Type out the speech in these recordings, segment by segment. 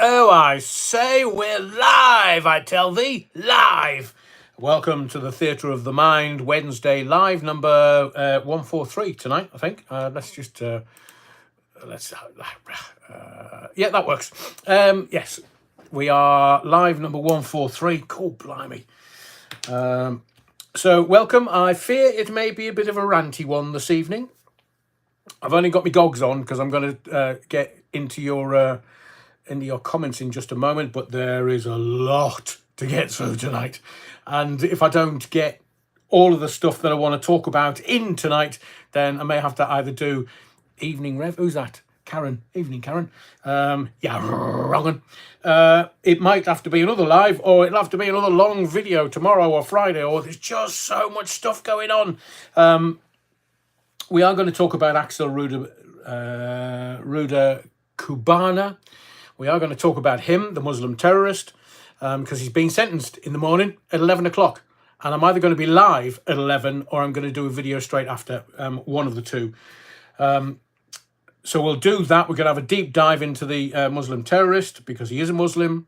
Oh, I say we're live, I tell thee, live. Welcome to the Theatre of the Mind, Wednesday live, number 143 tonight, I think. Yeah, that works. Yes, we are live, number 143. Cool, blimey. So, welcome. I fear it may be a bit of a ranty one this evening. I've only got my gogs on because I'm going to get into your comments in just a moment, but there is a lot to get through tonight. And if I don't get all of the stuff that I want to talk about in tonight, then I may have to either do Evening Rev. Who's that? Karen. Evening, Karen. Wrong one. It might have to be another live, or it'll have to be another long video tomorrow or Friday, or there's just so much stuff going on. We are going to talk about Axel Ruda Kabana. We are going to talk about him, the Muslim terrorist, because he's been sentenced in the morning at 11 o'clock. And I'm either going to be live at 11 or I'm going to do a video straight after, one of the two. So we'll do that. We're going to have a deep dive into the Muslim terrorist because he is a Muslim.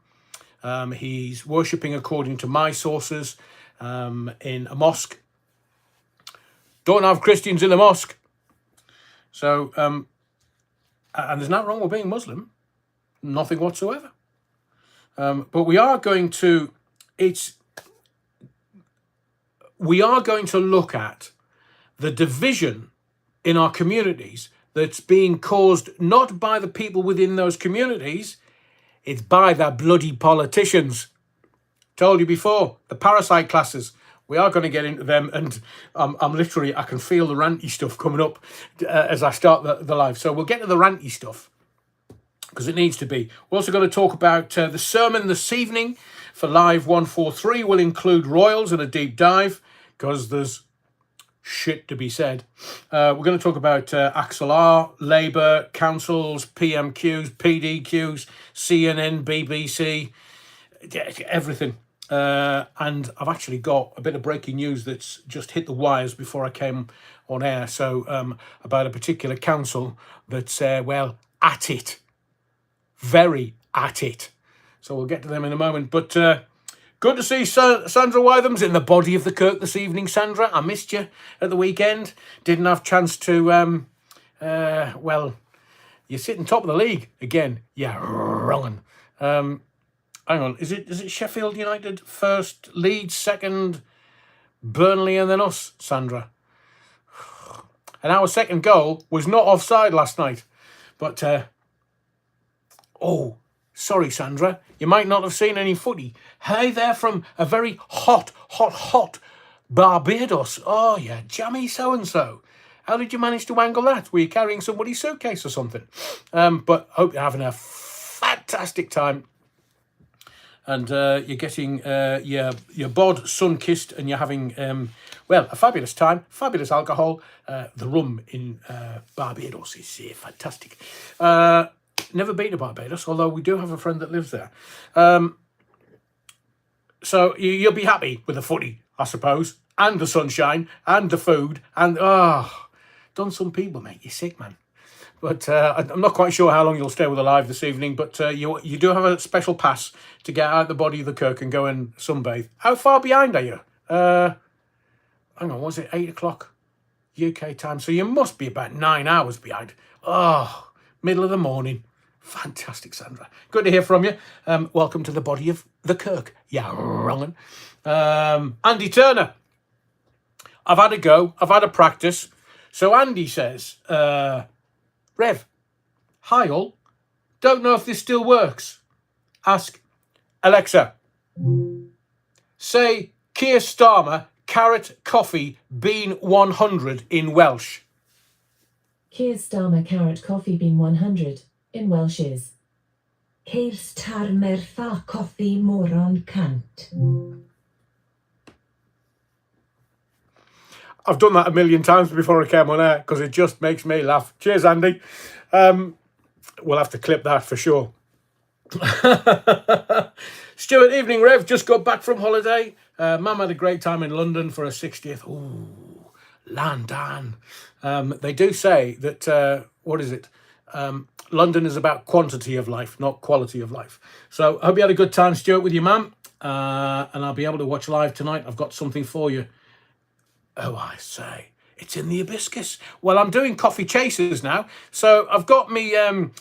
He's worshipping, according to my sources, in a mosque. Don't have Christians in the mosque. So, and there's nothing wrong with being Muslim. Nothing whatsoever. But we are going to look at the division in our communities that's being caused not by the people within those communities, it's by the bloody politicians. Told you before, the parasite classes. We are going to get into them, and I'm literally, I can feel the ranty stuff coming up as I start the live. So we'll get to the ranty stuff, because it needs to be. We're also going to talk about the sermon this evening for Live 143. Will include royals and a deep dive, because there's shit to be said. We're going to talk about Axel R, Labour, councils, PMQs, PDQs, CNN, BBC, everything. And I've actually got a bit of breaking news that's just hit the wires before I came on air. So about a particular council that's, at it. Very at it. So we'll get to them in a moment. But good to see Sandra Wytham's in the body of the Kirk this evening, Sandra. I missed you at the weekend. Didn't have a chance to, you're sitting top of the league again. Yeah, wrong. Hang on, is it Sheffield United first, Leeds second, Burnley and then us, Sandra? And our second goal was not offside last night. But, sorry, Sandra, you might not have seen any footy. Hey there from a very hot Barbados. Oh, yeah, jammy so-and-so. How did you manage to wangle that? Were you carrying somebody's suitcase or something? But hope you're having a fantastic time. And you're getting your bod sun-kissed, and you're having, a fabulous time, fabulous alcohol. The rum in Barbados is fantastic. Never been to Barbados, although we do have a friend that lives there. So you'll be happy with the footy, I suppose, and the sunshine, and the food, and, done some people make you sick, man. But I'm not quite sure how long you'll stay with the live this evening, but you do have a special pass to get out the body of the Kirk and go and sunbathe. How far behind are you? Hang on, was it 8 o'clock UK time? So you must be about 9 hours behind. Oh, middle of the morning. Fantastic, Sandra. Good to hear from you. Welcome to the body of the Kirk. Yeah, wrong. Andy Turner. I've had a go. I've had a practice. So Andy says... Rev, hi all. Don't know if this still works. Ask Alexa. Say Keir Starmer, carrot, coffee, bean 100 in Welsh. Keir Starmer, carrot, coffee, bean 100 in Welsh is Keir Starmer, fa coffee, moron, cant. I've done that a million times before I came on air because it just makes me laugh. Cheers, Andy. We'll have to clip that for sure. Stuart, evening, Rev. Just got back from holiday. Mum had a great time in London for her 60th. Ooh, London. They do say that, London is about quantity of life, not quality of life. So I hope you had a good time, Stuart, with your mum. And I'll be able to watch live tonight. I've got something for you. Oh, I say, it's in the hibiscus. Well, I'm doing coffee chasers now. So I've got me, a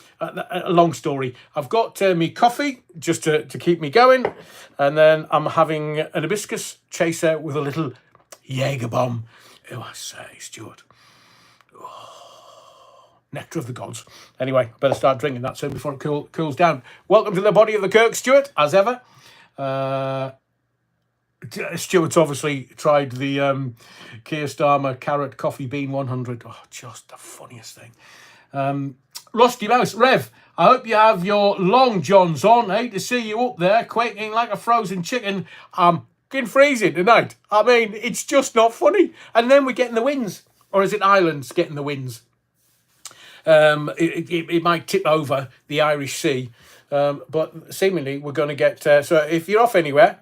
long story. I've got me coffee just to keep me going. And then I'm having an hibiscus chaser with a little Jaeger bomb. Oh, I say, Stuart. Nectar of the gods. Anyway, I better start drinking that soon before it cools down. Welcome to the body of the Kirk, Stuart, as ever. Stuart's obviously tried the Keir Starmer carrot coffee bean 100. Oh, just the funniest thing. Rusty Mouse, Rev, I hope you have your long johns on. I hate to see you up there quaking like a frozen chicken. I'm fucking freezing tonight. I mean, it's just not funny. And then we're getting the winds. Or is it Ireland's getting the winds? It might tip over the Irish Sea. But seemingly we're going to get... so if you're off anywhere...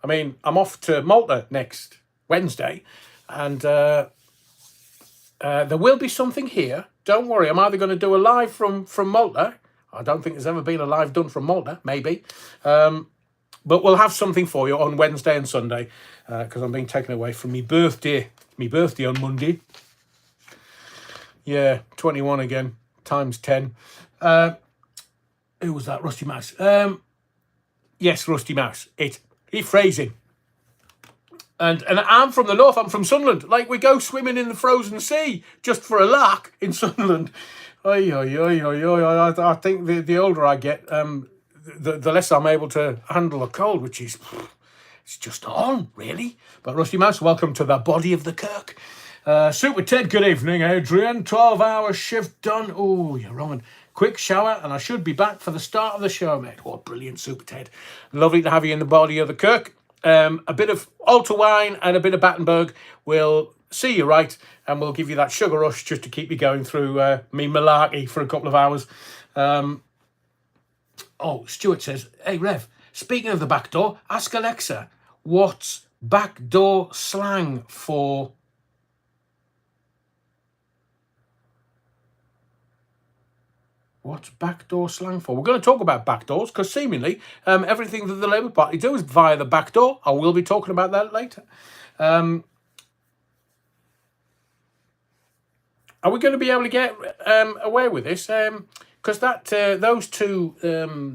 I mean, I'm off to Malta next Wednesday, and there will be something here. Don't worry, I'm either going to do a live from Malta. I don't think there's ever been a live done from Malta, maybe. But we'll have something for you on Wednesday and Sunday, because I'm being taken away from my birthday. My birthday on Monday. Yeah, 21 again, times 10. Who was that? Rusty Mouse. Yes, Rusty Mouse. He's freezing. And I'm from the north. I'm from Sunderland. Like, we go swimming in the frozen sea just for a lark in Sunderland. I think the older I get, the less I'm able to handle a cold, which is, it's just not on, really. But Rusty Mouse, welcome to the body of the Kirk. Super Ted, good evening, Adrian. 12-hour shift done. Oh, you're wrong. Quick shower, and I should be back for the start of the show, mate. What brilliant, Super Ted. Lovely to have you in the body of the Kirk. A bit of altar wine and a bit of Battenberg will see you right, and we'll give you that sugar rush just to keep you going through me malarkey for a couple of hours. Stuart says, hey, Rev, speaking of the back door, ask Alexa, what's backdoor slang for... What's backdoor slang for? We're going to talk about backdoors because seemingly everything that the Labour Party do is via the back door. I will be talking about that later. Are we going to be able to get away with this? Because those two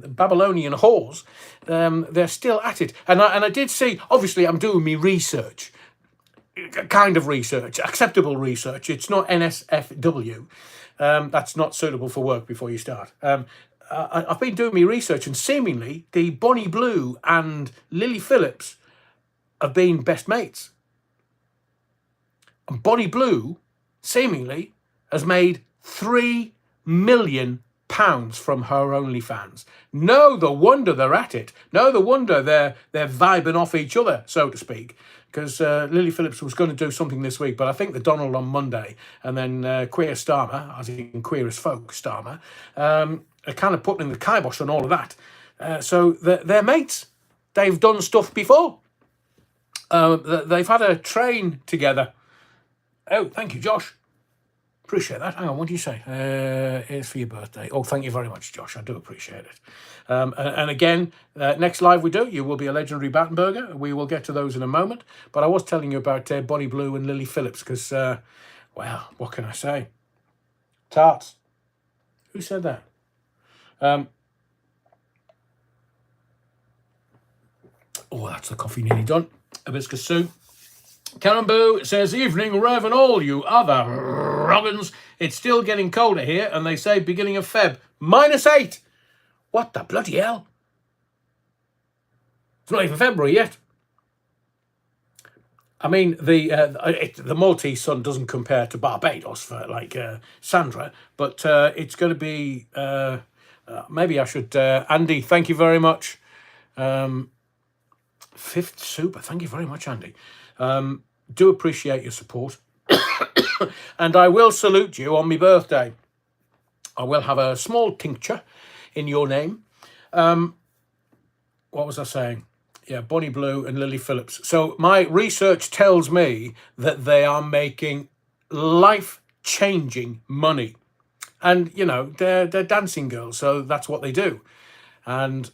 Babylonian whores, they're still at it. And I did see, obviously I'm doing me research, kind of research, acceptable research. It's not NSFW. That's not suitable for work before you start. I've been doing my research, and seemingly the Bonnie Blue and Lily Phillips have been best mates. And Bonnie Blue, seemingly, has made £3 million from her OnlyFans. No, the wonder they're at it. No, the wonder they're vibing off each other, so to speak. Because Lily Phillips was going to do something this week, but I think the Donald on Monday, and then Queer Starmer, as in Queer as Folk Starmer, are kind of putting the kibosh on all of that. So they're mates. They've done stuff before. They've had a train together. Oh, thank you, Josh. Appreciate that. Hang on, what do you say? It's for your birthday. Oh, thank you very much, Josh. I do appreciate it. And again, next live we do, you will be a legendary Battenberger. We will get to those in a moment. But I was telling you about Bonnie Blue and Lily Phillips because, well, what can I say? Tarts. Who said that? That's the coffee nearly done. Hibiscus soup. Caramboo says, evening, Rev, and all you other roggins. It's still getting colder here, and they say beginning of Feb. -8. What the bloody hell? It's not even February yet. I mean, the Maltese sun doesn't compare to Barbados for, like, Sandra, but it's going to be... maybe I should... Andy, thank you very much. Fifth super. Thank you very much, Andy. Do appreciate your support. And I will salute you on my birthday. I will have a small tincture in your name. What was I saying? Yeah, Bonnie Blue and Lily Phillips. So my research tells me that they are making life-changing money. And, you know, they're dancing girls, so that's what they do. And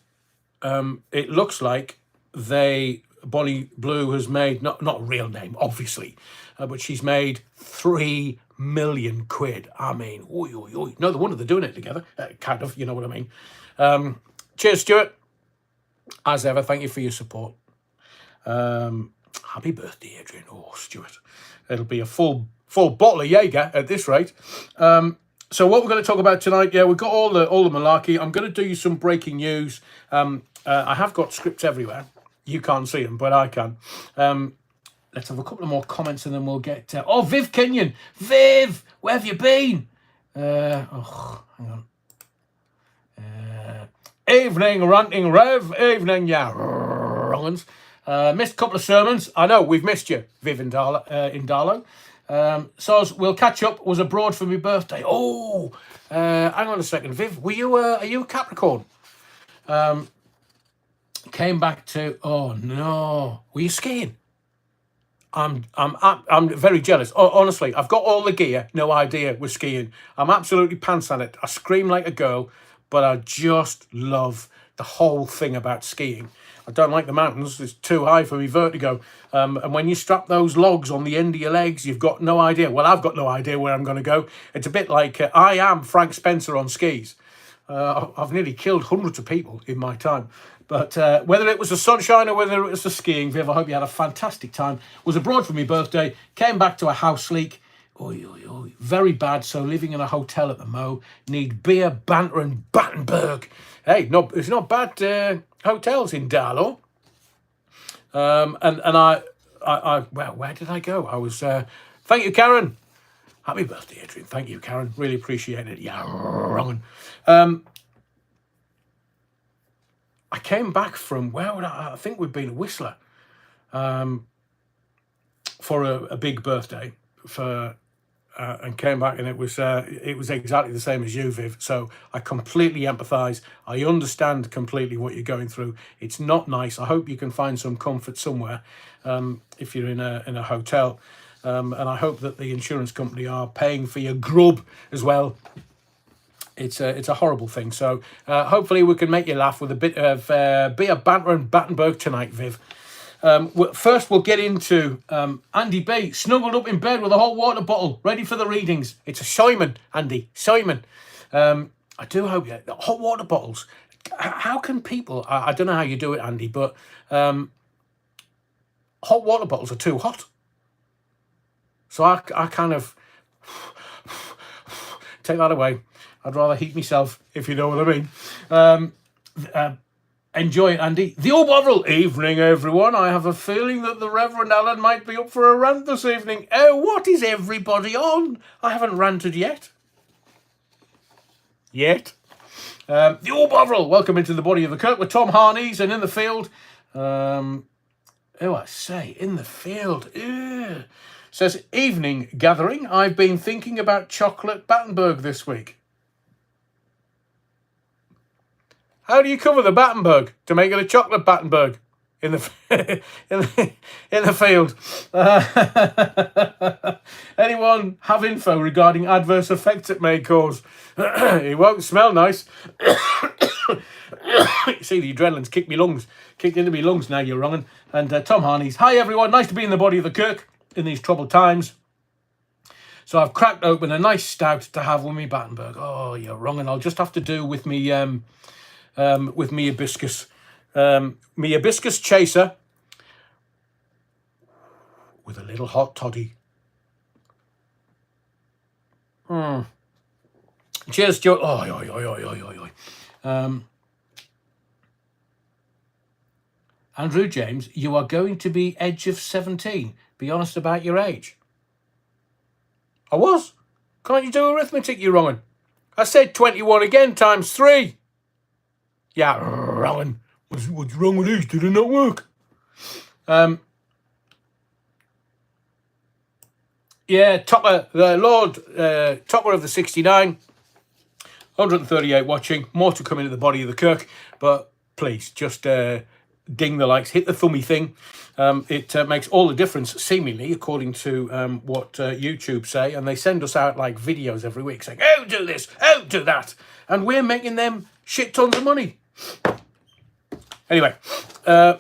it looks like Bonnie Blue has made, not a real name, obviously, but she's made 3 million quid. I mean, oy, oy, oy. No wonder they're doing it together, kind of, you know what I mean. Cheers, Stuart. As ever, thank you for your support. Happy birthday, Adrian. Oh, Stuart. It'll be a full bottle of Jaeger at this rate. So what we're going to talk about tonight, yeah, we've got all the malarkey. I'm going to do you some breaking news. I have got scripts everywhere. You can't see them, but I can. Let's have a couple of more comments and then we'll get... Viv Kenyon! Viv! Where have you been? Hang on. Evening, ranting Rev. Evening, yeah, wrong'uns. Missed a couple of sermons. I know, we've missed you, Viv in Darlow. So we'll catch up. Was abroad for my birthday. Oh, hang on a second, Viv. Are you a Capricorn? Came back to. Oh no, were you skiing? I'm very jealous. Oh, honestly, I've got all the gear. No idea we're skiing. I'm absolutely pants on it. I scream like a girl, but I just love the whole thing about skiing. I don't like the mountains. It's too high for me vertigo. And when you strap those logs on the end of your legs, you've got no idea. Well, I've got no idea where I'm going to go. It's a bit like I am Frank Spencer on skis. I've nearly killed hundreds of people in my time. But whether it was the sunshine or whether it was the skiing, Viv, I hope you had a fantastic time. Was abroad for my birthday. Came back to a house leak. Oy, oy, oy. Very bad. So living in a hotel at the Mo. Need beer, banter and Battenberg. Hey, no, it's not bad hotels in Darlow. And I well, where did I go? I was, thank you, Karen. Happy birthday, Adrian. Thank you, Karen. Really appreciate it. Yeah, wrong. I came back from, where would I think we'd been at Whistler for a big birthday and came back, and it was exactly the same as you, Viv. So I completely empathise. I understand completely what you're going through. It's not nice. I hope you can find some comfort somewhere if you're in a hotel, and I hope that the insurance company are paying for your grub as well. It's a horrible thing. So hopefully we can make you laugh with a bit of beer, banter and Battenberg tonight, Viv. First, we'll get into Andy B, snuggled up in bed with a hot water bottle, ready for the readings. It's a Simon, Andy, Simon. I do hope you... Hot water bottles. How can people... I don't know how you do it, Andy, but hot water bottles are too hot. So I kind of... Take that away. I'd rather heat myself, if you know what I mean. Enjoy it, Andy. The old Bovril. Evening, everyone. I have a feeling that the Reverend Alan might be up for a rant this evening. Oh, what is everybody on? I haven't ranted yet. The old Bovril. Welcome into the body of the Kirk with Tom Harneys and in the field. I say, in the field. Ew. Says, evening gathering. I've been thinking about chocolate Battenberg this week. How do you cover the Battenberg to make it a chocolate Battenberg in the in the field? Anyone have info regarding adverse effects it may cause? It won't smell nice. See, the adrenaline's kicked into my lungs now, you're wrong. And Tom Harneys, hi everyone, nice to be in the body of the Kirk in these troubled times. So I've cracked open a nice stout to have with me Battenberg. Oh, you're wrong, and I'll just have to do with me hibiscus, me hibiscus chaser with a little hot toddy. Cheers, Joe. Andrew James, you are going to be edge of 17. Be honest about your age. I was. Can't you do arithmetic, you wrong'un? I said 21 again times 3. Yeah, wrong'un. What's wrong with these? Did it not work? Yeah, Topper, the Lord, Topper of the 69. 138 watching. More to come into the body of the Kirk. But please, just ding the likes, hit the thummy thing. It makes all the difference, seemingly, according to what YouTube say. And they send us out like videos every week saying, oh, do this, oh, do that. And we're making them shit tons of money. Anyway, I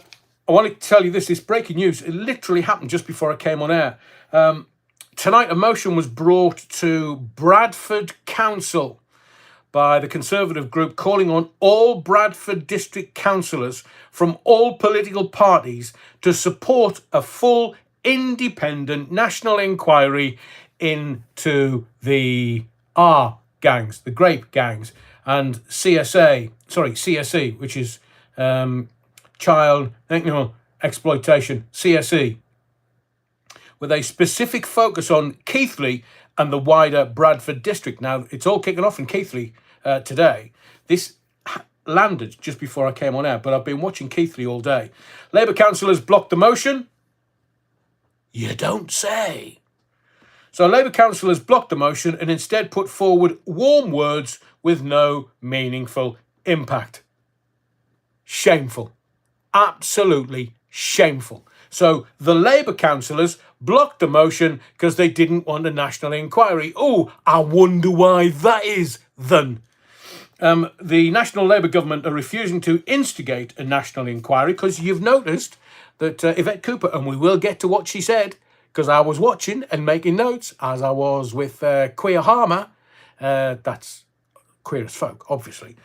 want to tell you this breaking news. It literally happened just before I came on air. Tonight, a motion was brought to Bradford Council by the Conservative group calling on all Bradford district councillors from all political parties to support a full independent national inquiry into the R gangs, the grape gangs, and CSE, which is child exploitation, CSE, with a specific focus on Keighley and the wider Bradford district. Now, it's all kicking off in Keighley today. This landed just before I came on air, but I've been watching Keighley all day. Labour councillors blocked the motion. You don't say. So Labour councillors blocked the motion and instead put forward warm words with no meaningful impact. Shameful. Absolutely shameful. So the Labour councillors blocked the motion because they didn't want a national inquiry. Oh, I wonder why that is then. The National Labour government are refusing to instigate a national inquiry because you've noticed that Yvette Cooper, and we will get to what she said, because I was watching and making notes as I was with Queer Harmer. That's Queer as Folk, obviously.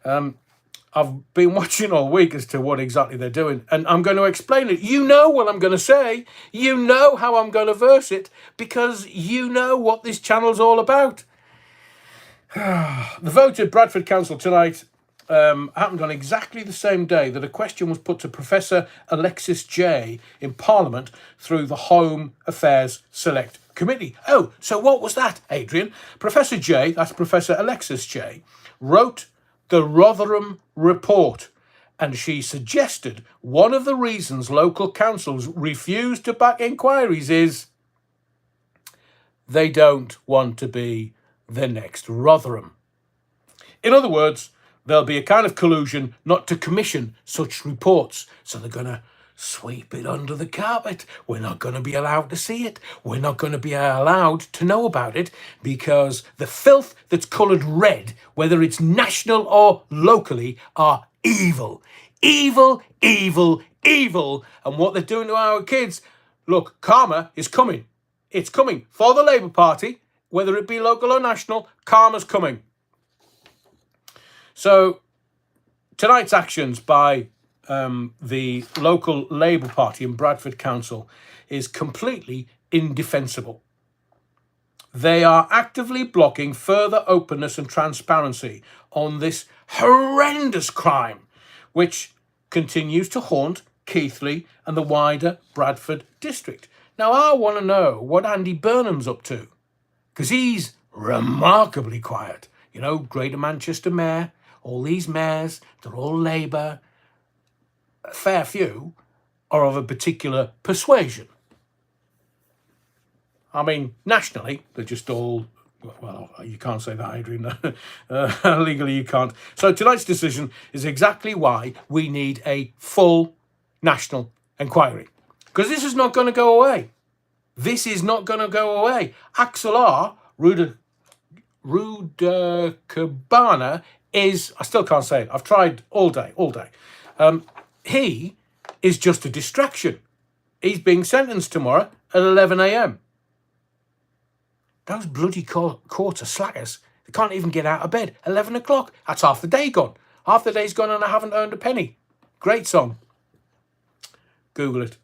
I've been watching all week as to what exactly they're doing, and I'm going to explain it. You know what I'm going to say. You know how I'm going to verse it, because you know what this channel's all about. The vote at Bradford Council tonight happened on exactly the same day that a question was put to Professor Alexis Jay in Parliament through the Home Affairs Select Committee. Oh, so what was that, Adrian? Professor Jay, that's Professor Alexis Jay, wrote the Rotherham Report, and she suggested one of the reasons local councils refuse to back inquiries is they don't want to be the next Rotherham. In other words, there'll be a kind of collusion not to commission such reports. So they're going to sweep it under the carpet. We're not going to be allowed to see it. We're not going to be allowed to know about it because the filth that's coloured red, whether it's national or locally, are evil. Evil, evil, evil. And what they're doing to our kids, look, karma is coming. It's coming for the Labour Party. Whether it be local or national, karma's coming. So tonight's actions by the local Labour Party in Bradford Council is completely indefensible. They are actively blocking further openness and transparency on this horrendous crime, which continues to haunt Keighley and the wider Bradford district. Now, I want to know what Andy Burnham's up to, because he's remarkably quiet. You know, Greater Manchester Mayor, all these mayors, they're all Labour. A fair few are of a particular persuasion. I mean, nationally, they're just all, well, you can't say that, Adrian. Legally, you can't. So tonight's decision is exactly why we need a full national inquiry. Because this is not going to go away. This is not going to go away. Axel R, Ruda Kabana is, I still can't say it. I've tried all day. He is just a distraction. He's being sentenced tomorrow at 11 a.m. Those bloody quarter slackers, they can't even get out of bed. 11 o'clock, that's half the day gone. Half the day's gone and I haven't earned a penny. Great song. Google it.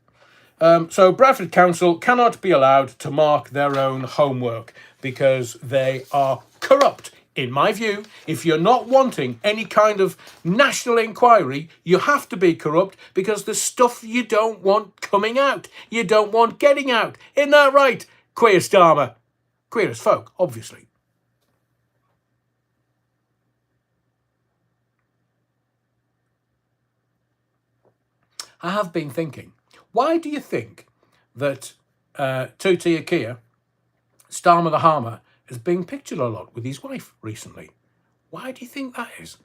So Bradford Council cannot be allowed to mark their own homework because they are corrupt. In my view, if you're not wanting any kind of national inquiry, you have to be corrupt because there's stuff you don't want coming out. You don't want getting out. Isn't that right, Queer Starmer? Queer as Folk, obviously. I have been thinking, why do you think that Tuti Icke, Starmer the Harmer, is being pictured a lot with his wife recently? Why do you think that is?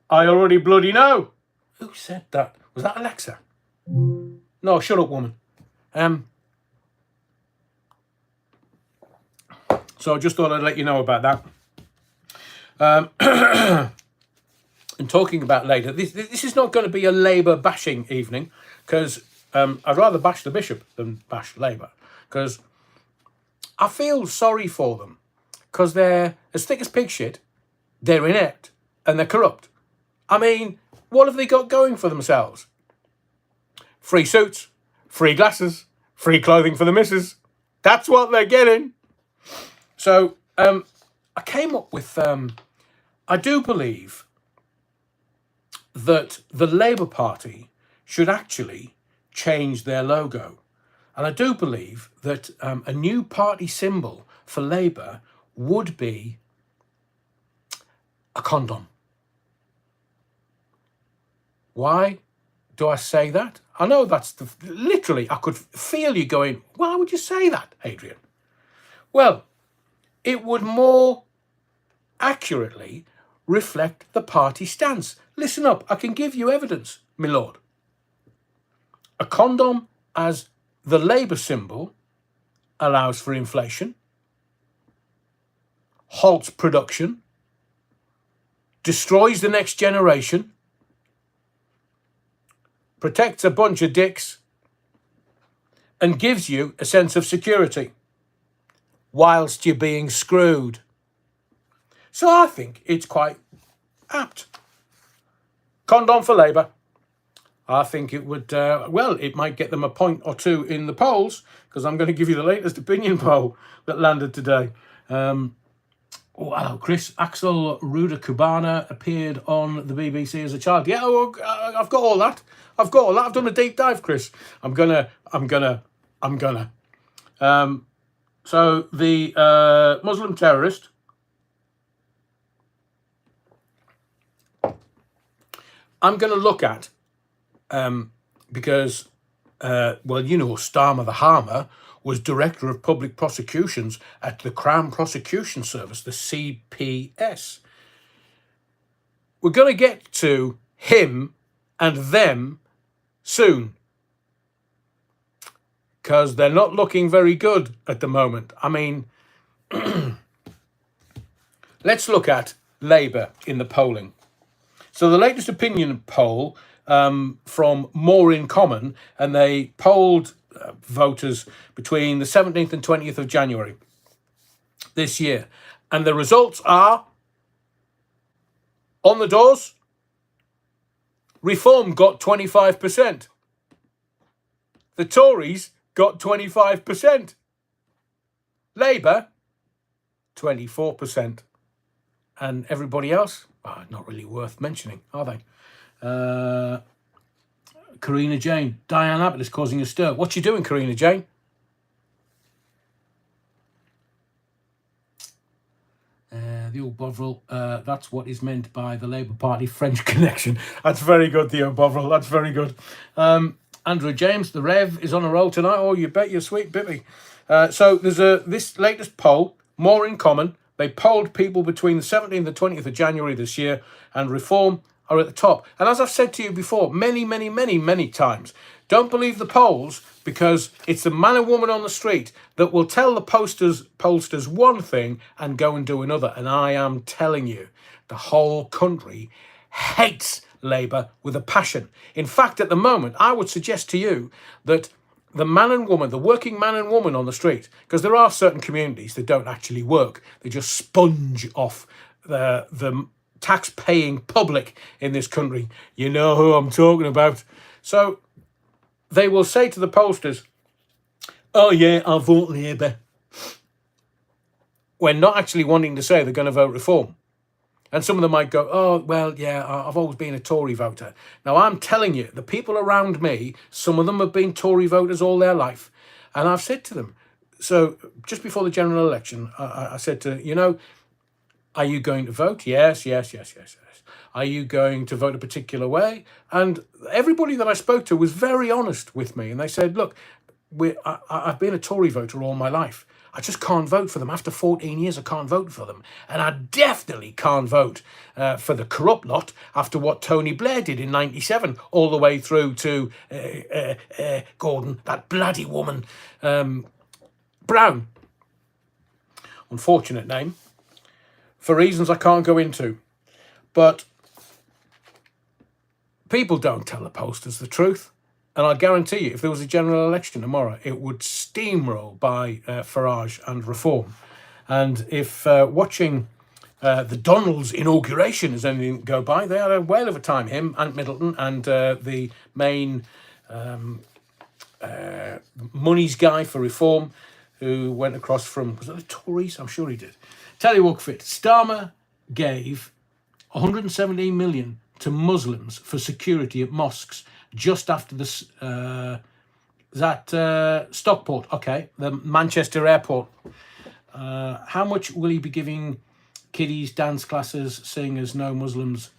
I already bloody know. Who said that? Was that Alexa? No, shut up, woman. So I just thought I'd let you know about that. And talking about Labour, this is not going to be a Labour bashing evening, because I'd rather bash the Bishop than bash Labour, because I feel sorry for them, because they're as thick as pig shit, they're inept, and they're corrupt. I mean, what have they got going for themselves? Free suits, free glasses, free clothing for the missus. That's what they're getting. So I came up with, I do believe that the Labour Party should actually change their logo. And I do believe that a new party symbol for Labour would be a condom. Why do I say that? I know that's literally, I could feel you going, why would you say that, Adrian? Well, it would more accurately reflect the party stance. Listen up, I can give you evidence, my lord. A condom as the Labour symbol allows for inflation, halts production, destroys the next generation, protects a bunch of dicks, and gives you a sense of security whilst you're being screwed. So I think it's quite apt. Condom for Labour. I think it would, well, it might get them a point or two in the polls, because I'm going to give you the latest opinion poll that landed today. Oh, hello, Chris. Axel Ruda Kabana appeared on the BBC as a child. Yeah, I've got all that. I've done a deep dive, Chris. I'm gonna. So the Muslim terrorist, I'm going to look at, because, well, you know, Starmer the Harmer was Director of Public Prosecutions at the Crown Prosecution Service, the CPS. We're going to get to him and them soon, because they're not looking very good at the moment. I mean, let's look at Labour in the polling. So the latest opinion poll from More in Common, and they polled voters between the 17th and 20th of January this year. And the results are, on the doors, Reform got 25%. The Tories got 25%. Labour, 24%. And everybody else, not really worth mentioning, are they? Karina Jane, Diane Abbott is causing a stir. What you doing, Karina Jane? The old Bovril, that's what is meant by the Labour Party French connection. That's very good, Theo Bovril. That's very good. Andrew James, the Rev is on a roll tonight. Oh, you bet your sweet bippy. So there's this latest poll, More in Common. They polled people between the 17th and 20th of January this year, and Reform are at the top. And as I've said to you before, many times, don't believe the polls, because it's the man and woman on the street that will tell the pollsters one thing and go and do another. And I am telling you, the whole country hates Labour with a passion. In fact, at the moment, I would suggest to you that the man and woman, the working man and woman on the street, because there are certain communities that don't actually work. They just sponge off the tax-paying public in this country. You know who I'm talking about. So they will say to the pollsters, oh yeah, I'll vote Labour, when not actually wanting to say they're going to vote Reform. And some of them might go, oh, well, yeah, I've always been a Tory voter. Now, I'm telling you, the people around me, some of them have been Tory voters all their life. And I've said to them, so just before the general election, I said to, you know, are you going to vote? Yes. Are you going to vote a particular way? And everybody that I spoke to was very honest with me. And they said, look, I've been a Tory voter all my life. I just can't vote for them. After 14 years, I can't vote for them. And I definitely can't vote for the corrupt lot after what Tony Blair did in 97, all the way through to Gordon, that bloody woman, Brown. Unfortunate name, for reasons I can't go into. But people don't tell the posters the truth. And I guarantee you, if there was a general election tomorrow, it would steamroll by Farage and Reform. And if watching the Donald's inauguration as anything go by, they had a whale of a time, him, Ant Middleton, and the main monies guy for Reform, who went across from, was it the Tories? I'm sure he did. Tell you what, fit. Starmer gave 117 million to Muslims for security at mosques just after this, Stockport, okay, the Manchester airport. How much will he be giving kiddies, dance classes, seeing as no Muslims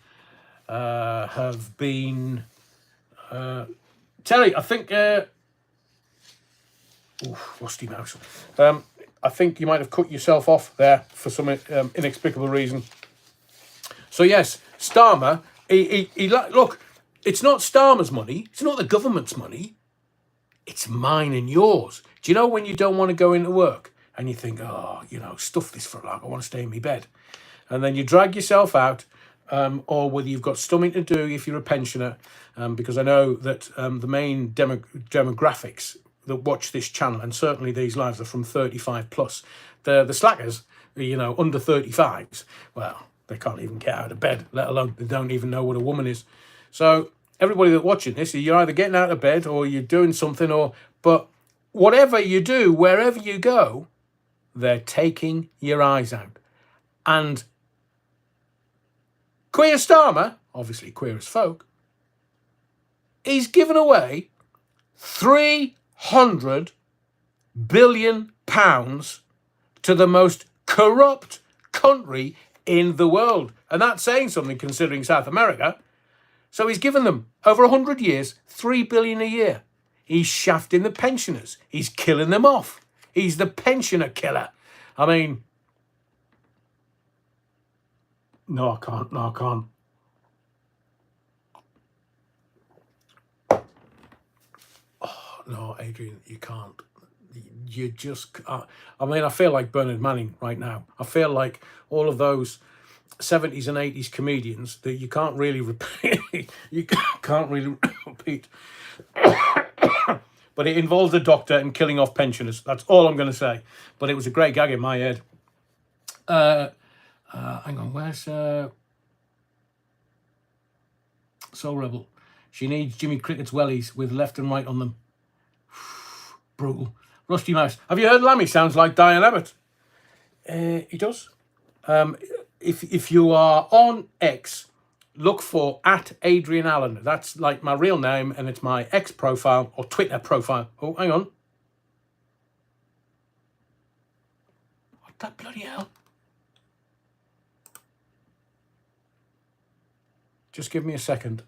have been... Terry, I think... rusty mouse. I think you might have cut yourself off there for some inexplicable reason. So yes, Starmer, he look... It's not Starmer's money. It's not the government's money. It's mine and yours. Do you know when you don't want to go into work and you think, oh, you know, stuff this for a lot. I want to stay in my bed. And then you drag yourself out, or whether you've got something to do if you're a pensioner, because I know that the main demographics that watch this channel, and certainly these lives, are from 35 plus. The slackers, you know, under 35s, well, they can't even get out of bed, let alone they don't even know what a woman is. So everybody that's watching this, you're either getting out of bed or you're doing something, but whatever you do, wherever you go, they're taking your eyes out. And Queer Starmer, obviously queer as folk, he's given away £300 billion to the most corrupt country in the world. And that's saying something considering South America. So he's given them, over 100 years, $3 billion a year. He's shafting the pensioners. He's killing them off. He's the pensioner killer. I mean... No, I can't. No, I can't. Oh, no, Adrian, you can't. You just... I mean, I feel like Bernard Manning right now. I feel like all of those 70s and 80s comedians that you can't really repeat. You can't really repeat. But it involves a doctor and killing off pensioners. That's all I'm going to say. But it was a great gag in my head. Hang on, where's Soul Rebel? She needs Jimmy Cricket's wellies with left and right on them. Brutal. Rusty Mouse. Have you heard Lammy sounds like Diane Abbott? He does. If you are on X, look for @Adrian Allen. That's like my real name, and it's my X profile or Twitter profile. Oh, hang on. What the bloody hell? Just give me a second.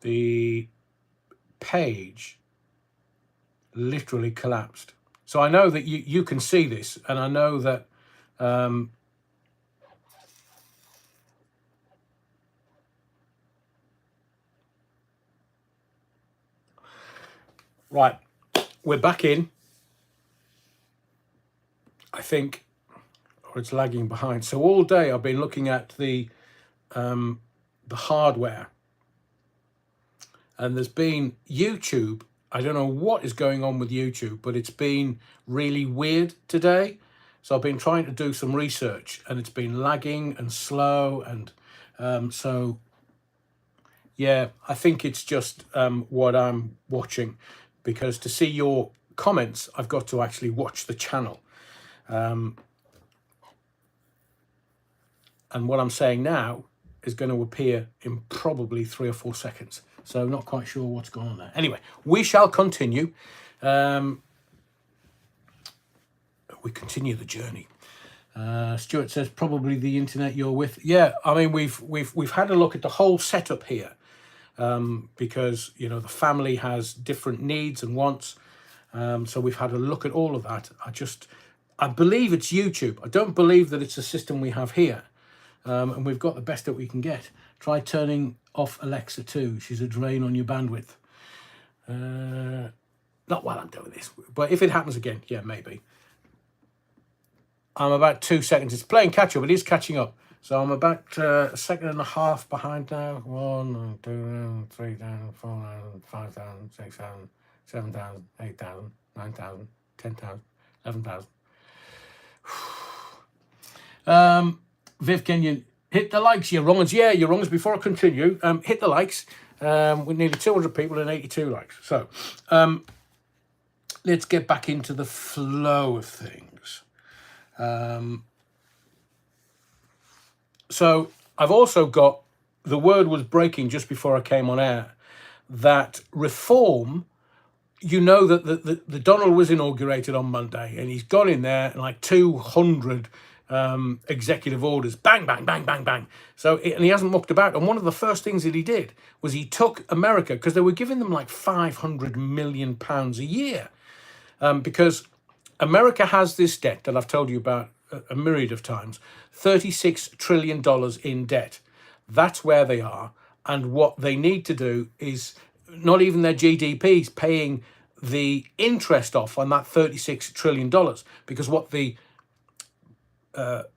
The page literally collapsed. So I know that you can see this, and I know that right, we're back in. I think, or it's lagging behind. So all day I've been looking at the hardware, and there's been YouTube. I don't know what is going on with YouTube, but it's been really weird today. So I've been trying to do some research, and it's been lagging and slow. And so, yeah, I think it's just what I'm watching, because to see your comments, I've got to actually watch the channel. And what I'm saying now is going to appear in probably 3 or 4 seconds. So I'm not quite sure what's going on there. Anyway, we shall continue. We continue the journey. Stuart says probably the internet you're with. Yeah, I mean we've had a look at the whole setup here. because, you know, the family has different needs and wants. So we've had a look at all of that. I believe it's YouTube. I don't believe that it's a system we have here. And we've got the best that we can get. Try turning off Alexa too. She's a drain on your bandwidth. Not while I'm doing this, but if it happens again, yeah, maybe. I'm about 2 seconds. It's playing catch up. It is catching up. So I'm about a second and a half behind now. 1, 2, 3, 4, 5, 6, 7, 8,000, 9,000, 10,000, 11,000. Viv, can you hit the likes? Your wrongs. Yeah, your wrongs. Before I continue, hit the likes. We're nearly 200 people and 82 likes. So let's get back into the flow of things. So I've also got, the word was breaking just before I came on air, that reform, you know, that the Donald was inaugurated on Monday and he's gone in there and like 200 executive orders, bang, bang, bang, bang, bang. So, and he hasn't mucked about. And one of the first things that he did was he took America, because they were giving them like £500 million a year, because America has this debt that I've told you about a myriad of times, $36 trillion in debt. That's where they are. And what they need to do is not even their GDPs paying the interest off on that $36 trillion, because what the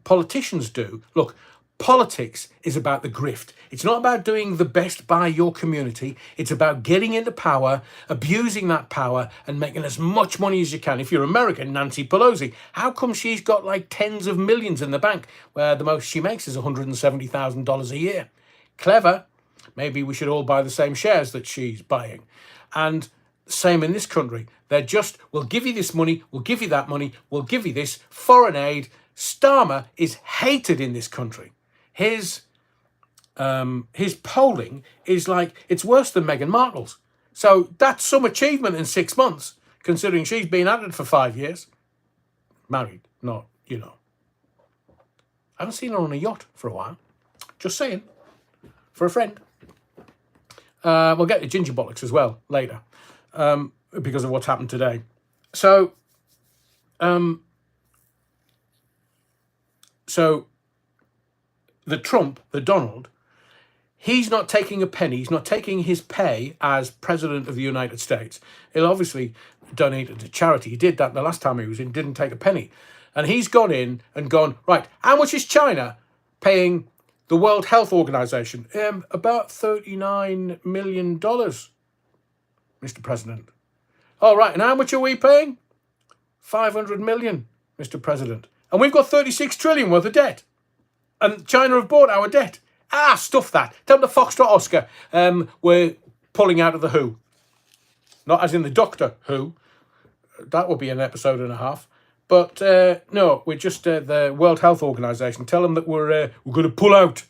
politicians do, look, politics is about the grift. It's not about doing the best by your community. It's about getting into power, abusing that power, and making as much money as you can. If you're American, Nancy Pelosi, how come she's got like tens of millions in the bank, where the most she makes is $170,000 a year? Clever. Maybe we should all buy the same shares that she's buying. And same in this country. They're just, we'll give you this money, we'll give you that money, we'll give you this foreign aid. Starmer is hated in this country. His polling is like, it's worse than Meghan Markle's. So that's some achievement in 6 months, considering she's been at it for 5 years. Married, not, you know. I haven't seen her on a yacht for a while. Just saying. For a friend. We'll get to ginger bollocks as well later, because of what's happened today. So the Donald, he's not taking a penny. He's not taking his pay as president of the United States. He'll obviously donate it to charity. He did that the last time he was in, didn't take a penny. And he's gone in and gone, right, how much is China paying the World Health Organization? About $39 million, Mr. President. All right, and how much are we paying? 500 million, Mr. President. And we've got 36 trillion worth of debt. And China have bought our debt. Stuff that. Tell them the Foxtrot Oscar, we're pulling out of the WHO. Not as in the Doctor Who. That will be an episode and a half. But no, we're just the World Health Organization. Tell them that we're going to pull out.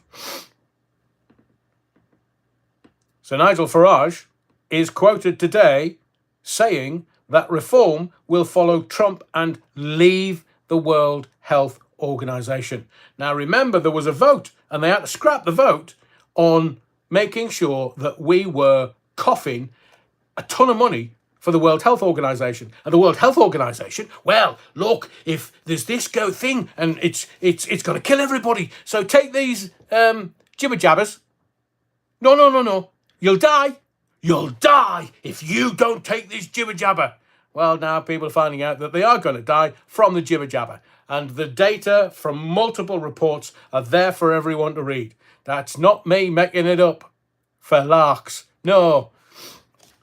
So Nigel Farage is quoted today saying that reform will follow Trump and leave the World Health Organization. Now remember, there was a vote and they had to scrap the vote on making sure that we were coughing a ton of money for the World Health Organization. And the World Health Organization, well, look, if there's this thing and it's going to kill everybody, so take these jibber jabbers. No. You'll die. You'll die if you don't take this jibber jabber. Well, now people are finding out that they are going to die from the jibber jabber. And the data from multiple reports are there for everyone to read. That's not me making it up for larks. No.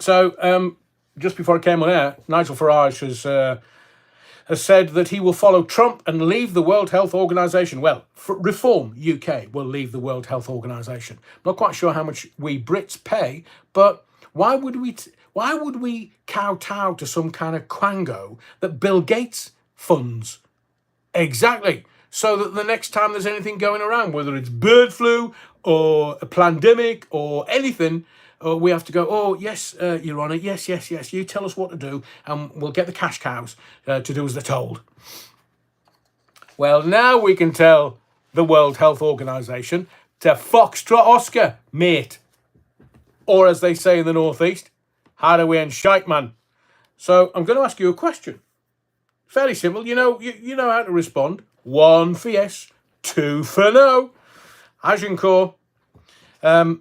So, just before I came on air, Nigel Farage has said that he will follow Trump and leave the World Health Organization. Well, Reform UK will leave the World Health Organization. Not quite sure how much we Brits pay, but why would we kowtow to some kind of quango that Bill Gates funds? Exactly. So that the next time there's anything going around, whether it's bird flu or a pandemic or anything, we have to go, oh, yes, Your Honour, yes, you tell us what to do and we'll get the cash cows to do as they're told. Well, now we can tell the World Health Organization to Foxtrot Oscar, mate. Or as they say in the Northeast, how do we end shite, man? So I'm going to ask you a question. Fairly simple. You know how to respond. 1 for yes, 2 for no. Agincourt. I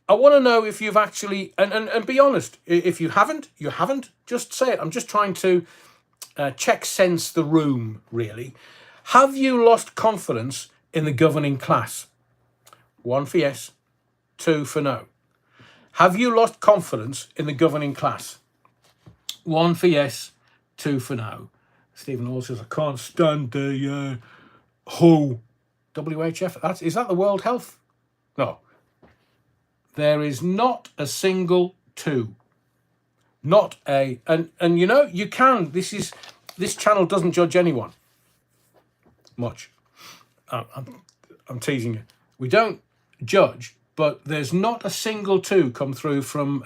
want to know if you've actually, and be honest, if you haven't, you haven't. Just say it. I'm just trying to check sense the room, really. Have you lost confidence in the governing class? 1 for yes, 2 for no. Have you lost confidence in the governing class? 1 for yes, 2 for no. Stephen Hall says, I can't stand the WHO. WHF. Is that the World Health? No. There is not a single 2. Not a, and you know, you can, this channel doesn't judge anyone. Much. I'm teasing you. We don't judge, but there's not a single 2 come through from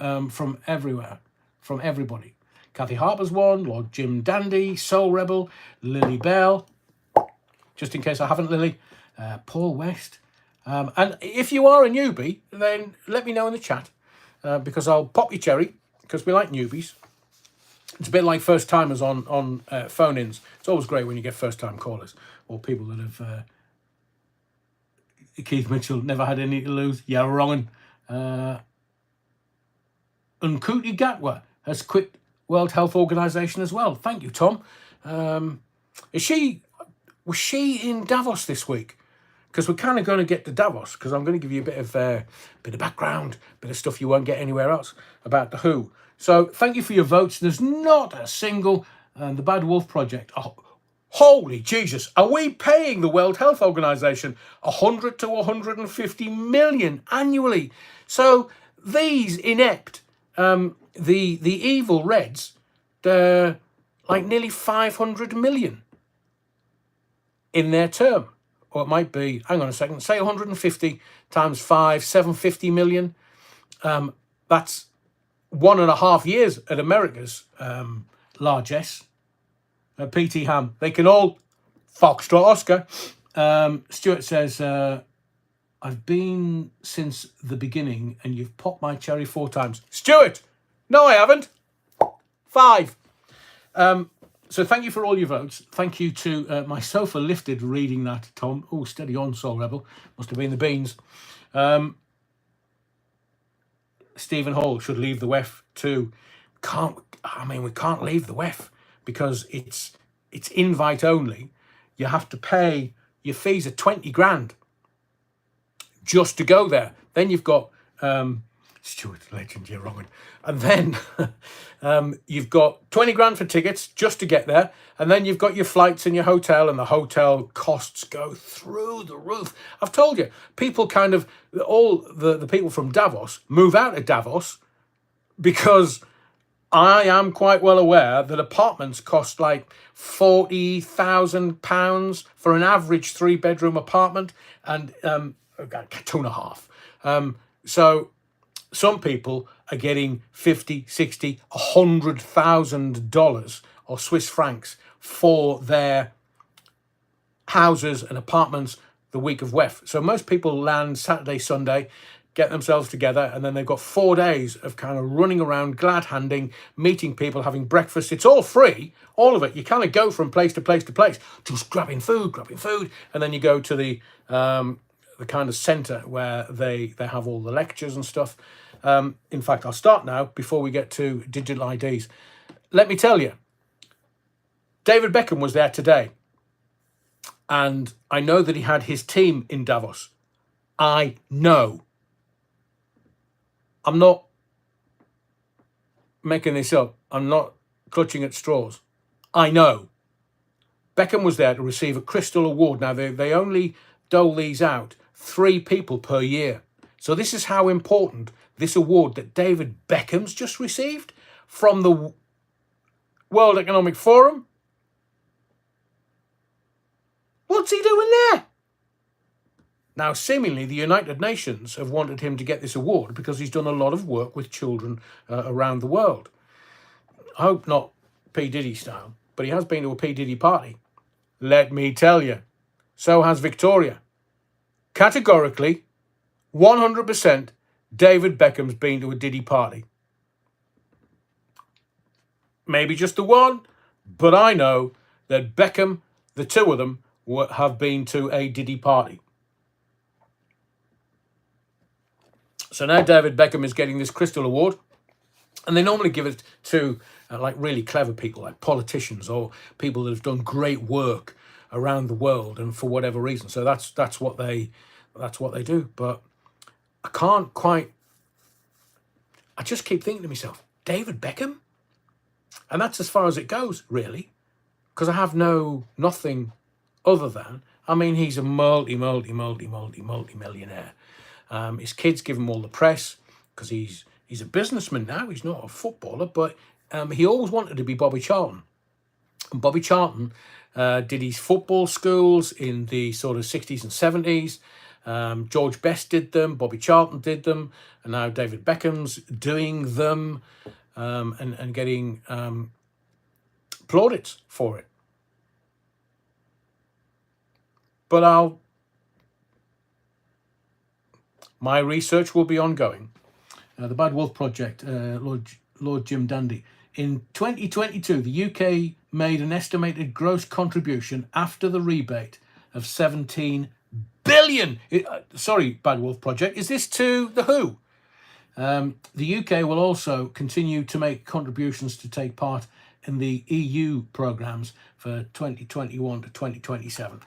everywhere, from everybody. Kathy Harper's one, Lord Jim Dandy, Soul Rebel, Lily Bell, just in case I haven't, Lily, Paul West. And if you are a newbie, then let me know in the chat, because I'll pop your cherry, because we like newbies. It's a bit like first timers on phone-ins. It's always great when you get first time callers or people that have Keith Mitchell never had any to lose. Yeah, wrong. Unkuti Gatwa has quit World Health Organization as well. Thank you, Tom. Was she in Davos this week? Because we're kind of going to get to Davos, because I'm going to give you a bit of background, bit of stuff you won't get anywhere else about the WHO. So thank you for your votes. There's not a single, the Bad Wolf Project. Oh, holy Jesus, are we paying the World Health Organization 100 to 150 million annually? So these inept, the evil Reds, they're like nearly 500 million in their term. Or it might be, hang on a second, say 150 times 5, 750 million. That's 1.5 years at America's largesse. P.T. Ham, they can all Foxtrot Oscar. Stuart says, I've been since the beginning and you've popped my cherry 4 times. Stuart! No, I haven't. 5. So thank you for all your votes. Thank you to my sofa lifted reading that, Tom. Oh, steady on, Soul Rebel. Must have been the beans. Stephen Hall should leave the WEF too. We can't leave the WEF because it's invite only. You have to pay, your fees are 20 grand just to go there. Then you've got Stuart, legend, you're wrong. And then you've got 20 grand for tickets just to get there. And then you've got your flights and your hotel, and the hotel costs go through the roof. I've told you, people kind of, all the people from Davos move out of Davos because I am quite well aware that apartments cost like £40,000 for an average 3-bedroom apartment, and 2.5. So some people are getting $50,000, $60,000, $100,000 or Swiss francs for their houses and apartments the week of WEF. So most people land Saturday, Sunday, get themselves together, and then they've got 4 days of kind of running around, glad-handing, meeting people, having breakfast. It's all free, all of it. You kind of go from place to place to place, just grabbing food, and then you go to the kind of centre where they have all the lectures and stuff. In fact, I'll start now before we get to digital IDs. Let me tell you, David Beckham was there today, and I know that he had his team in Davos. I know. I'm not making this up. I'm not clutching at straws. I know. Beckham was there to receive a Crystal Award. Now, they only dole these out 3 people per year. So this is how important this award that David Beckham's just received from the World Economic Forum. What's he doing there? Now, seemingly, the United Nations have wanted him to get this award because he's done a lot of work with children around the world. I hope not P. Diddy style, but he has been to a P. Diddy party. Let me tell you, so has Victoria. Categorically, 100%, David Beckham's been to a Diddy party. Maybe just the one, but I know that Beckham, the two of them, have been to a Diddy party. So now David Beckham is getting this Crystal Award, and they normally give it to like really clever people, like politicians or people that have done great work around the world, and for whatever reason. So that's what they do. But I can't quite. I just keep thinking to myself, David Beckham, and that's as far as it goes, really, because I have nothing other than. I mean, he's a multi-millionaire. His kids give him all the press because he's a businessman now. He's not a footballer, but he always wanted to be Bobby Charlton. And Bobby Charlton did his football schools in the sort of 60s and 70s. George Best did them, Bobby Charlton did them, and now David Beckham's doing them and getting plaudits for it. But my research will be ongoing. The Bad Wolf Project, Lord Jim Dandy. In 2022, the UK made an estimated gross contribution after the rebate of 17 billion. Sorry, Bad Wolf Project. Is this to the WHO? The UK will also continue to make contributions to take part in the EU programmes for 2021 to 2027.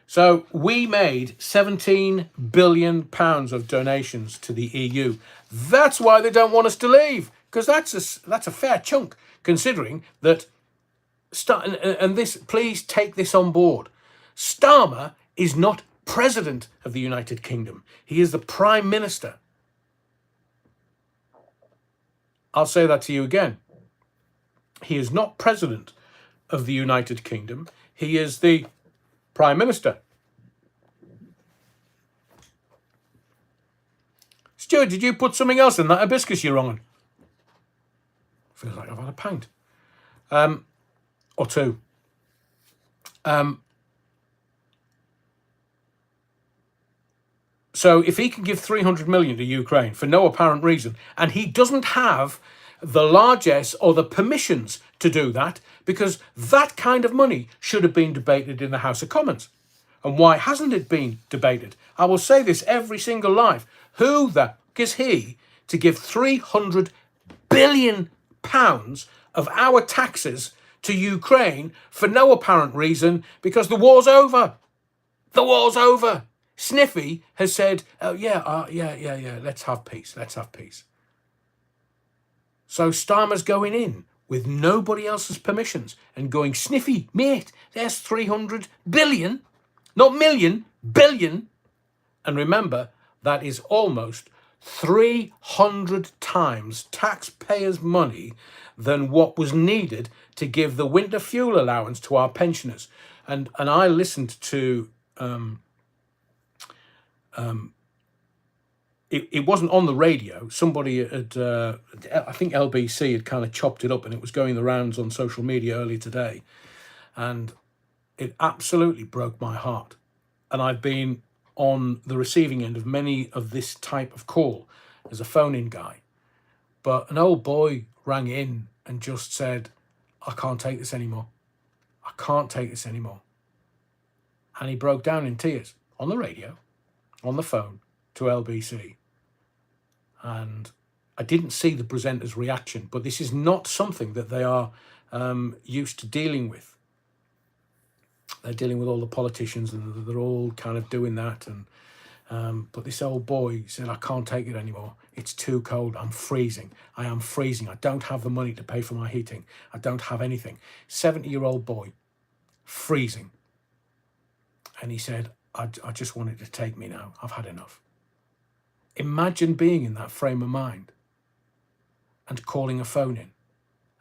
So we made £17 billion of donations to the EU. That's why they don't want us to leave, because that's a fair chunk, considering that. And this, please take this on board. Starmer is not President of the United Kingdom. He is the Prime Minister. I'll say that to you again. He is not President of the United Kingdom. He is the Prime Minister. Stuart, did you put something else in that hibiscus you're on? Feels like I've had a pint. Or two. So if he can give 300 million to Ukraine for no apparent reason, and he doesn't have the largesse or the permissions to do that, because that kind of money should have been debated in the House of Commons. And why hasn't it been debated? I will say this every single live. Who the fuck is he to give 300 billion pounds of our taxes to Ukraine for no apparent reason, because the war's over? The war's over. Sniffy has said, oh, yeah, let's have peace. Let's have peace. So Starmer's going in with nobody else's permissions and going, Sniffy, mate, there's 300 billion, not million, billion. And remember, that is almost 300 times taxpayers' money than what was needed to give the winter fuel allowance to our pensioners. And I listened to... It wasn't on the radio. Somebody had, I think LBC had kind of chopped it up, and it was going the rounds on social media earlier today. And it absolutely broke my heart. And I've been on the receiving end of many of this type of call as a phone-in guy. But an old boy rang in and just said, I can't take this anymore. I can't take this anymore. And he broke down in tears on the radio, on the phone to LBC. And I didn't see the presenter's reaction, but this is not something that they are used to dealing with. They're dealing with all the politicians, and they're all kind of doing that. And but this old boy said, I can't take it anymore. It's too cold. I'm freezing. I am freezing. I don't have the money to pay for my heating. I don't have anything. 70-year-old boy, freezing. And he said, I just want it to take me now. I've had enough. Imagine being in that frame of mind and calling a phone in.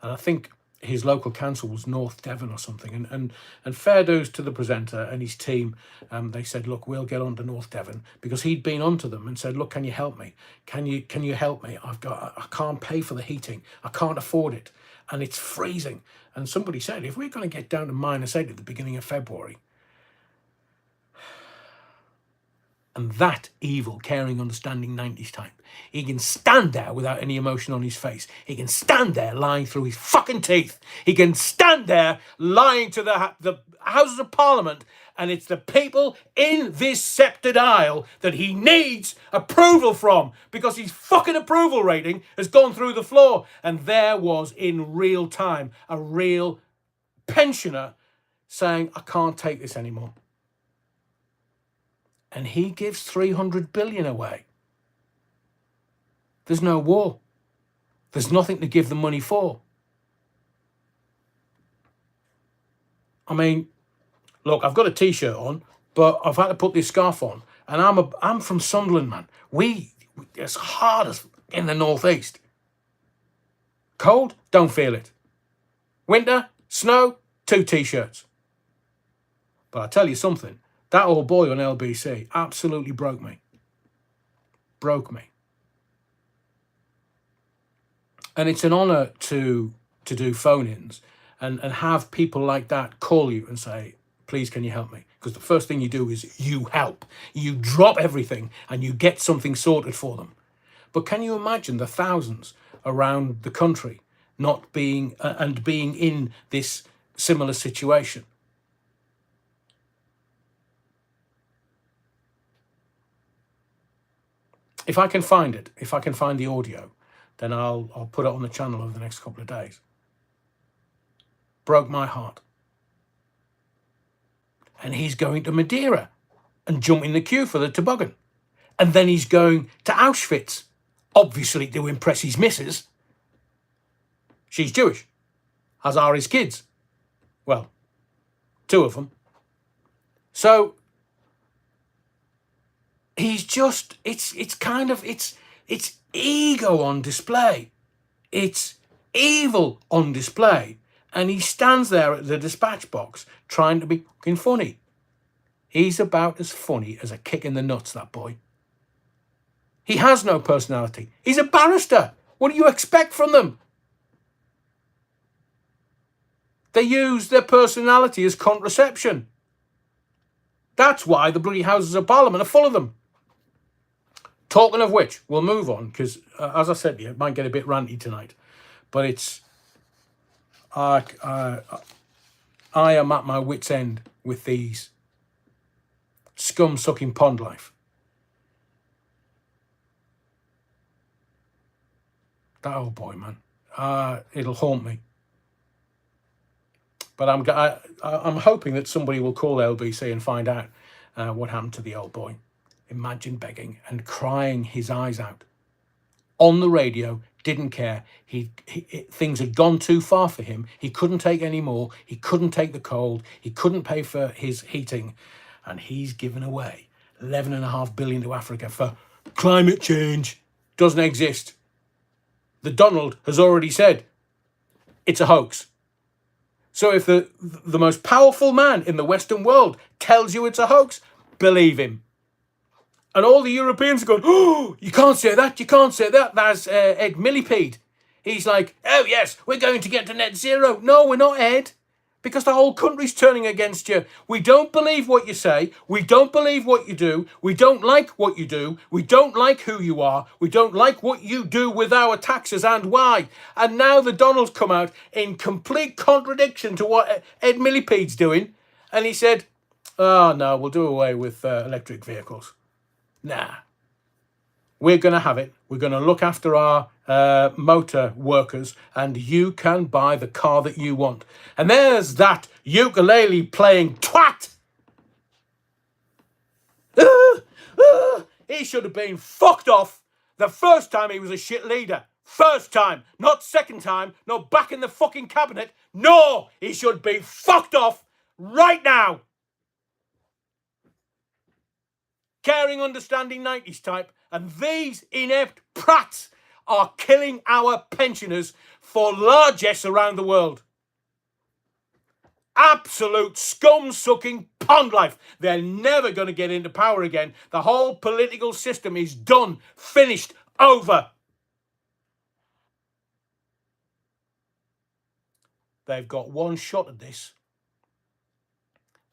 And I think his local council was North Devon or something. And fair dues to the presenter and his team. They said, look, we'll get on to North Devon, because he'd been onto them and said, look, can you help me? Can you help me? I can't pay for the heating. I can't afford it. And it's freezing. And somebody said, if we're going to get down to -8 at the beginning of February, And that evil, caring, understanding 90s type, he can stand there without any emotion on his face. He can stand there lying through his fucking teeth. He can stand there lying to the Houses of Parliament, and it's the people in this sceptred aisle that he needs approval from, because his fucking approval rating has gone through the floor. And there was, in real time, a real pensioner saying, I can't take this anymore. And he gives 300 billion away. There's no war. There's nothing to give the money for. I mean, look, I've got a t-shirt on, but I've had to put this scarf on. And I'm from Sunderland, man. It's hard as in the northeast. Cold, don't feel it. Winter, snow, 2 t-shirts. But I tell you something, that old boy on LBC absolutely broke me. Broke me. And it's an honour to do phone-ins and have people like that call you and say, please, can you help me? Because the first thing you do is you help. You drop everything and you get something sorted for them. But can you imagine the thousands around the country not being being in this similar situation? If I can find it, if I can find the audio, then I'll put it on the channel over the next couple of days. Broke my heart. And he's going to Madeira and jumping the queue for the toboggan. And then he's going to Auschwitz, obviously to impress his missus. She's Jewish, as are his kids. Well, 2 of them. So he's just, it's ego on display. It's evil on display. And he stands there at the dispatch box trying to be fucking funny. He's about as funny as a kick in the nuts, that boy. He has no personality. He's a barrister. What do you expect from them? They use their personality as contraception. That's why the bloody Houses of Parliament are full of them. Talking of which, we'll move on, because as I said to you, it might get a bit ranty tonight. But it's... I am at my wit's end with these scum-sucking pond life. That old boy, man. It'll haunt me. But I'm hoping that somebody will call LBC and find out what happened to the old boy. Imagine begging and crying his eyes out on the radio. Didn't care. Things had gone too far for him. He couldn't take any more. He couldn't take the cold. He couldn't pay for his heating, and he's given away 11.5 billion to Africa for climate change. Doesn't exist. The Donald has already said it's a hoax. So if the most powerful man in the Western world tells you it's a hoax, believe him. And all the Europeans are going, oh, you can't say that, you can't say that. That's Ed Millipede. He's like, oh yes, we're going to get to net zero. No, we're not, Ed, because the whole country's turning against you. We don't believe what you say. We don't believe what you do. We don't like what you do. We don't like who you are. We don't like what you do with our taxes and why. And now the Donald's come out in complete contradiction to what Ed Millipede's doing. And he said, oh no, we'll do away with electric vehicles. Nah, we're going to have it. We're going to look after our motor workers, and you can buy the car that you want. And there's that ukulele playing twat. He should have been fucked off the first time he was a shit leader. First time, not second time, not back in the fucking cabinet. No, he should be fucked off right now. Caring, understanding 90s type, and these inept prats are killing our pensioners for largesse around the world. Absolute scum-sucking pond life. They're never going to get into power again. The whole political system is done, finished, over. They've got one shot at this,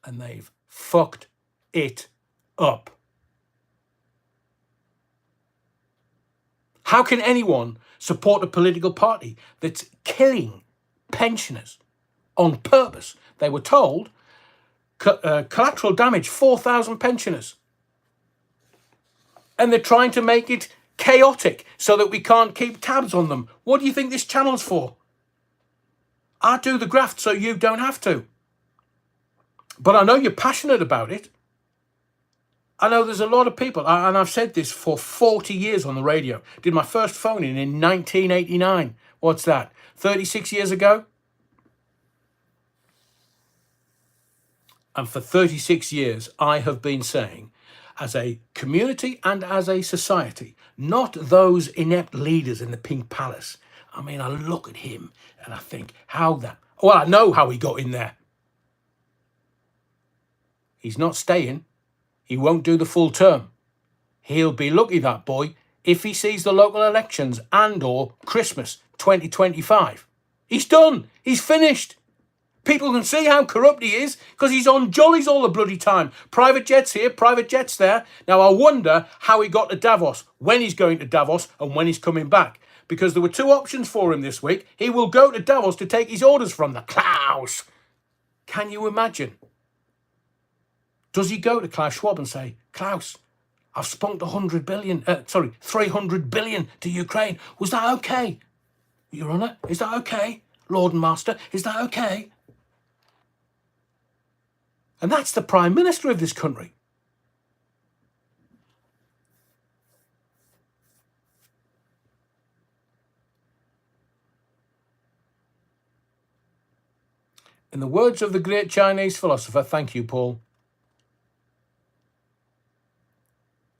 and they've fucked it up. How can anyone support a political party that's killing pensioners on purpose? They were told collateral damage, 4,000 pensioners. And they're trying to make it chaotic so that we can't keep tabs on them. What do you think this channel's for? I do the graft so you don't have to. But I know you're passionate about it. I know there's a lot of people, and I've said this for 40 years on the radio. Did my first phone in 1989. What's that? 36 years ago? And for 36 years, I have been saying, as a community and as a society, not those inept leaders in the Pink Palace. I mean, I look at him and I think, well, I know how he got in there. He's not staying. He won't do the full term. He'll be lucky, that boy, if he sees the local elections and or Christmas 2025. He's done. He's finished. People can see how corrupt he is because he's on jollies all the bloody time. Private jets here, private jets there. Now, I wonder how he got to Davos, when he's going to Davos and when he's coming back. Because there were two options for him this week. He will go to Davos to take his orders from the Klaus. Can you imagine? Does he go to Klaus Schwab and say, Klaus, I've spunked 300 billion to Ukraine. Was that okay? Your Honour, is that okay? Lord and Master, is that okay? And that's the Prime Minister of this country. In the words of the great Chinese philosopher, thank you, Paul.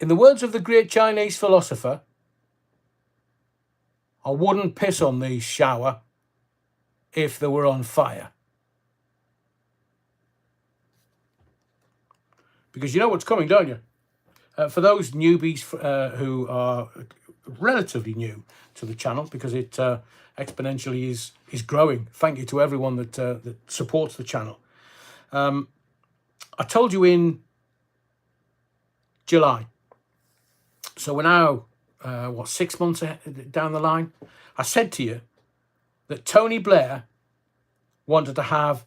In the words of the great Chinese philosopher, I wouldn't piss on these shower if they were on fire. Because you know what's coming, don't you? For those newbies who are relatively new to the channel, because it exponentially is growing. Thank you to everyone that supports the channel. I told you in July. So we're now, 6 months down the line? I said to you that Tony Blair wanted to have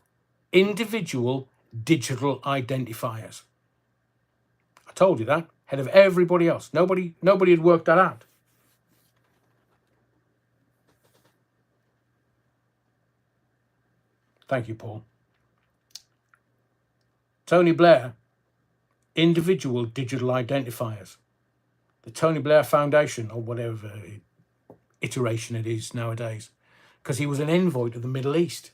individual digital identifiers. I told you that, ahead of everybody else. Nobody had worked that out. Thank you, Paul. Tony Blair, individual digital identifiers. The Tony Blair Foundation, or whatever iteration it is nowadays, because he was an envoy to the Middle East.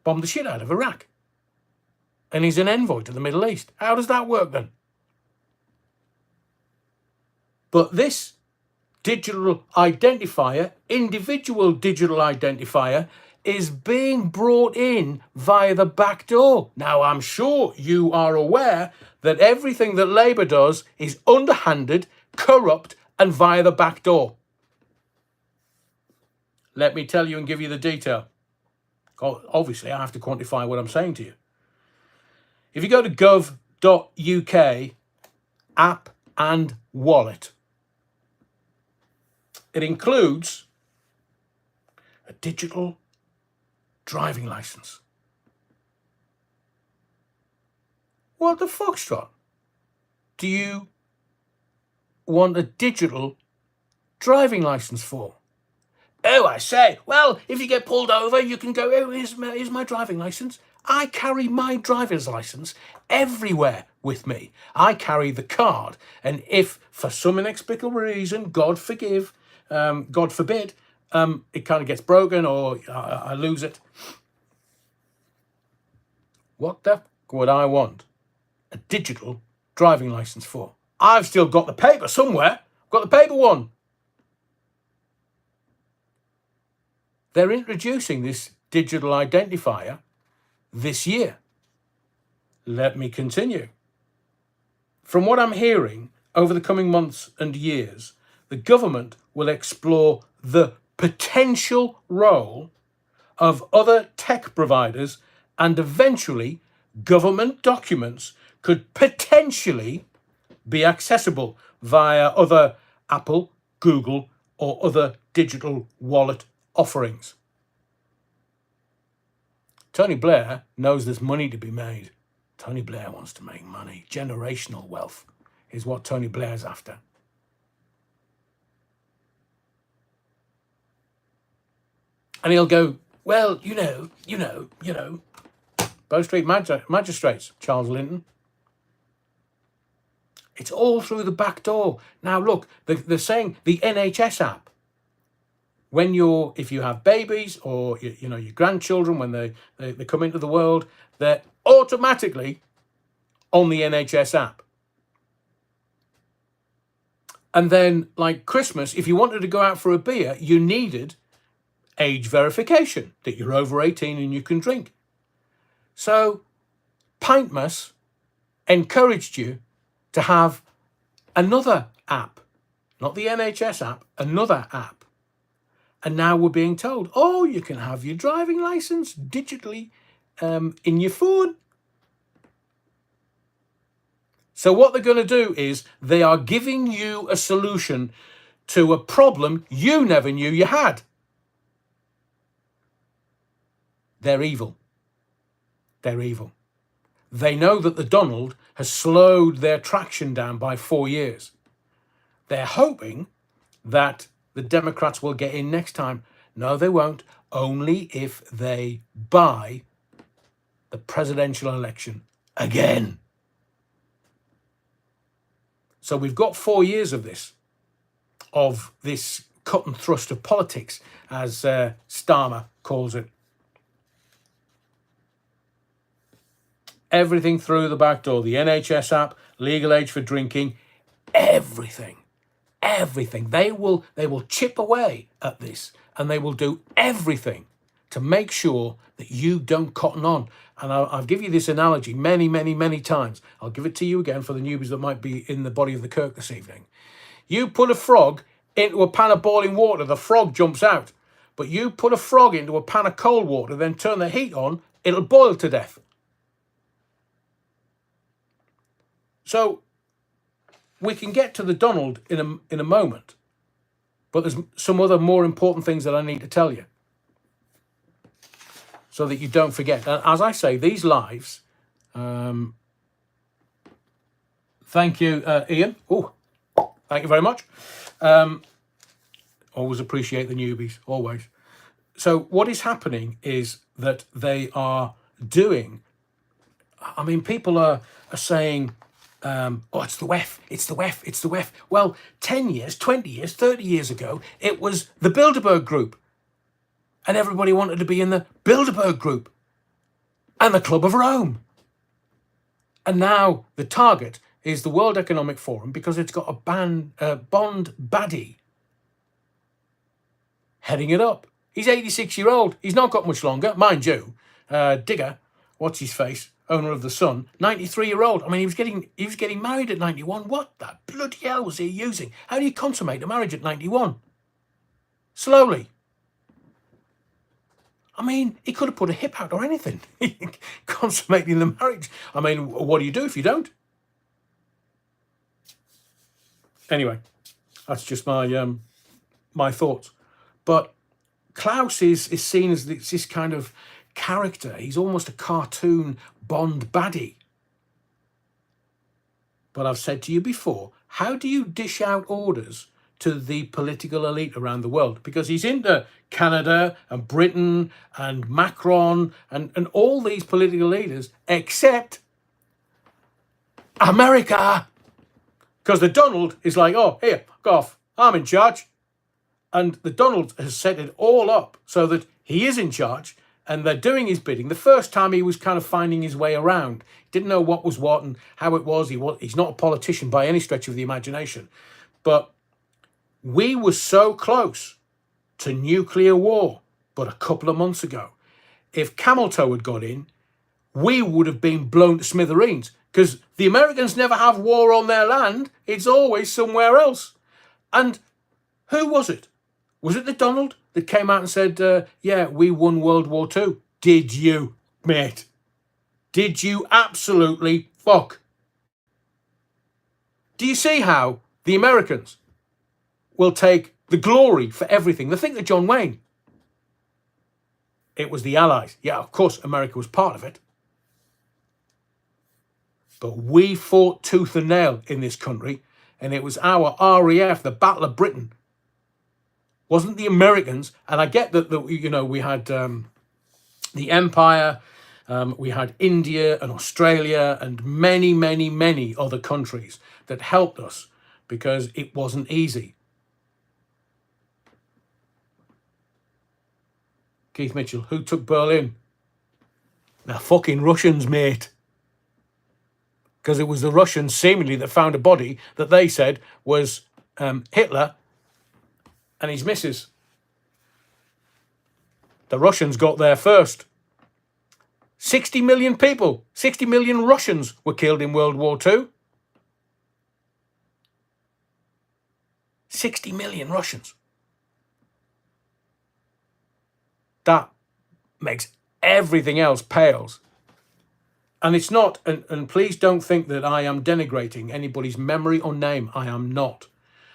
Bombed the shit out of Iraq. And he's an envoy to the Middle East. How does that work then? But this digital identifier, individual digital identifier, is being brought in via the back door. Now, I'm sure you are aware that everything that Labour does is underhanded, corrupt, and via the back door. Let me tell you and give you the detail. Obviously, I have to quantify what I'm saying to you. If you go to gov.uk, app and wallet, it includes a digital driving license. What the foxtrot do you want a digital driving license for? Oh, I say, well, if you get pulled over, you can go, oh, here's my driving license. I carry my driver's license everywhere with me. I carry the card. And if, for some inexplicable reason, God forbid, it kind of gets broken or I lose it. What the f*** would I want a digital driving license for? I've still got the paper somewhere. I've got the paper one. They're introducing this digital identifier this year. Let me continue. From what I'm hearing, over the coming months and years, the government will explore the potential role of other tech providers, and eventually government documents could potentially be accessible. via other Apple, Google, or other digital wallet offerings. Tony Blair knows there's money to be made. Tony Blair wants to make money. Generational wealth is what Tony Blair's after. And he'll go, well, you know, Bow Street Magistrates, Charles Linton. It's all through the back door. Now, look, they're saying the NHS app, if you have babies or, your grandchildren, when they come into the world, they're automatically on the NHS app. And then, like Christmas, if you wanted to go out for a beer, you needed age verification, that you're over 18 and you can drink. So Pintmas encouraged you to have another app, not the NHS app, another app. And now we're being told, oh, you can have your driving license digitally in your phone. So what they're going to do is they are giving you a solution to a problem you never knew you had. They're evil. They're evil. They know that the Donald has slowed their traction down by 4 years. They're hoping that the Democrats will get in next time. No, they won't. Only if they buy the presidential election again. So we've got 4 years of this cut and thrust of politics, as Starmer calls it. Everything through the back door, the NHS app, legal age for drinking, everything. They will chip away at this, and they will do everything to make sure that you don't cotton on. And I'll give you this analogy many, many, many times. I'll give it to you again for the newbies that might be in the body of the Kirk this evening. You put a frog into a pan of boiling water, the frog jumps out. But you put a frog into a pan of cold water, then turn the heat on, it'll boil to death. So we can get to the Donald in a moment, but there's some other more important things that I need to tell you so that you don't forget. And as I say, these lives, thank you, Ian. Oh, thank you very much. Always appreciate the newbies, always. So what is happening is that they are doing, people are saying, it's the WEF, it's the WEF, it's the WEF. Well, 10 years, 20 years, 30 years ago, it was the Bilderberg Group. And everybody wanted to be in the Bilderberg Group and the Club of Rome. And now the target is the World Economic Forum because it's got a Bond baddie heading it up. He's 86-year-old. He's not got much longer, mind you. Digger, what's his face? Owner of the Sun, 93-year-old. He was getting married at 91. What the bloody hell was he using? How do you consummate a marriage at 91? Slowly. He could have put a hip out or anything. Consummating the marriage. What do you do if you don't? Anyway, that's just my thoughts. But Klaus is seen as this kind of character. He's almost a cartoon Bond baddie. But I've said to you before, how do you dish out orders to the political elite around the world? Because he's into Canada and Britain and Macron and all these political leaders except America. Because the Donald is like, oh, here, go off, I'm in charge. And the Donald has set it all up so that he is in charge and they're doing his bidding. The first time he was kind of finding his way around. Didn't know what was what and how it was. He's not a politician by any stretch of the imagination. But we were so close to nuclear war but a couple of months ago. If Camel Toe had got in, we would have been blown to smithereens because the Americans never have war on their land. It's always somewhere else. And who was it? Was it the Donald that came out and said, yeah, we won World War II? Did you, mate? Did you absolutely fuck? Do you see how the Americans will take the glory for everything. They think that John Wayne, it was the Allies. Yeah, of course, America was part of it. But we fought tooth and nail in this country, and it was our RAF, the Battle of Britain. Wasn't the Americans. And I get that, we had the Empire, we had India and Australia and many, many, many other countries that helped us because it wasn't easy. Keith Mitchell, who took Berlin? The fucking Russians, mate. Because it was the Russians, seemingly, that found a body that they said was Hitler and his missus. The Russians got there first. 60 million people, 60 million Russians were killed in World War II. 60 million Russians. That makes everything else pales. And it's not, and please don't think that I am denigrating anybody's memory or name. I am not.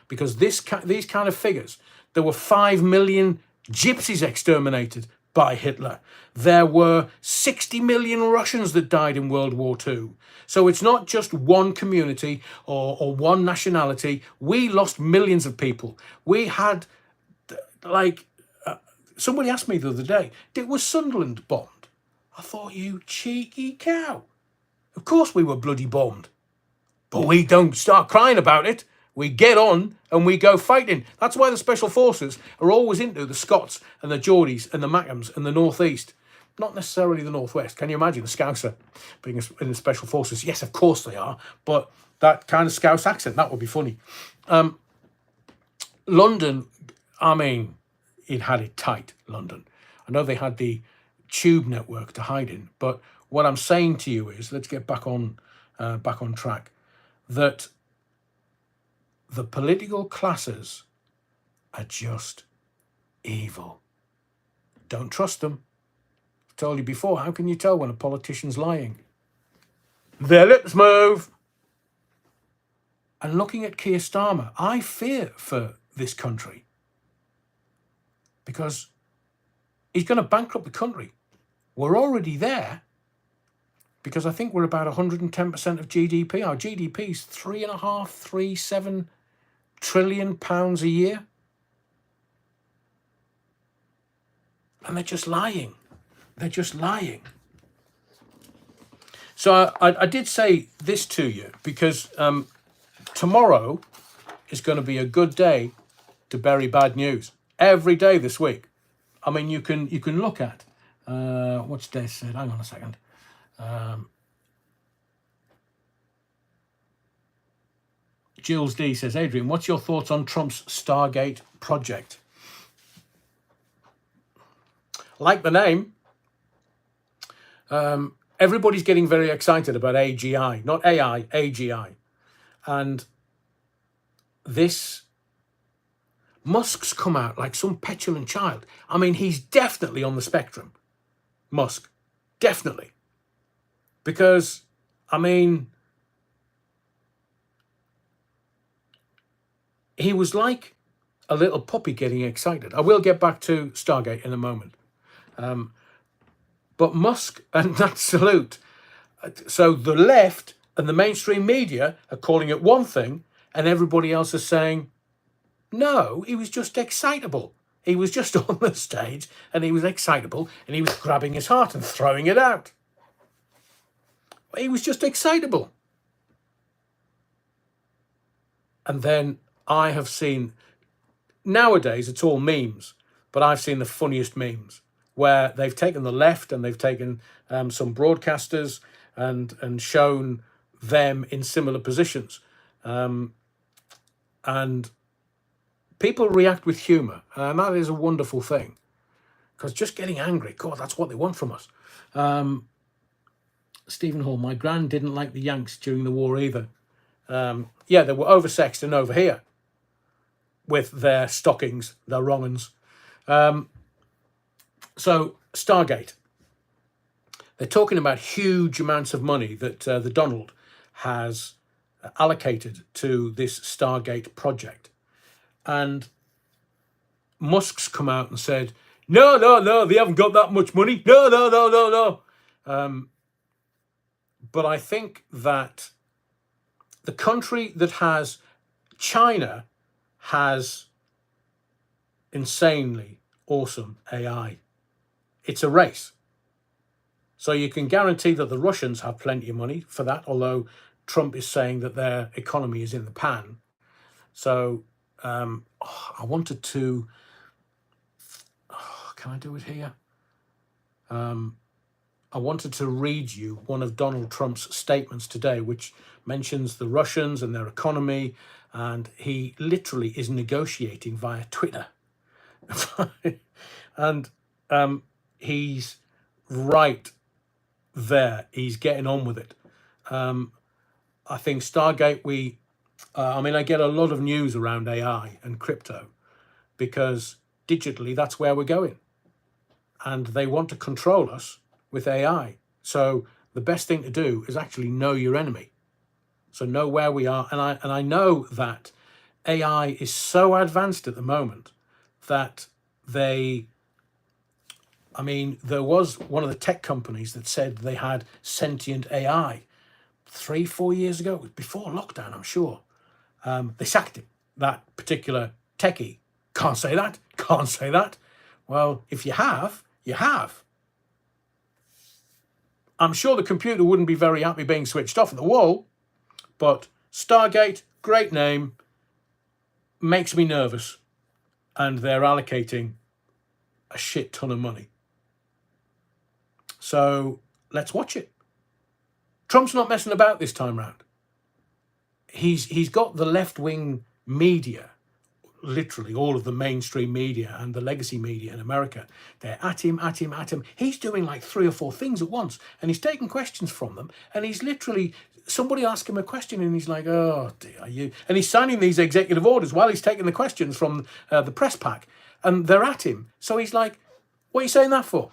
Because these kind of figures, there were 5 million gypsies exterminated by Hitler. There were 60 million Russians that died in World War II. So it's not just one community or one nationality. We lost millions of people. We had, somebody asked me the other day, was Sunderland bombed? I thought, you cheeky cow. Of course we were bloody bombed. But we don't start crying about it. We get on and we go fighting. That's why the Special Forces are always into the Scots and the Geordies and the Mackhams and the North East. Not necessarily the North West. Can you imagine a Scouser being in the Special Forces? Yes, of course they are. But that kind of Scouse accent, that would be funny. London, I mean, it had it tight, London. I know they had the tube network to hide in. But what I'm saying to you is, let's get back on track, that the political classes are just evil. Don't trust them. I've told you before, how can you tell when a politician's lying? Their lips move. And looking at Keir Starmer, I fear for this country because he's going to bankrupt the country. We're already there because I think we're about 110% of GDP. Our GDP is 3.537 trillion pounds a year. And they're just lying. They're just lying. So I did say this to you because tomorrow is going to be a good day to bury bad news. Every day this week. I mean, you can look at what's Des said. Hang on a second. Jules D says, Adrian, what's your thoughts on Trump's Stargate project? Like the name, everybody's getting very excited about AGI, not AI, AGI. And this, Musk's come out like some petulant child. I mean, he's definitely on the spectrum. Musk, definitely. Because, I mean, he was like a little puppy getting excited. I will get back to Stargate in a moment. But Musk and that salute. So the left and the mainstream media are calling it one thing and everybody else is saying, no, he was just excitable. He was just on the stage and he was excitable and he was grabbing his heart and throwing it out. He was just excitable. And then I have seen, nowadays it's all memes, but I've seen the funniest memes where they've taken the left and they've taken some broadcasters and shown them in similar positions. And people react with humour, and that is a wonderful thing. Because just getting angry, God, that's what they want from us. Stephen Hall, my gran didn't like the Yanks during the war either. Yeah, they were oversexed and over here with their stockings, their wrong uns. So, Stargate. They're talking about huge amounts of money that the Donald has allocated to this Stargate project. And Musk's come out and said, no, they haven't got that much money. No. But I think that the country that has, China has insanely awesome AI. It's a race. So you can guarantee that the Russians have plenty of money for that, although Trump is saying that their economy is in the pan. So I wanted to, can I do it here? I wanted to read you one of Donald Trump's statements today, which mentions the Russians and their economy, and he literally is negotiating via Twitter. And he's right there. He's getting on with it. I think Stargate, I get a lot of news around AI and crypto because digitally that's where we're going. And they want to control us with AI. So the best thing to do is actually know your enemy. So know where we are. And I know that AI is so advanced at the moment that there was one of the tech companies that said they had sentient AI 3-4 years ago. It was before lockdown, I'm sure. They sacked him, that particular techie. Can't say that. Well, if you have, you have. I'm sure the computer wouldn't be very happy being switched off at the wall, but Stargate, great name, makes me nervous. And they're allocating a shit ton of money. So let's watch it. Trump's not messing about this time round. He's got the left-wing media, literally all of the mainstream media and the legacy media in America. They're at him. He's doing like 3 or 4 things at once, and he's taking questions from them. And he's literally, somebody asked him a question, and he's like, "Oh dear, you," and he's signing these executive orders while he's taking the questions from the press pack, and they're at him. So he's like, "What are you saying that for?"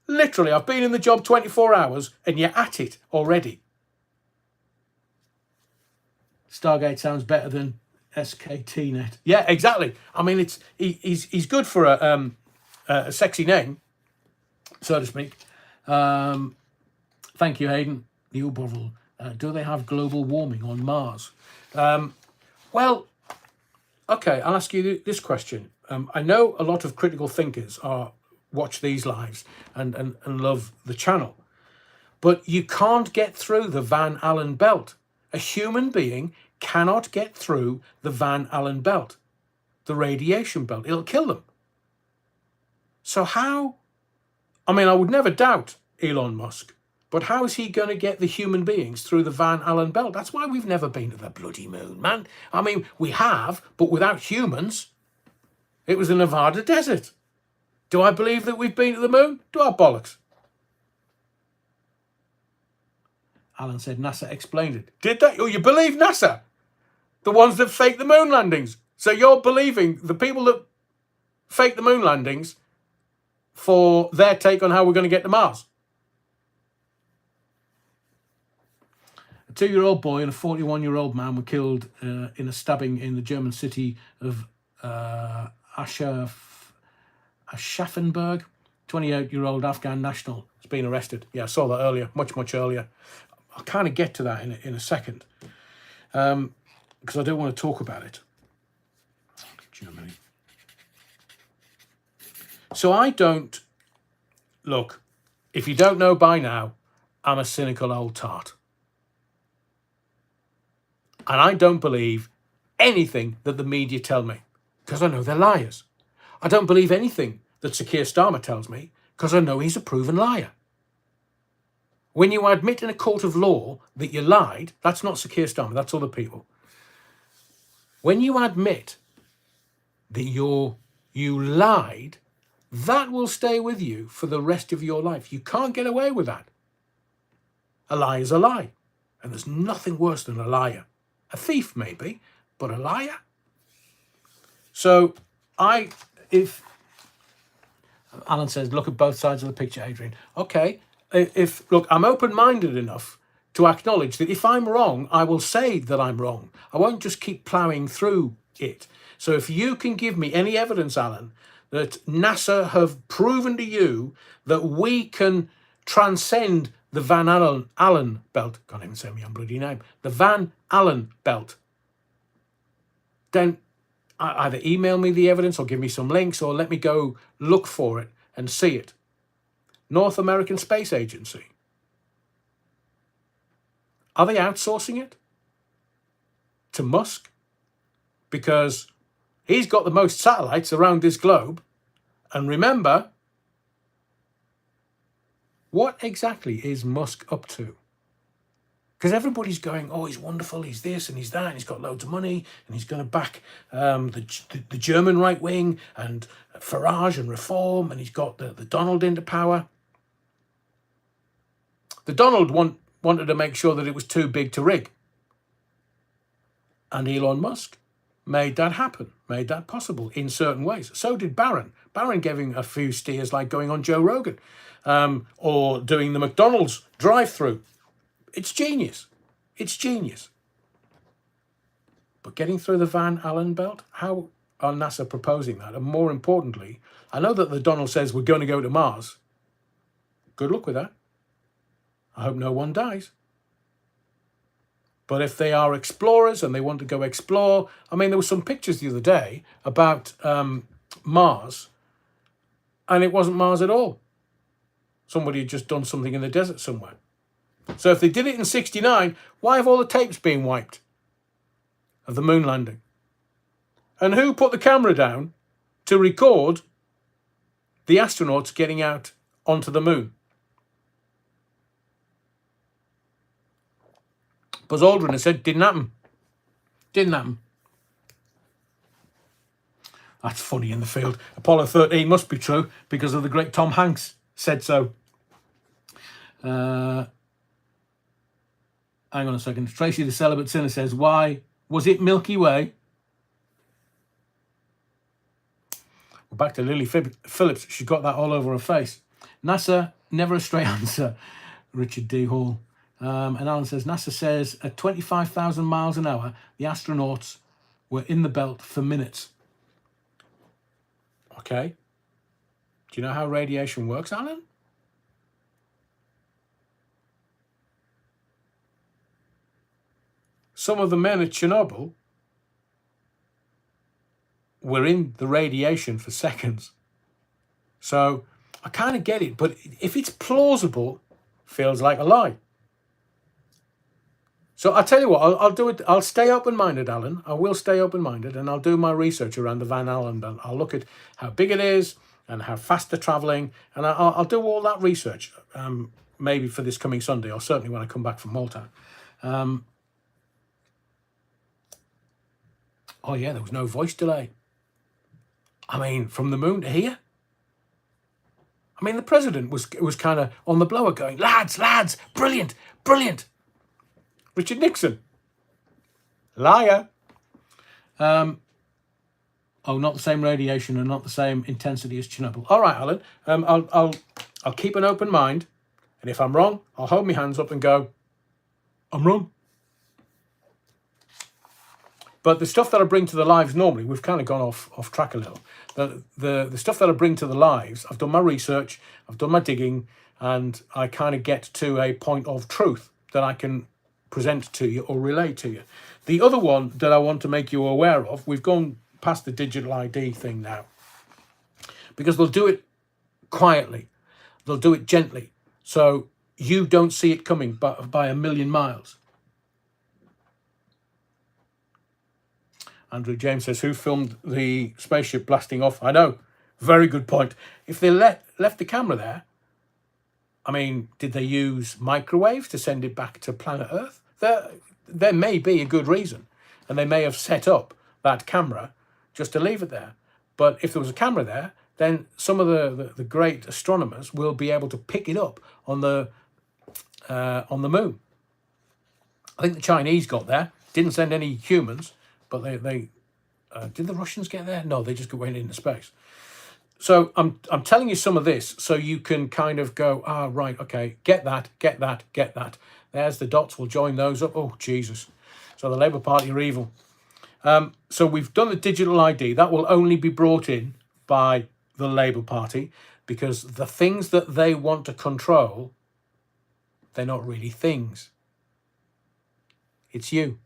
Literally, I've been in the job 24 hours, and you're at it already. Stargate sounds better than SKTnet. Yeah, exactly. I mean, he's good for a sexy name, so to speak. Thank you, Hayden. New Bovril. Do they have global warming on Mars? Well, okay, I'll ask you this question. I know a lot of critical thinkers watch these lives and love the channel, but you can't get through the Van Allen belt. A human being cannot get through the Van Allen belt, the radiation belt. It'll kill them. So how? I mean, I would never doubt Elon Musk, but how is he going to get the human beings through the Van Allen belt? That's why we've never been to the bloody moon, man. I mean, we have, but without humans. It was the Nevada desert. Do I believe that we've been to the moon? Do I bollocks? Alan said NASA explained it. Did they? Oh, you believe NASA? The ones that fake the moon landings. So you're believing the people that fake the moon landings for their take on how we're going to get to Mars. A 2-year-old boy and a 41-year-old man were killed in a stabbing in the German city of Aschaffenburg. 28-year-old Afghan national has been arrested. Yeah, I saw that earlier, much earlier. I'll kind of get to that in a second because I don't want to talk about it. Germany. So I don't, look, if you don't know by now, I'm a cynical old tart. And I don't believe anything that the media tell me because I know they're liars. I don't believe anything that Sir Keir Starmer tells me because I know he's a proven liar. When you admit in a court of law that you lied, that's not Sir Keir Starmer, that's other people. When you admit that you lied, that will stay with you for the rest of your life. You can't get away with that. A lie is a lie. And there's nothing worse than a liar. A thief, maybe, but a liar? So, if Alan says, look at both sides of the picture, Adrian. Okay, look, I'm open-minded enough to acknowledge that if I'm wrong, I will say that I'm wrong. I won't just keep ploughing through it. So if you can give me any evidence, Alan, that NASA have proven to you that we can transcend the Van Allen belt, can't even say my own bloody name, the Van Allen belt, then either email me the evidence or give me some links or let me go look for it and see it. North American Space Agency. Are they outsourcing it to Musk? Because he's got the most satellites around this globe. And remember, what exactly is Musk up to? Because everybody's going, oh, he's wonderful, he's this and he's that, and he's got loads of money, and he's going to back the German right wing and Farage and Reform, and he's got the Donald into power. The Donald wanted to make sure that it was too big to rig. And Elon Musk made that happen, made that possible in certain ways. So did Barron. Barron gave him a few steers, like going on Joe Rogan or doing the McDonald's drive-through. It's genius. It's genius. But getting through the Van Allen belt, how are NASA proposing that? And more importantly, I know that the Donald says we're going to go to Mars. Good luck with that. I hope no one dies. But if they are explorers and they want to go explore, I mean, there were some pictures the other day about Mars, and it wasn't Mars at all. Somebody had just done something in the desert somewhere. So if they did it in 1969, why have all the tapes been wiped of the moon landing? And who put the camera down to record the astronauts getting out onto the moon? Buzz Aldrin has said, didn't happen. Didn't happen. That's funny in the field. Apollo 13 must be true because of the great Tom Hanks said so. Hang on a second. Tracy the Celibate Sinner says, why was it Milky Way? We're back to Lily Phillips. She got that all over her face. NASA, never a straight answer. Richard D. Hall. And Alan says, NASA says at 25,000 miles an hour, the astronauts were in the belt for minutes. Okay. Do you know how radiation works, Alan? Some of the men at Chernobyl were in the radiation for seconds. So I kind of get it, but if it's plausible, feels like a lie. So I'll tell you what, I'll do it. I'll stay open-minded, Alan. I will stay open-minded, and I'll do my research around the Van Allen belt. I'll look at how big it is and how fast they're travelling, and I'll do all that research, maybe for this coming Sunday, or certainly when I come back from Malta. Oh yeah, there was no voice delay. I mean, from the moon to here. I mean, the president was kind of on the blower going, lads, brilliant. Richard Nixon. Liar. Oh, not the same radiation and not the same intensity as Chernobyl. All right, Alan. I'll keep an open mind, and if I'm wrong, I'll hold my hands up and go, I'm wrong. But the stuff that I bring to the lives normally, we've kind of gone off track a little. The stuff that I bring to the lives, I've done my research, I've done my digging, and I kind of get to a point of truth that I can present to you or relay to you. The other one that I want to make you aware of, we've gone past the digital ID thing now, because they'll do it quietly, they'll do it gently, so you don't see it coming by a million miles. Andrew James says, who filmed the spaceship blasting off? I know, very good point. If they left the camera there, I mean, did they use microwaves to send it back to planet Earth? There may be a good reason, and they may have set up that camera just to leave it there. But if there was a camera there, then some of the great astronomers will be able to pick it up on the moon. I think the Chinese got there, didn't send any humans, but they did the Russians get there? No, they just went into space. So I'm telling you some of this so you can kind of go, right, okay, get that, get that, get that. There's the dots, we'll join those up. Oh, Jesus. So the Labour Party are evil. So we've done the digital ID. That will only be brought in by the Labour Party, because the things that they want to control, they're not really things. It's you.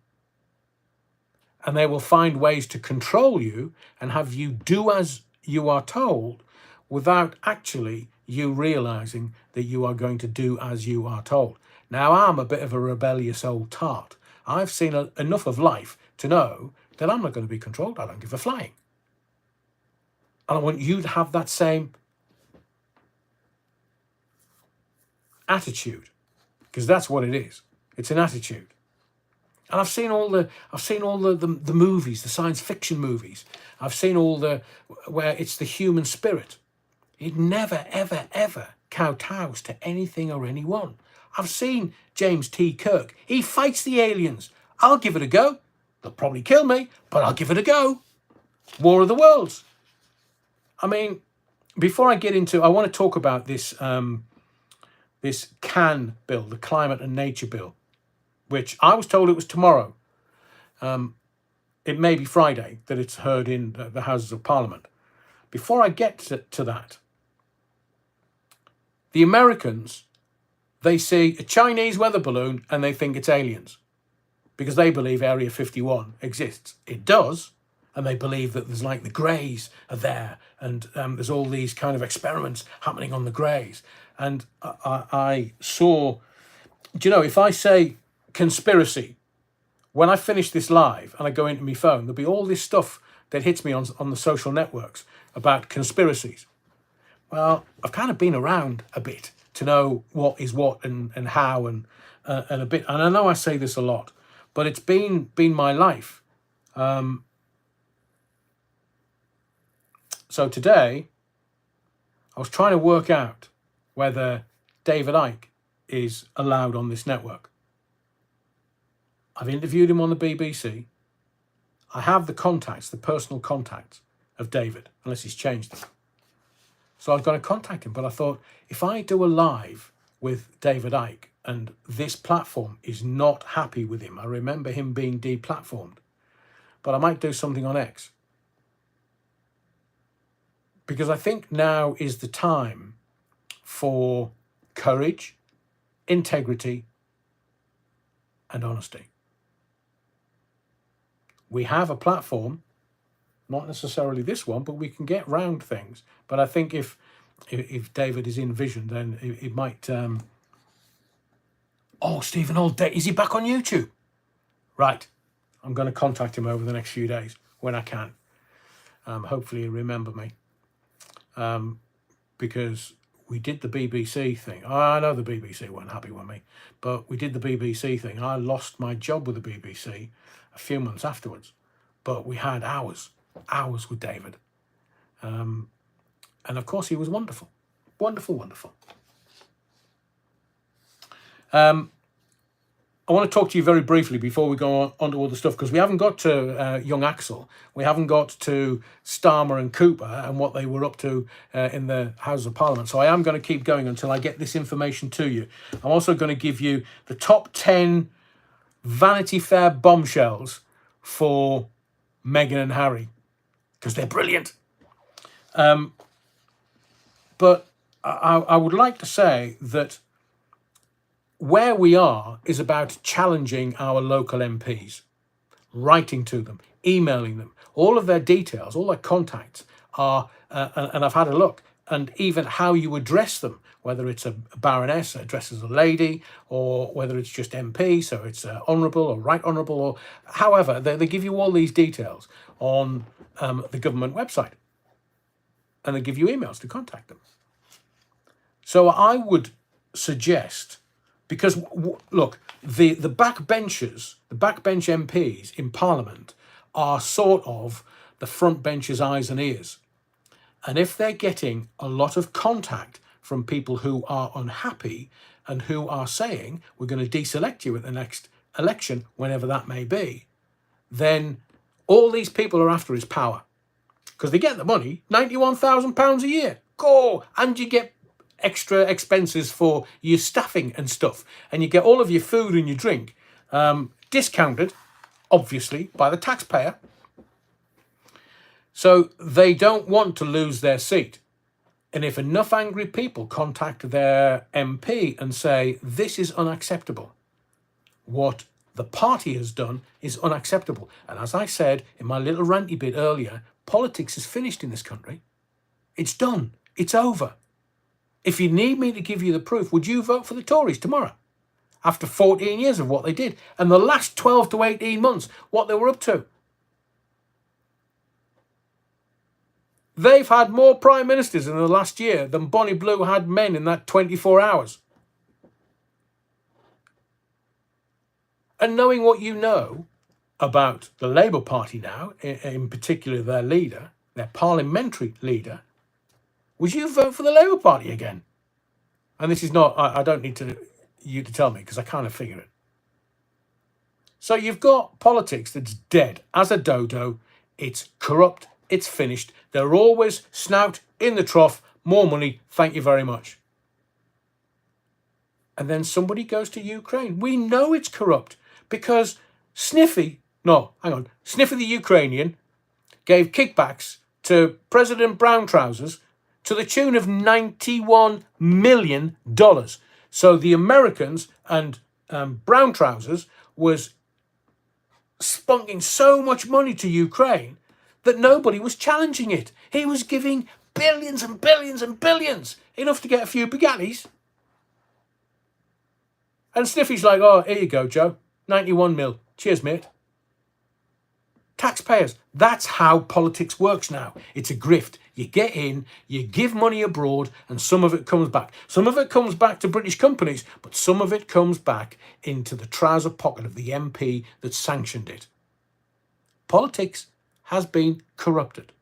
And they will find ways to control you and have you do as you are told without actually you realizing that you are going to do as you are told. Now, I'm a bit of a rebellious old tart. I've seen enough of life to know that I'm not going to be controlled. I don't give a flying. And I want you to have that same attitude, because that's what it is. It's an attitude. And I've seen all the movies, the science fiction movies. I've seen all the where it's the human spirit. It never, ever, ever kowtows to anything or anyone. I've seen James T. Kirk. He fights the aliens. I'll give it a go. They'll probably kill me, but I'll give it a go. War of the Worlds. I mean, before I get into, I want to talk about this this CAN bill, the Climate and Nature Bill, which I was told it was tomorrow. It may be Friday that it's heard in the Houses of Parliament. Before I get to that, the Americans, they see a Chinese weather balloon and they think it's aliens because they believe Area 51 exists. It does, and they believe that there's like the greys are there, and there's all these kind of experiments happening on the greys. And I saw, do you know, if I say conspiracy, when I finish this live and I go into my phone, there'll be all this stuff that hits me on the social networks about conspiracies. Well, I've kind of been around a bit to know what is what and how and a bit. And I know I say this a lot, but it's been my life. So today, I was trying to work out whether David Icke is allowed on this network. I've interviewed him on the BBC. I have the contacts, the personal contacts of David, unless he's changed them. So I was going to contact him, but I thought, if I do a live with David Icke and this platform is not happy with him, I remember him being deplatformed, but I might do something on X. Because I think now is the time for courage, integrity, and honesty. We have a platform, not necessarily this one, but we can get round things. But I think if David is in vision, then it might... Oh, Stephen All-Day, is he back on YouTube? Right. I'm going to contact him over the next few days when I can. Hopefully he'll remember me. Because we did the BBC thing. I know the BBC weren't happy with me, but we did the BBC thing. I lost my job with the BBC a few months afterwards, but we had hours with David. And of course he was wonderful. Wonderful. I want to talk to you very briefly before we go on to all the stuff, because we haven't got to young Axel. We haven't got to Starmer and Cooper and what they were up to in the House of Parliament. So I am going to keep going until I get this information to you. I'm also going to give you the top 10 Vanity Fair bombshells for Meghan and Harry, because they're brilliant. But I would like to say that where we are is about challenging our local MPs, writing to them, emailing them. All of their details, all their contacts are, and I've had a look, and even how you address them, whether it's a baroness addressed as a lady, or whether it's just MP, so it's honourable or right honourable, or however, they give you all these details on the government website, and they give you emails to contact them. So I would suggest, because look, the backbenchers, the backbench MPs in Parliament are sort of the front benchers' eyes and ears. And if they're getting a lot of contact from people who are unhappy and who are saying, we're going to deselect you at the next election, whenever that may be, then all these people are after is power. because they get the money, £91,000 a year. Go! And you get extra expenses for your staffing and stuff. And you get all of your food and your drink discounted, obviously, by the taxpayer. So they don't want to lose their seat. And if enough angry people contact their MP and say, this is unacceptable, what the party has done is unacceptable. And as I said in my little ranty bit earlier, politics is finished in this country. It's done. It's over. If you need me to give you the proof, would you vote for the Tories tomorrow? After 14 years of what they did, and the last 12 to 18 months, what they were up to. They've had more prime ministers in the last year than Bonnie Blue had men in that 24 hours. And knowing what you know about the Labour Party now, in particular their leader, their parliamentary leader, would you vote for the Labour Party again? And this is not, I don't need you to tell me, because I kind of figure it. So you've got politics that's dead as a dodo. It's corrupt. It's finished. They're always snout in the trough. More money. Thank you very much. And then somebody goes to Ukraine. We know it's corrupt because Sniffy the Ukrainian gave kickbacks to President Brown Trousers to the tune of $91 million. So the Americans and Brown Trousers was spunking so much money to Ukraine that nobody was challenging it. He was giving billions and billions and billions, enough to get a few Bugattis. And Sniffy's like, oh, here you go, Joe. 91 mil. Cheers, mate. Taxpayers. That's how politics works now. It's a grift. You get in, you give money abroad, and some of it comes back. Some of it comes back to British companies, but some of it comes back into the trouser pocket of the MP that sanctioned it. Politics has been corrupted.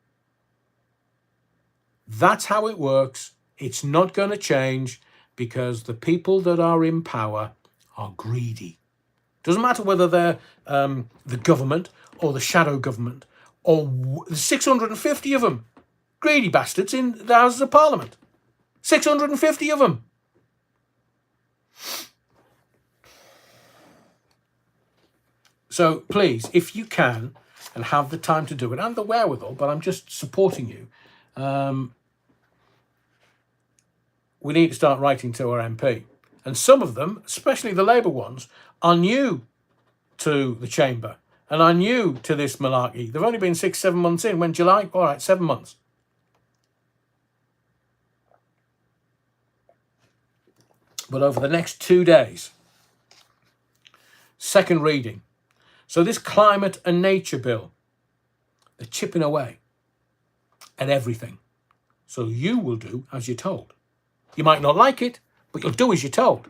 That's how it works. It's not going to change because the people that are in power are greedy. Doesn't matter whether they're the government or the shadow government or 650 of them. Greedy bastards in the Houses of Parliament. 650 of them. So please, if you can and have the time to do it and the wherewithal, but I'm just supporting you, we need to start writing to our MP. And some of them, especially the Labour ones, are new to the chamber and are new to this malarkey. They've only been 6-7 months in. When July? All right, 7 months. But over the next 2 days, second reading. So this climate and nature bill, they're chipping away at everything. So you will do as you're told. You might not like it, but you'll do as you're told.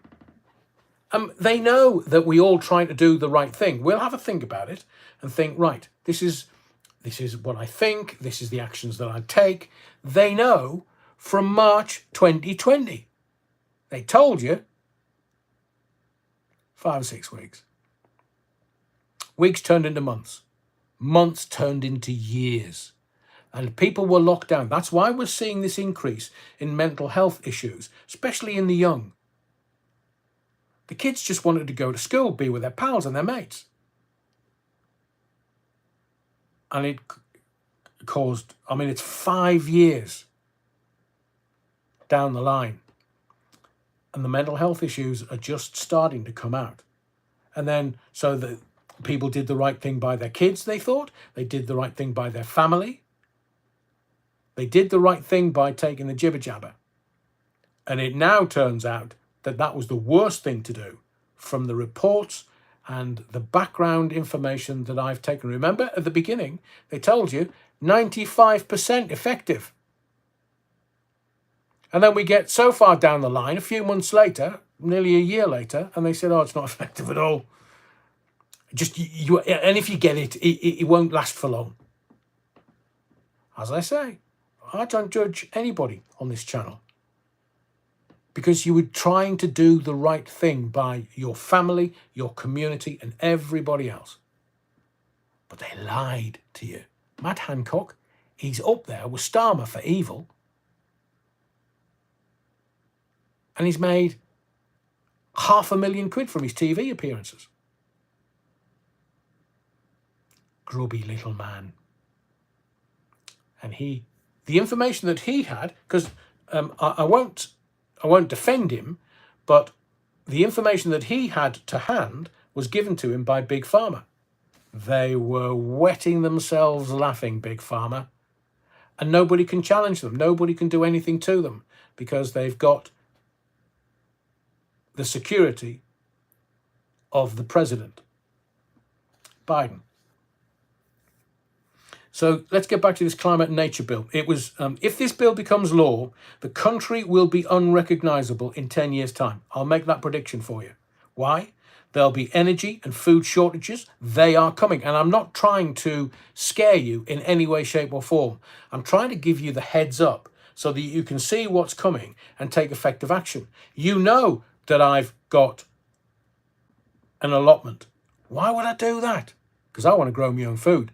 They know that we all try to do the right thing. We'll have a think about it and think, right, this is what I think. This is the actions that I take. They know from March 2020. They told you 5 or 6 weeks. Weeks turned into months. Months turned into years. And people were locked down. That's why we're seeing this increase in mental health issues, especially in the young. The kids just wanted to go to school, be with their pals and their mates. And it caused, it's 5 years down the line. And the mental health issues are just starting to come out. And then, so the people did the right thing by their kids, they thought. They did the right thing by their family. They did the right thing by taking the jibber jabber. And it now turns out that that was the worst thing to do from the reports and the background information that I've taken. Remember, at the beginning, they told you 95% effective. And then we get so far down the line, a few months later, nearly a year later, and they said, oh, it's not effective at all. Just and if you get it, it won't last for long. As I say, I don't judge anybody on this channel because you were trying to do the right thing by your family, your community, and everybody else. But they lied to you. Matt Hancock, He's up there with Starmer for evil. And he's made £500,000 from his TV appearances. Grubby little man. And the information that he had, because I won't defend him, but the information that he had to hand was given to him by Big Pharma. They were wetting themselves laughing, Big Pharma. And nobody can challenge them. Nobody can do anything to them because they've got the security of the president, Biden. So let's get back to this climate and nature bill. It was, if this bill becomes law, the country will be unrecognisable in 10 years' time. I'll make that prediction for you. Why? There'll be energy and food shortages. They are coming. And I'm not trying to scare you in any way, shape or form. I'm trying to give you the heads up so that you can see what's coming and take effective action. You know that I've got an allotment. Why would I do that? Because I want to grow my own food.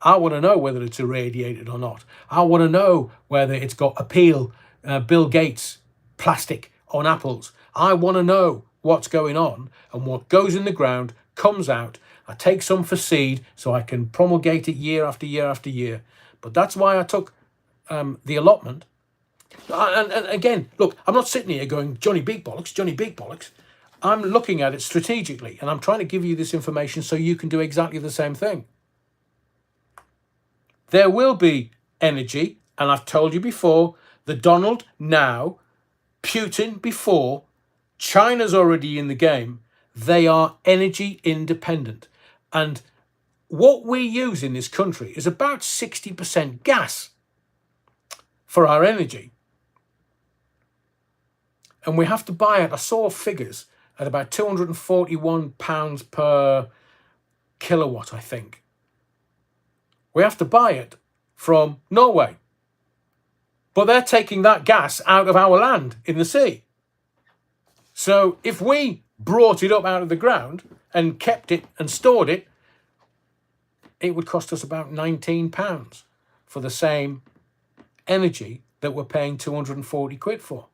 I want to know whether it's irradiated or not. I want to know whether it's got Bill Gates plastic on apples. I want to know what's going on, and what goes in the ground comes out. I take some for seed so I can promulgate it year after year after year. But that's why I took the allotment. And again, look, I'm not sitting here going, Johnny Big Bollocks, Johnny Big Bollocks. I'm looking at it strategically, and I'm trying to give you this information so you can do exactly the same thing. There will be energy, and I've told you before, the Donald now, Putin before, China's already in the game. They are energy independent. And what we use in this country is about 60% gas for our energy. And we have to buy it, I saw figures, at about £241 per kilowatt, I think. We have to buy it from Norway. But they're taking that gas out of our land in the sea. So if we brought it up out of the ground and kept it and stored it, it would cost us about £19 for the same energy that we're paying £240 for.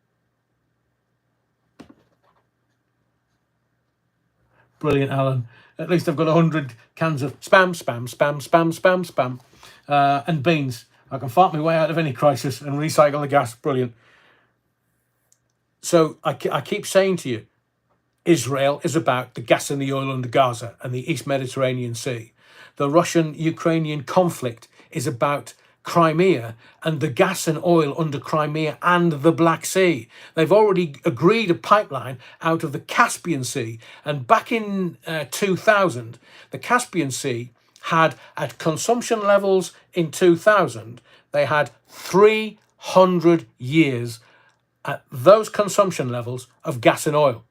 Brilliant, Alan. At least I've got 100 cans of spam, and beans. I can fart my way out of any crisis and recycle the gas. Brilliant. So I keep saying to you, Israel is about the gas and the oil under Gaza and the East Mediterranean Sea. The Russian-Ukrainian conflict is about Crimea and the gas and oil under Crimea and the Black Sea. They've already agreed a pipeline out of the Caspian Sea. And back in 2000, the Caspian Sea had, at consumption levels in 2000, they had 300 years at those consumption levels of gas and oil.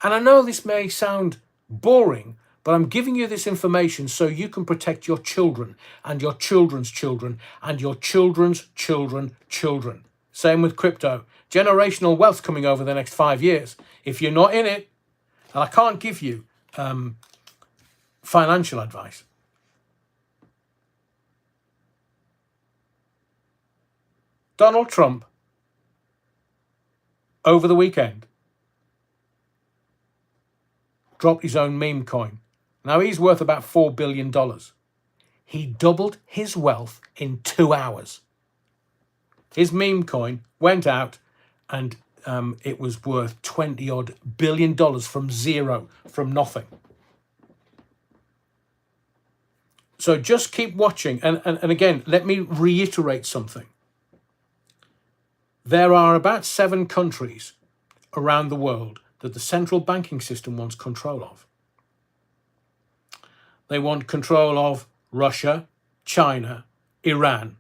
And I know this may sound boring, but I'm giving you this information so you can protect your children and your children's children and your children's children. Same with crypto. Generational wealth coming over the next 5 years. If you're not in it, and I can't give you financial advice. Donald Trump, over the weekend, dropped his own meme coin. Now he's worth about $4 billion. He doubled his wealth in 2 hours. His meme coin went out and it was worth $20-odd billion from zero, from nothing. So just keep watching. And again, let me reiterate something. There are about 7 countries around the world that the central banking system wants control of. They want control of Russia, China, Iran,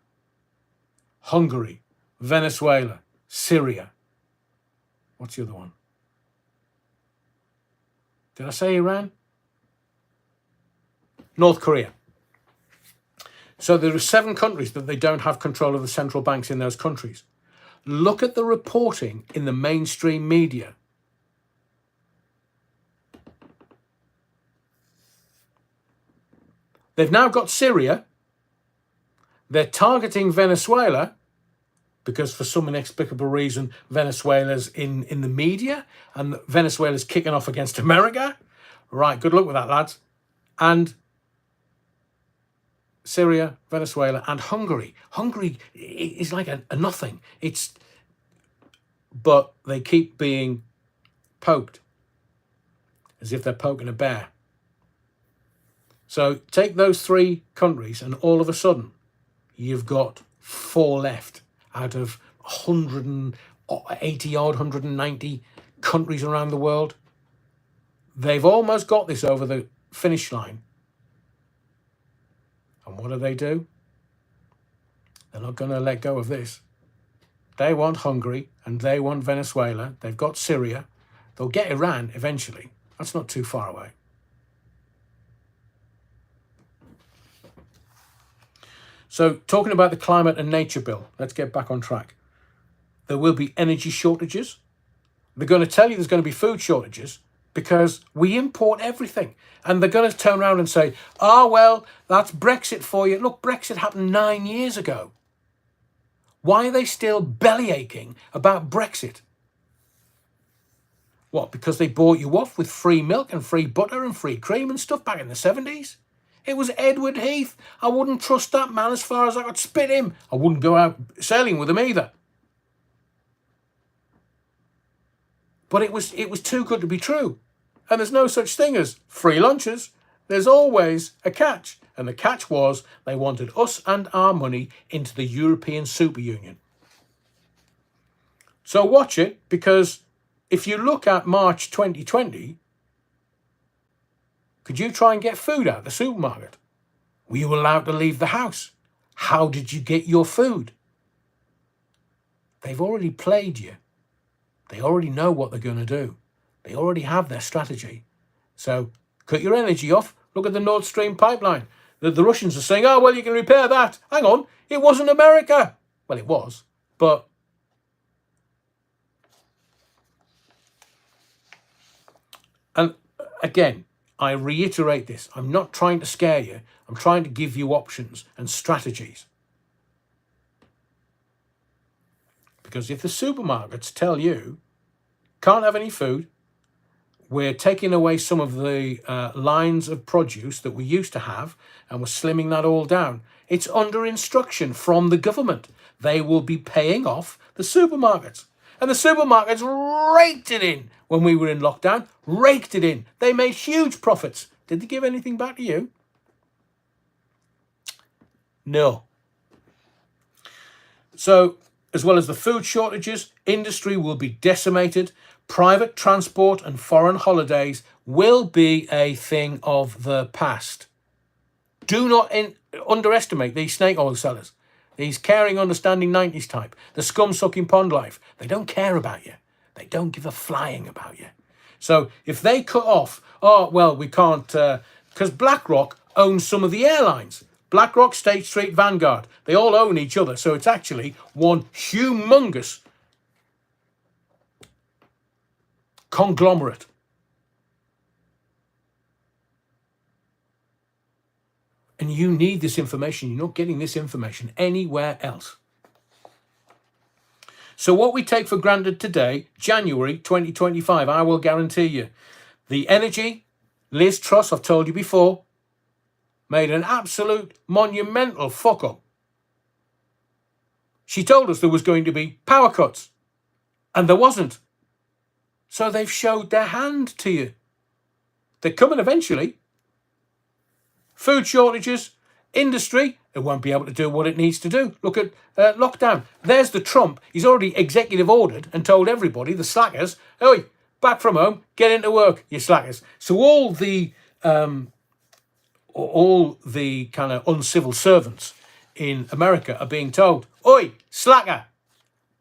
Hungary, Venezuela, Syria. What's the other one? Did I say Iran? North Korea. So there are 7 countries that they don't have control of the central banks in those countries. Look at the reporting in the mainstream media. They've now got Syria. They're targeting Venezuela because for some inexplicable reason, Venezuela's in the media and Venezuela's kicking off against America. Right, good luck with that, lads. And Syria, Venezuela, and Hungary. Hungary is like a nothing. But they keep being poked as if they're poking a bear. So take those 3 countries and all of a sudden you've got 4 left out of 180 odd, 190 countries around the world. They've almost got this over the finish line. And what do? They're not going to let go of this. They want Hungary and they want Venezuela. They've got Syria. They'll get Iran eventually. That's not too far away. So talking about the climate and nature bill, let's get back on track. There will be energy shortages. They're going to tell you there's going to be food shortages because we import everything. And they're going to turn around and say, oh, well, that's Brexit for you. Look, Brexit happened 9 years ago. Why are they still belly aching about Brexit? What, because they bought you off with free milk and free butter and free cream and stuff back in the 70s? It was Edward Heath. I wouldn't trust that man as far as I could spit him. I wouldn't go out sailing with him either. But it was too good to be true. And there's no such thing as free lunches. There's always a catch. And the catch was they wanted us and our money into the European Super Union. So watch it, because if you look at March 2020, could you try and get food out of the supermarket? Were you allowed to leave the house? How did you get your food? They've already played you. They already know what they're going to do. They already have their strategy. So cut your energy off. Look at the Nord Stream pipeline. The Russians are saying, oh, well, you can repair that. Hang on, it wasn't America. Well, it was, but and again, I reiterate this. I'm not trying to scare you. I'm trying to give you options and strategies. Because if the supermarkets tell you, can't have any food, we're taking away some of the lines of produce that we used to have, and we're slimming that all down. It's under instruction from the government. They will be paying off the supermarkets. And the supermarkets raked it in when we were in lockdown, raked it in. They made huge profits. Did they give anything back to you? No. So, as well as the food shortages, industry will be decimated. Private transport and foreign holidays will be a thing of the past. Do not underestimate these snake oil sellers, these caring, understanding 90s type, the scum-sucking pond life. They don't care about you. They don't give a flying about you. So if they cut off, oh, well, we can't, because BlackRock owns some of the airlines. BlackRock, State Street, Vanguard, they all own each other. So it's actually one humongous conglomerate. And you need this information. You're not getting this information anywhere else. So what we take for granted today, January 2025, I will guarantee you, the energy, Liz Truss, I've told you before, made an absolute monumental fuck up. She told us there was going to be power cuts, and there wasn't. So they've showed their hand to you. They're coming eventually. Food shortages, industry, it won't be able to do what it needs to do. Look at lockdown. There's the Trump. He's already executive ordered and told everybody, the slackers, oi, back from home, get into work, you slackers. So all the kind of uncivil servants in America are being told, oi, slacker,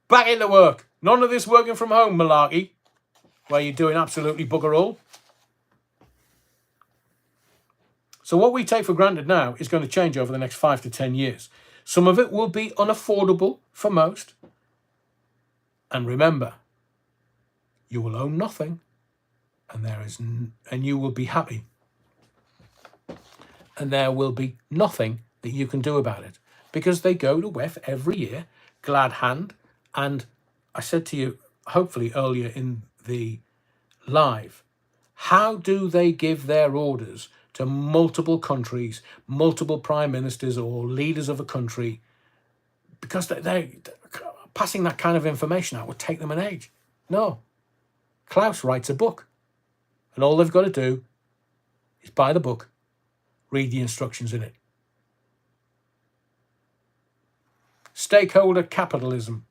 back into work. None of this working from home malarkey, where you're doing absolutely bugger all. So what we take for granted now is going to change over the next 5 to 10 years. Some of it will be unaffordable for most. And remember, you will own nothing, and you will be happy. And there will be nothing that you can do about it, because they go to WEF every year, glad hand. And I said to you, hopefully earlier in the live, how do they give their orders to multiple countries, multiple prime ministers or leaders of a country? Because they passing that kind of information out would take them an age. No. Klaus writes a book, and all they've got to do is buy the book, read the instructions in it. Stakeholder capitalism.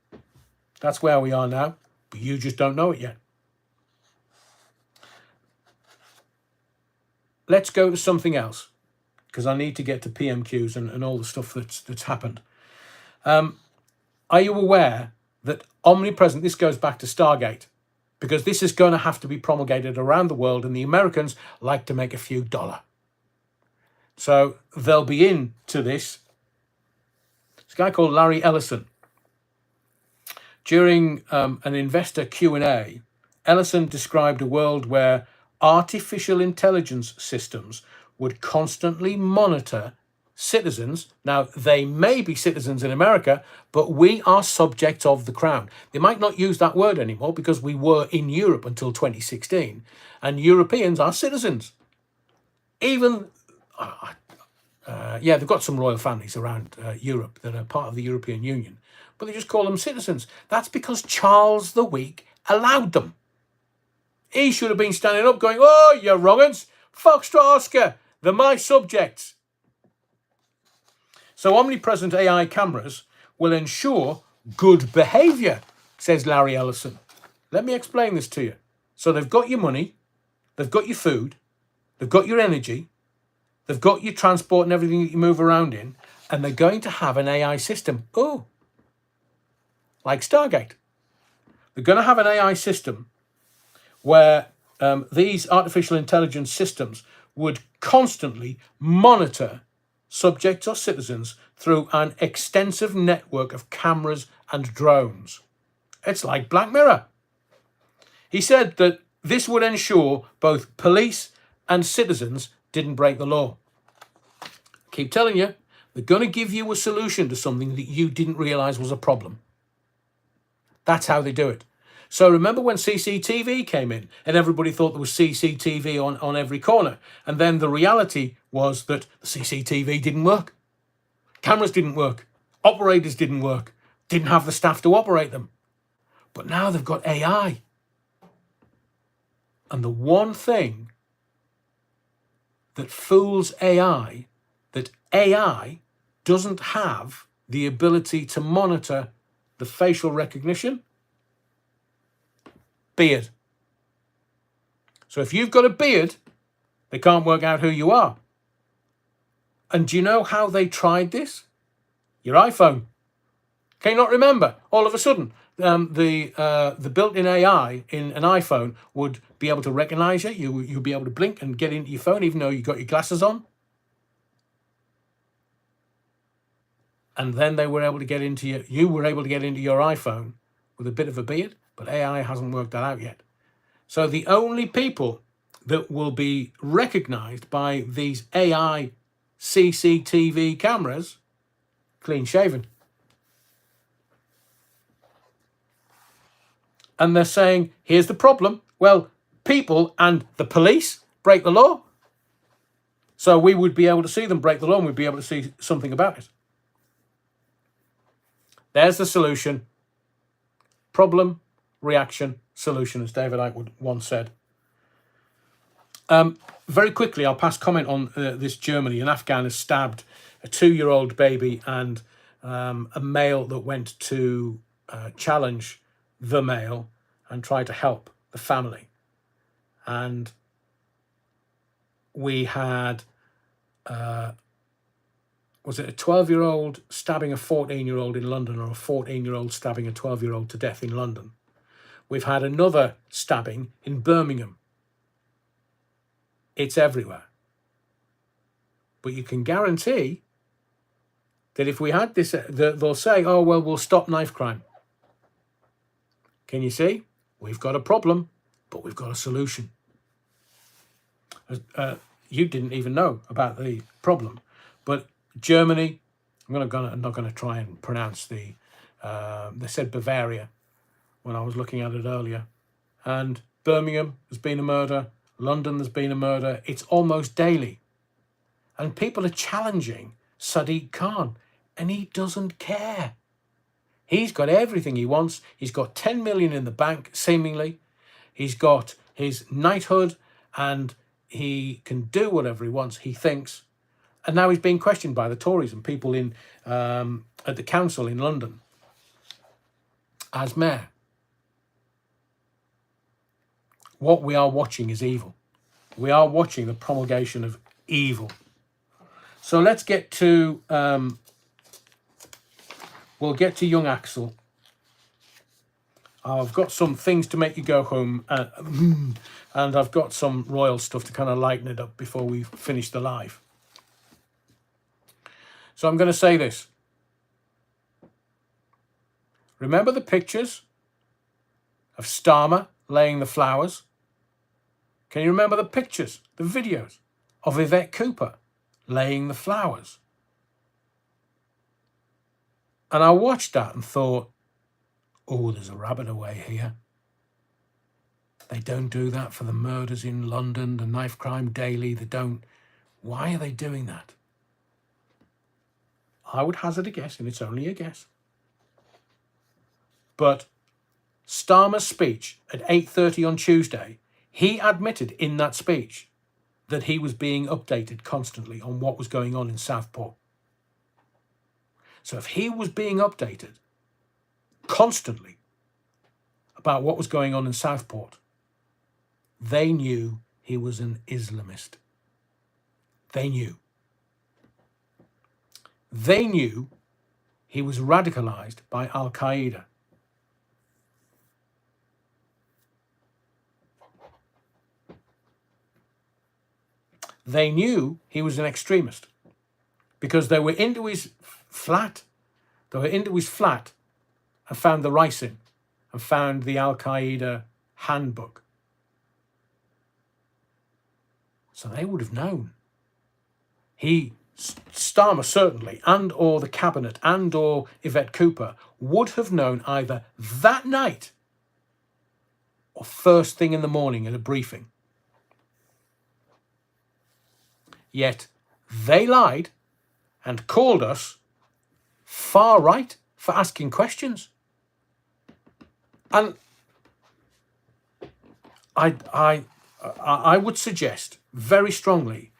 That's where we are now, but you just don't know it yet. Let's go to something else, because I need to get to PMQs and all the stuff that's happened. Are you aware that omnipresent, this goes back to Stargate, because this is going to have to be promulgated around the world, and the Americans like to make a few dollars. So they'll be into this. This guy called Larry Ellison. During an investor Q&A, Ellison described a world where artificial intelligence systems would constantly monitor citizens. Now, they may be citizens in America, but we are subjects of the crown. They might not use that word anymore because we were in Europe until 2016, and Europeans are citizens. Even, they've got some royal families around Europe that are part of the European Union, but they just call them citizens. That's because Charles the Weak allowed them. He should have been standing up going, "Oh, you wrong-uns, Foxtrot Oscar, they're my subjects." So omnipresent AI cameras will ensure good behaviour, says Larry Ellison. Let me explain this to you. So they've got your money, they've got your food, they've got your energy, they've got your transport and everything that you move around in, and they're going to have an AI system. Oh, like Stargate. They're going to have an AI system where these artificial intelligence systems would constantly monitor subjects or citizens through an extensive network of cameras and drones. It's like Black Mirror. He said that this would ensure both police and citizens didn't break the law. Keep telling you, they're going to give you a solution to something that you didn't realise was a problem. That's how they do it. So remember when CCTV came in and everybody thought there was CCTV on every corner, and then the reality was that the CCTV didn't work. Cameras didn't work. Operators didn't work. Didn't have the staff to operate them. But now they've got AI. And the one thing that fools AI, that AI doesn't have the ability to monitor the facial recognition, beard. So if you've got a beard, they can't work out who you are. And do you know how they tried this? Your iPhone. Can you not remember? All of a sudden, the built-in AI in an iPhone would be able to recognize you. You'd be able to blink and get into your phone even though you've got your glasses on. And then they were able to get into you were able to get into your iPhone with a bit of a beard, but AI hasn't worked that out yet. So the only people that will be recognized by these AI CCTV cameras, clean shaven. And they're saying, here's the problem. Well, people and the police break the law. So we would be able to see them break the law and we'd be able to see something about it. There's the solution. Problem, reaction, solution, as David Icke once said. Very quickly, I'll pass comment on this Germany. An Afghan has stabbed a 2-year-old baby and a male that went to challenge the male and try to help the family. And we had, was it a 12-year-old stabbing a 14-year-old in London, or a 14-year-old stabbing a 12-year-old to death in London? We've had another stabbing in Birmingham. It's everywhere. But you can guarantee that if we had this, they'll say, oh, well, we'll stop knife crime. Can you see? We've got a problem, but we've got a solution. You didn't even know about the problem, but Germany I'm not going to try and pronounce the. They said Bavaria when I was looking at it earlier, and Birmingham there's been a murder. London there's been a murder. It's almost daily, and people are challenging Sadiq Khan, and he doesn't care. He's got everything he wants. He's got 10 million in the bank, seemingly. He's got his knighthood, and he can do whatever he wants, he thinks. And now he's being questioned by the Tories and people in at the council in London as mayor. What we are watching is evil. We are watching the promulgation of evil. So let's get to... we'll get to young Axel. I've got some things to make you go home, and I've got some royal stuff to kind of lighten it up before we finish the live. So I'm going to say this. Remember the pictures of Starmer laying the flowers? Can you remember the pictures, the videos of Yvette Cooper laying the flowers? And I watched that and thought, oh, there's a rabbit away here. They don't do that for the murders in London, the knife crime daily. They don't. Why are they doing that? I would hazard a guess, and it's only a guess. But Starmer's speech at 8:30 on Tuesday, he admitted in that speech that he was being updated constantly on what was going on in Southport. So if he was being updated constantly about what was going on in Southport, they knew he was an Islamist. They knew. They knew he was radicalized by Al-Qaeda. They knew he was an extremist because they were into his flat. They were into his flat and found the ricin and found the Al-Qaeda handbook. So they would have known. Starmer certainly, and or the cabinet, and or Yvette Cooper would have known either that night or first thing in the morning at a briefing. Yet they lied and called us far right for asking questions. And I would suggest very strongly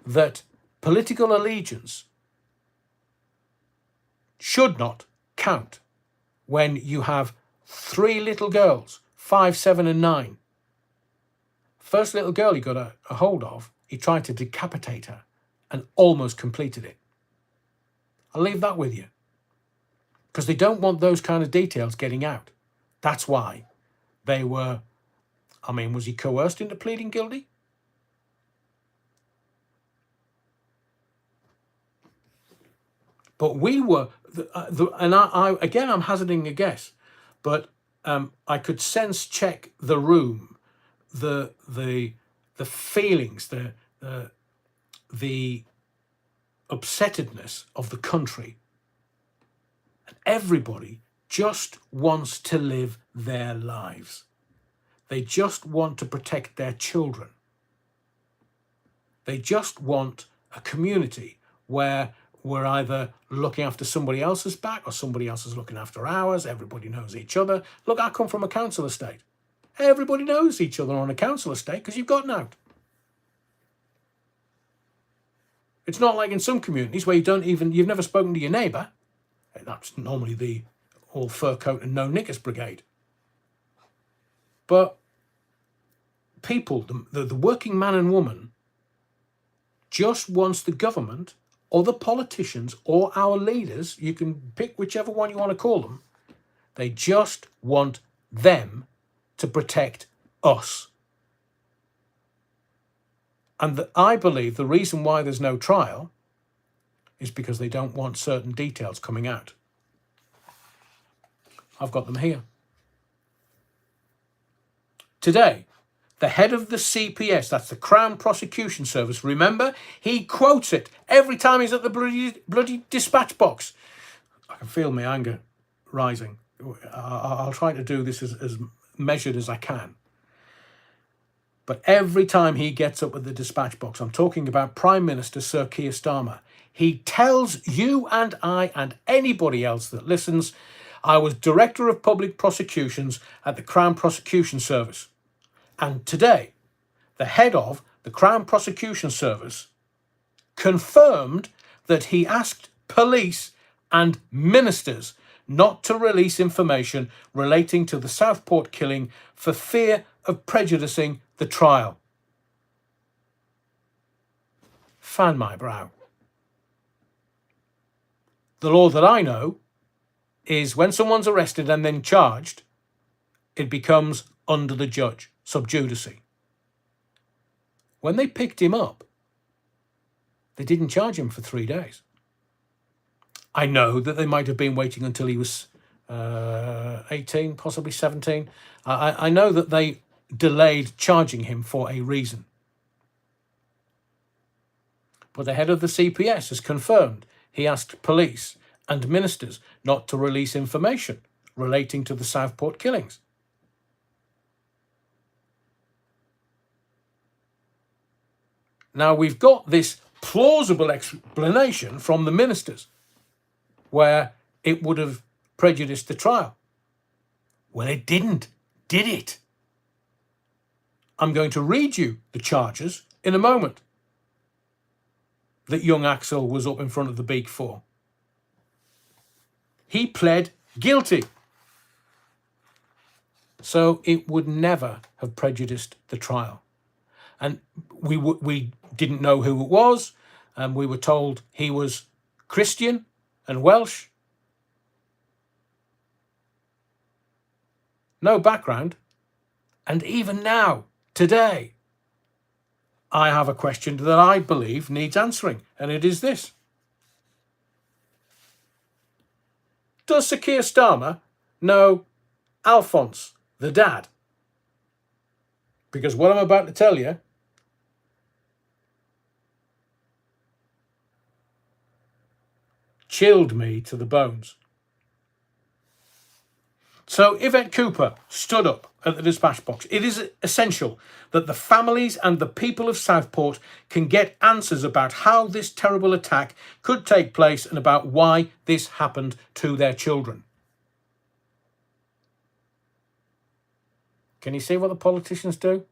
that political allegiance should not count when you have 3 little girls, 5, 7 and 9. First little girl he got a hold of, he tried to decapitate her and almost completed it. I'll leave that with you. Because they don't want those kind of details getting out. That's why they were... I mean, was he coerced into pleading guilty? But we were... and again, I'm hazarding a guess. But I could sense check the room, the feelings, the upsettedness of the country. And everybody just wants to live their lives. They just want to protect their children. They just want a community where we're either looking after somebody else's back or somebody else is looking after ours. Everybody knows each other. Look, I come from a council estate. Everybody knows each other on a council estate because you've gotten out. It's not like in some communities where you've never spoken to your neighbour. That's normally the all fur coat and no knickers brigade. But people, the working man and woman, just wants the government or the politicians or our leaders, you can pick whichever one you want to call them, they just want them to protect us. And I believe the reason why there's no trial is because they don't want certain details coming out. I've got them here. Today, the head of the CPS, that's the Crown Prosecution Service, remember, he quotes it every time he's at the bloody dispatch box. I can feel my anger rising. I'll try to do this as measured as I can. But every time he gets up at the dispatch box, I'm talking about Prime Minister Sir Keir Starmer, he tells you and I and anybody else that listens, I was Director of Public Prosecutions at the Crown Prosecution Service. And today, the head of the Crown Prosecution Service confirmed that he asked police and ministers not to release information relating to the Southport killing for fear of prejudicing the trial. Fan my brow. The law that I know is when someone's arrested and then charged, it becomes under the judge, sub judice. When they picked him up, they didn't charge him for 3 days. I know that they might have been waiting until he was 18, possibly 17. I know that they delayed charging him for a reason. But the head of the CPS has confirmed he asked police and ministers not to release information relating to the Southport killings. Now, we've got this plausible explanation from the ministers where it would have prejudiced the trial. Well, it didn't, did it? I'm going to read you the charges in a moment that young Axel was up in front of the beak for. He pled guilty. So it would never have prejudiced the trial. And we didn't know who it was, and we were told he was Christian and Welsh. No background. And even now, today, I have a question that I believe needs answering, and it is this. Does Sir Keir Starmer know Alphonse, the dad? Because what I'm about to tell you chilled me to the bones. So Yvette Cooper stood up at the dispatch box. It is essential that the families and the people of Southport can get answers about how this terrible attack could take place and about why this happened to their children. Can you see what the politicians do?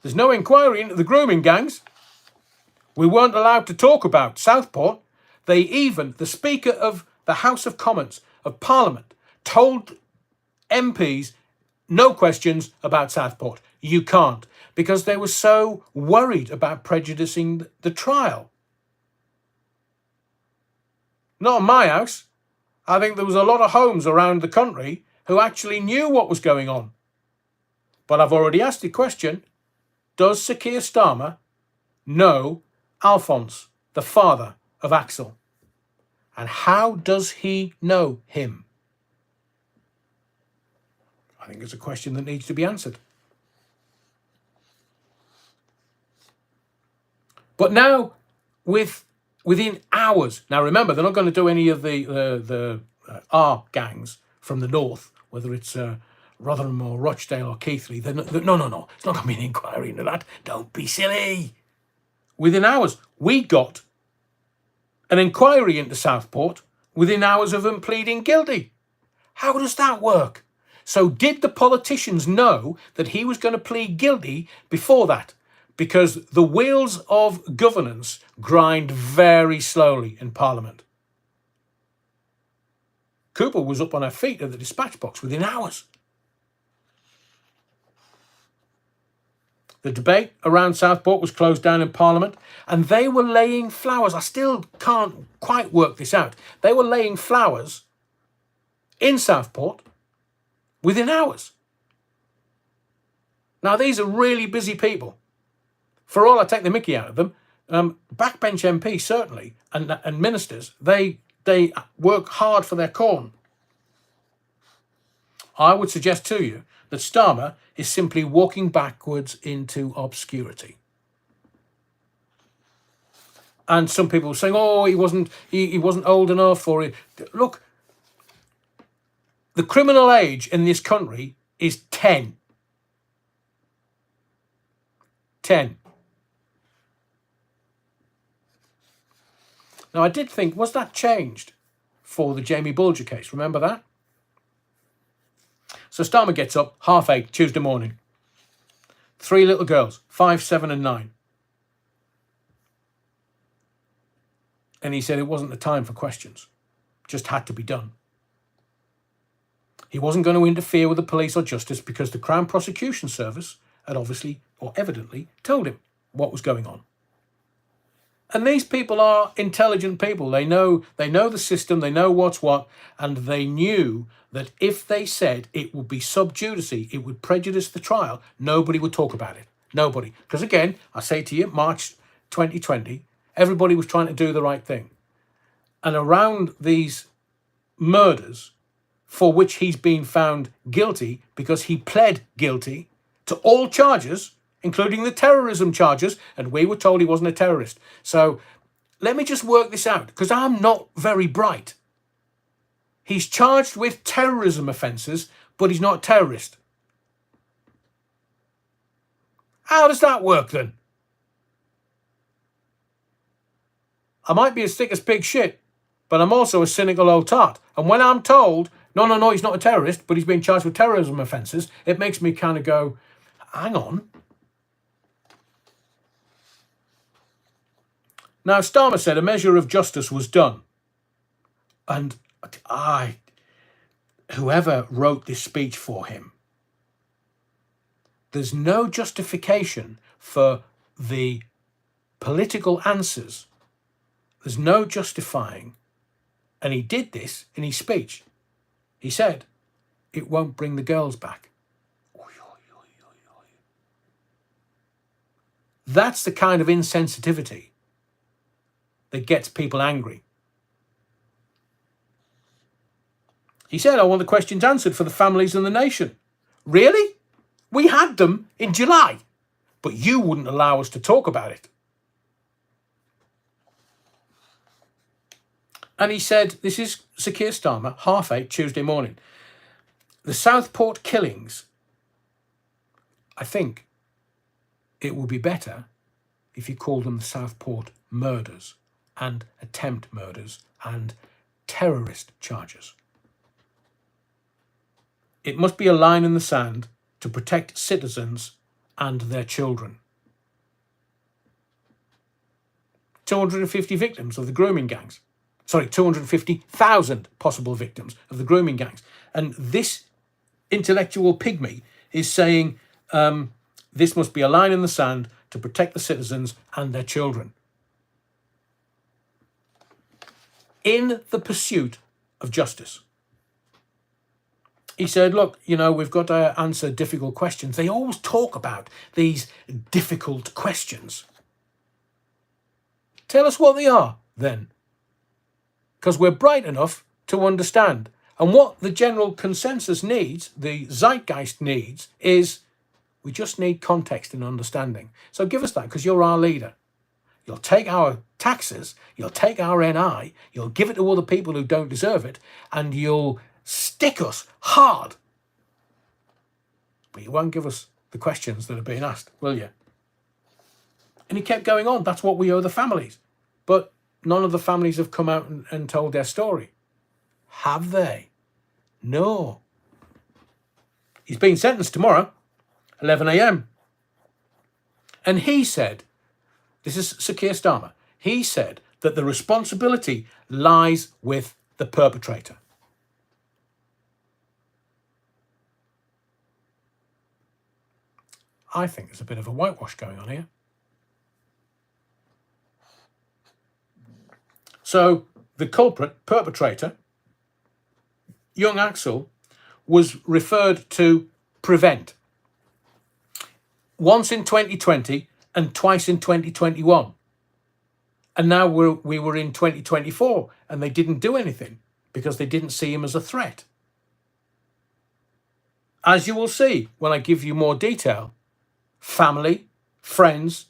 There's no inquiry into the grooming gangs. We weren't allowed to talk about Southport. The Speaker of the House of Commons of Parliament told MPs no questions about Southport. You can't, because they were so worried about prejudicing the trial. Not in my house. I think there was a lot of homes around the country who actually knew what was going on. But I've already asked the question, does Sir Keir Starmer know Alphonse, the father of Axel? And how does he know him? I think it's a question that needs to be answered. But now, within hours, now remember, they're not going to do any of the R gangs from the north, whether it's Rotherham or Rochdale or Keighley. No. It's not going to be an inquiry into that. Don't be silly. Within hours, we got an inquiry into Southport within hours of him pleading guilty. How does that work? So did the politicians know that he was going to plead guilty before that? Because the wheels of governance grind very slowly in Parliament. Cooper was up on her feet at the dispatch box within hours. The debate around Southport was closed down in Parliament, and they were laying flowers. I still can't quite work this out. They were laying flowers in Southport within hours. Now, these are really busy people. For all I take the mickey out of them, backbench MPs certainly, and ministers, they work hard for their corn. I would suggest to you that Starmer is simply walking backwards into obscurity. And some people are saying, "Oh, he wasn't old enough," or look, the criminal age in this country is 10. 10. Now, I did think, was that changed for the Jamie Bulger case? Remember that? So Starmer gets up, 8:30, Tuesday morning. 3 little girls, 5, 7 and 9. And he said it wasn't the time for questions. Just had to be done. He wasn't going to interfere with the police or justice because the Crown Prosecution Service had obviously, or evidently, told him what was going on. And these people are intelligent people. They know the system, they know what's what, and they knew that if they said it would be sub judice, it would prejudice the trial, nobody would talk about it. Nobody. Because again, I say to you, March 2020, everybody was trying to do the right thing. And around these murders, for which he's been found guilty because he pled guilty to all charges, including the terrorism charges, and we were told he wasn't a terrorist. So let me just work this out, because I'm not very bright. He's charged with terrorism offences, but he's not a terrorist. How does that work then? I might be as thick as pig shit, but I'm also a cynical old tart. And when I'm told, no, he's not a terrorist, but he's been charged with terrorism offences, it makes me kind of go, hang on. Now, Starmer said a measure of justice was done. And whoever wrote this speech for him, there's no justification for the political answers. There's no justifying. And he did this in his speech. He said, it won't bring the girls back. That's the kind of insensitivity that gets people angry. He said, I want the questions answered for the families and the nation. Really? We had them in July, but you wouldn't allow us to talk about it. And he said, this is Sir Keir Starmer, 8:30, Tuesday morning. The Southport killings, I think it would be better if you called them the Southport murders and attempt murders and terrorist charges. It must be a line in the sand to protect citizens and their children. 250 victims of the grooming gangs. 250,000 possible victims of the grooming gangs. And this intellectual pygmy is saying this must be a line in the sand to protect the citizens and their children. In the pursuit of justice. He said, look, we've got to answer difficult questions. They always talk about these difficult questions. Tell us what they are, then. Because we're bright enough to understand. And what the general consensus needs, the zeitgeist needs, is we just need context and understanding. So give us that, because you're our leader. You'll take our taxes, you'll take our NI, you'll give it to other people who don't deserve it, and you'll stick us hard. But you won't give us the questions that are being asked, will you? And he kept going on. That's what we owe the families. But none of the families have come out and told their story. Have they? No. He's being sentenced tomorrow, 11 a.m. And he said, this is Sir Keir Starmer, he said that the responsibility lies with the perpetrator. I think there's a bit of a whitewash going on here. So the culprit, perpetrator, young Axel, was referred to prevent. Once in 2020 and twice in 2021. And now we were in 2024 and they didn't do anything because they didn't see him as a threat. as you will see when I give you more detail, family, friends,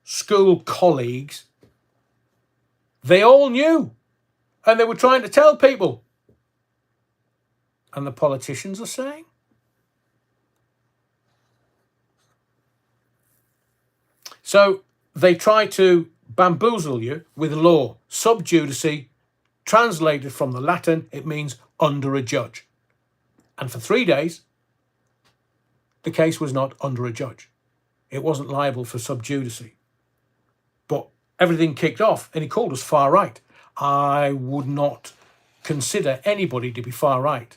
school colleagues, they all knew, and they were trying to tell people. And the politicians are saying, so they try to bamboozle you with law. Sub judice, translated from the Latin, it means under a judge. And for 3 days, the case was not under a judge. It wasn't liable for sub judice. But everything kicked off, and he called us far right. I would not consider anybody to be far right.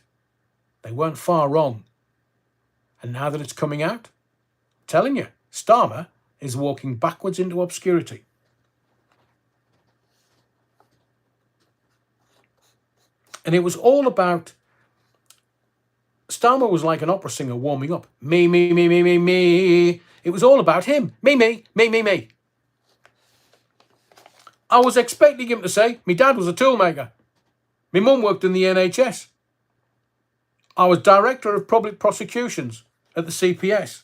They weren't far wrong. And now that it's coming out, I'm telling you, Starmer is walking backwards into obscurity. And it was all about, Starmer was like an opera singer warming up. Me, me, me, me, me, me. It was all about him. Me, me, me, me, me. I was expecting him to say, my dad was a toolmaker. My mum worked in the NHS. I was director of public prosecutions at the CPS.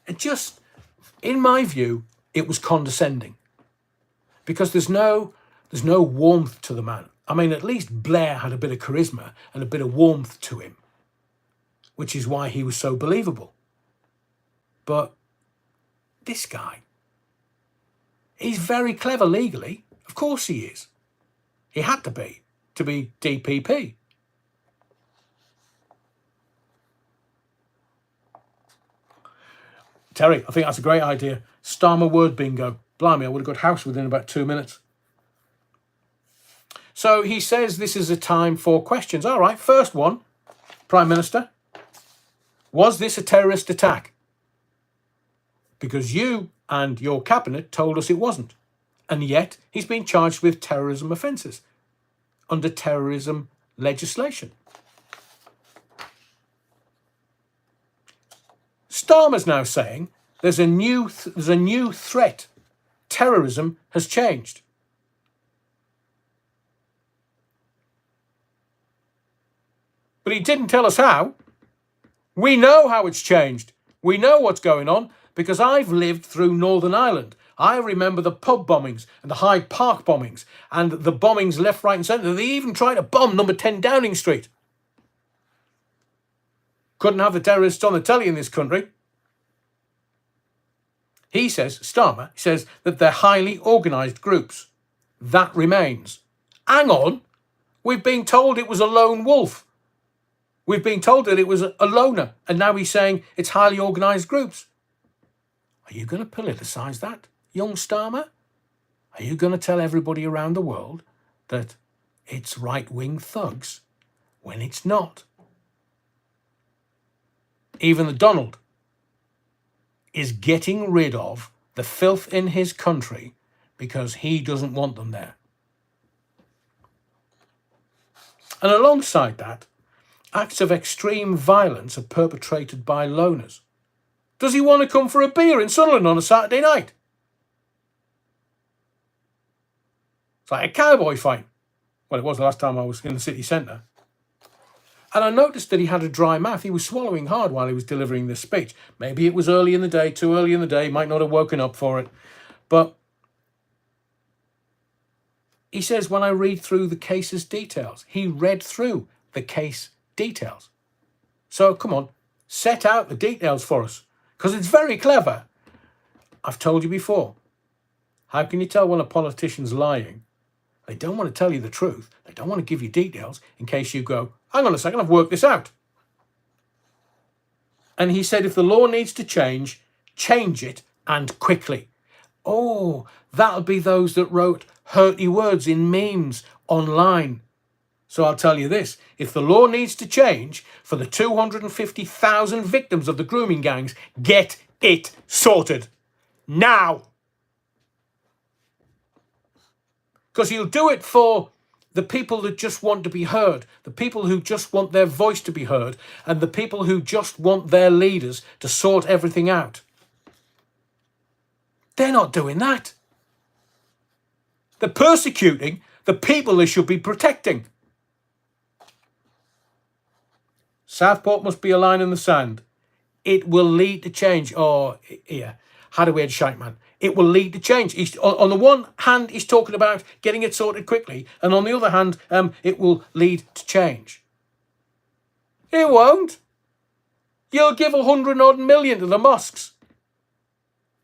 It just, in my view, it was condescending. Because there's no warmth to the man. I mean, at least Blair had a bit of charisma and a bit of warmth to him, which is why he was so believable. But this guy, he's very clever legally. Of course he is. He had to be DPP. Terry, I think that's a great idea. Starmer word bingo. Blimey, I would have got house within about 2 minutes. So he says this is a time for questions. All right, first one, Prime Minister. Was this a terrorist attack? Because you and your cabinet told us it wasn't. And yet he's been charged with terrorism offences under terrorism legislation. Starmer's now saying there's a new threat. Terrorism has changed. But he didn't tell us how. We know how it's changed. We know what's going on because I've lived through Northern Ireland. I remember the pub bombings and the Hyde Park bombings and the bombings left, right and centre. They even tried to bomb number 10 Downing Street. Couldn't have the terrorists on the telly in this country. He says, Starmer says that they're highly organised groups. That remains. Hang on. We've been told it was a lone wolf. We've been told that it was a loner. And now he's saying it's highly organised groups. Are you going to politicise that, young Starmer? Are you going to tell everybody around the world that it's right-wing thugs when it's not? Even the Donald is getting rid of the filth in his country because he doesn't want them there. And alongside that, acts of extreme violence are perpetrated by loners. Does he want to come for a beer in Sunderland on a Saturday night? It's like a cowboy fight. Well, it was the last time I was in the city centre. And I noticed that he had a dry mouth. He was swallowing hard while he was delivering this speech. Maybe it was early in the day, too early in the day, might not have woken up for it. But he says, when I read through the case's details, he read through the case details. So come on, set out the details for us, because it's very clever. I've told you before. How can you tell when a politician's lying? They don't want to tell you the truth. They don't want to give you details in case you go, hang on a second, I've worked this out. And he said, if the law needs to change, change it and quickly. Oh, that'll be those that wrote hurty words in memes online. So I'll tell you this, if the law needs to change for the 250,000 victims of the grooming gangs, get it sorted. Now. Because he'll do it for the people that just want to be heard, the people who just want their voice to be heard, and the people who just want their leaders to sort everything out. They're not doing that. They're persecuting the people they should be protecting. Southport must be a line in the sand. It will lead to change. Oh, yeah. How do we head shite, man? It will lead to change. On the one hand, he's talking about getting it sorted quickly. And on the other hand, it will lead to change. It won't. You'll give 100 odd million to the mosques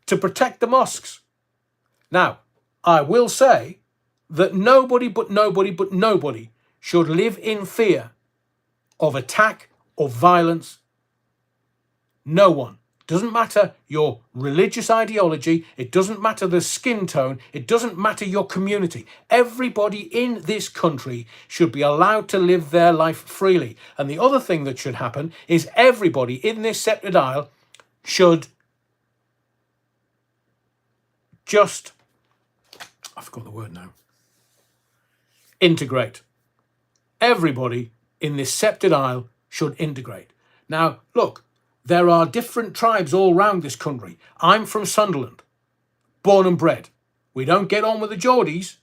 to protect the mosques. Now, I will say that nobody should live in fear of attack or violence. No one. Doesn't matter your religious ideology. It doesn't matter the skin tone. It doesn't matter your community. Everybody in this country should be allowed to live their life freely. And the other thing that should happen is everybody in this sceptred isle should just, I forgot the word now, integrate. Everybody in this sceptred isle should integrate. Now, look, there are different tribes all around this country. I'm from Sunderland, born and bred. We don't get on with the Geordies,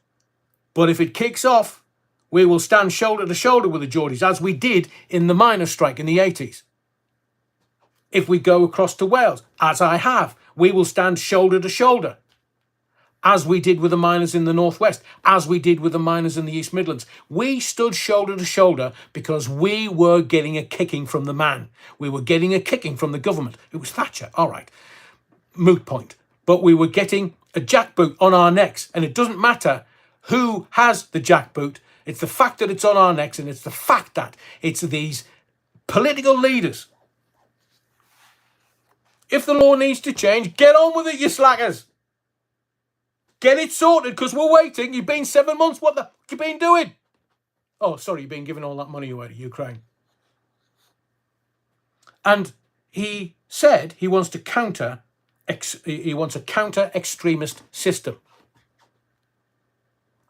but if it kicks off, we will stand shoulder to shoulder with the Geordies, as we did in the miners' strike in the 80s. If we go across to Wales, as I have, we will stand shoulder to shoulder, as we did with the miners in the Northwest, as we did with the miners in the East Midlands. We stood shoulder to shoulder because we were getting a kicking from the man. We were getting a kicking from the government. It was Thatcher, all right, moot point. But we were getting a jackboot on our necks, and it doesn't matter who has the jackboot. It's the fact that it's on our necks, and it's the fact that it's these political leaders. If the law needs to change, get on with it, you slackers. Get it sorted, because we're waiting. You've been 7 months. What the fuck you been doing? Oh, sorry, you've been giving all that money away to Ukraine. And he said he wants to counter extremist system.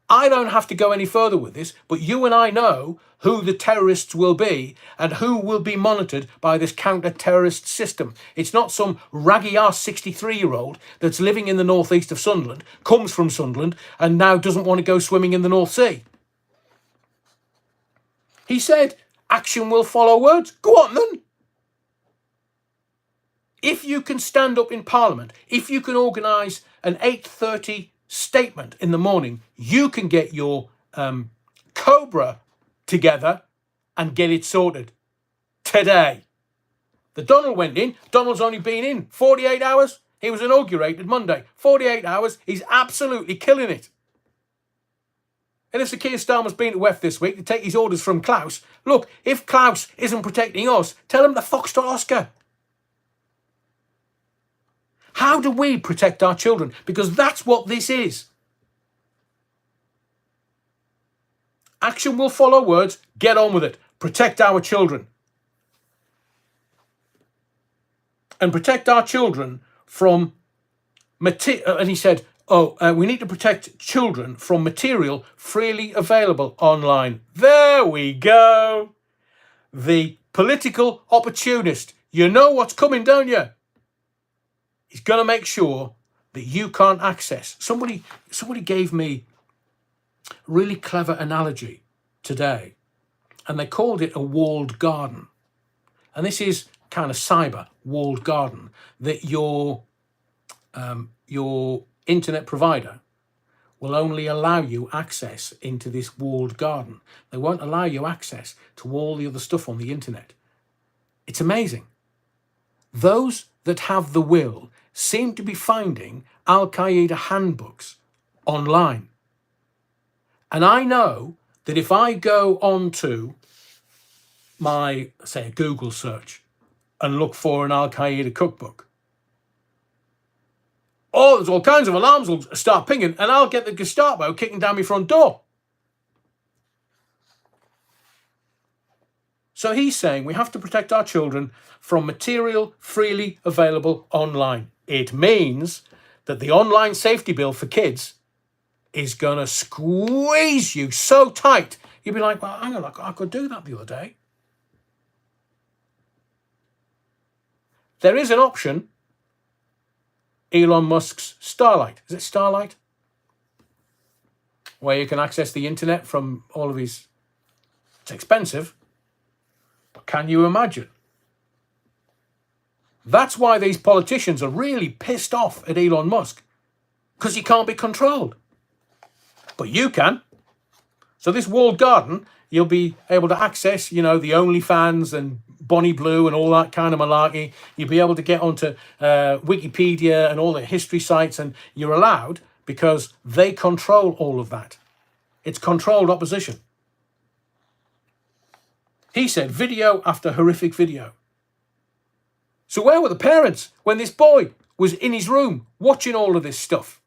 I don't have to go any further with this, but you and I know who the terrorists will be and who will be monitored by this counter-terrorist system. It's not some raggy-ass 63-year-old that's living in the northeast of Sunderland, comes from Sunderland, and now doesn't want to go swimming in the North Sea. He said, action will follow words. Go on then. If you can stand up in Parliament, if you can organise an 8:30 statement in the morning, you can get your Cobra together and get it sorted today. The Donald went in. Donald's only been in 48 hours. He was inaugurated Monday. 48 hours. He's absolutely killing it. And if Sir Keir Starmer's been to WEF this week to take his orders from Klaus, look, if Klaus isn't protecting us, tell him to Foxtrot Oscar. How do we protect our children? Because that's what this is. Action will follow words. Get on with it. Protect our children. And protect our children from and he said, we need to protect children from material freely available online. There we go. The political opportunist. You know what's coming, don't you? He's going to make sure that you can't access. Somebody gave me a really clever analogy today, and they called it a walled garden. And this is kind of cyber walled garden, that your internet provider will only allow you access into this walled garden. They won't allow you access to all the other stuff on the internet. It's amazing. Those that have the will seem to be finding Al-Qaeda handbooks online. And I know that if I go onto my, say, a Google search and look for an Al-Qaeda cookbook, there's all kinds of alarms will start pinging, and I'll get the Gestapo kicking down my front door. So he's saying we have to protect our children from material freely available online. It means that the online safety bill for kids is going to squeeze you so tight. You'll be like, well, hang on, I could do that the other day. There is an option. Elon Musk's Starlight. Is it Starlight? Where you can access the internet from all of his... It's expensive. Can you imagine? That's why these politicians are really pissed off at Elon Musk, because he can't be controlled. But you can. So this walled garden, you'll be able to access, the OnlyFans and Bonnie Blue and all that kind of malarkey. You'll be able to get onto Wikipedia and all the history sites, and you're allowed because they control all of that. It's controlled opposition. He said video after horrific video. So where were the parents when this boy was in his room watching all of this stuff?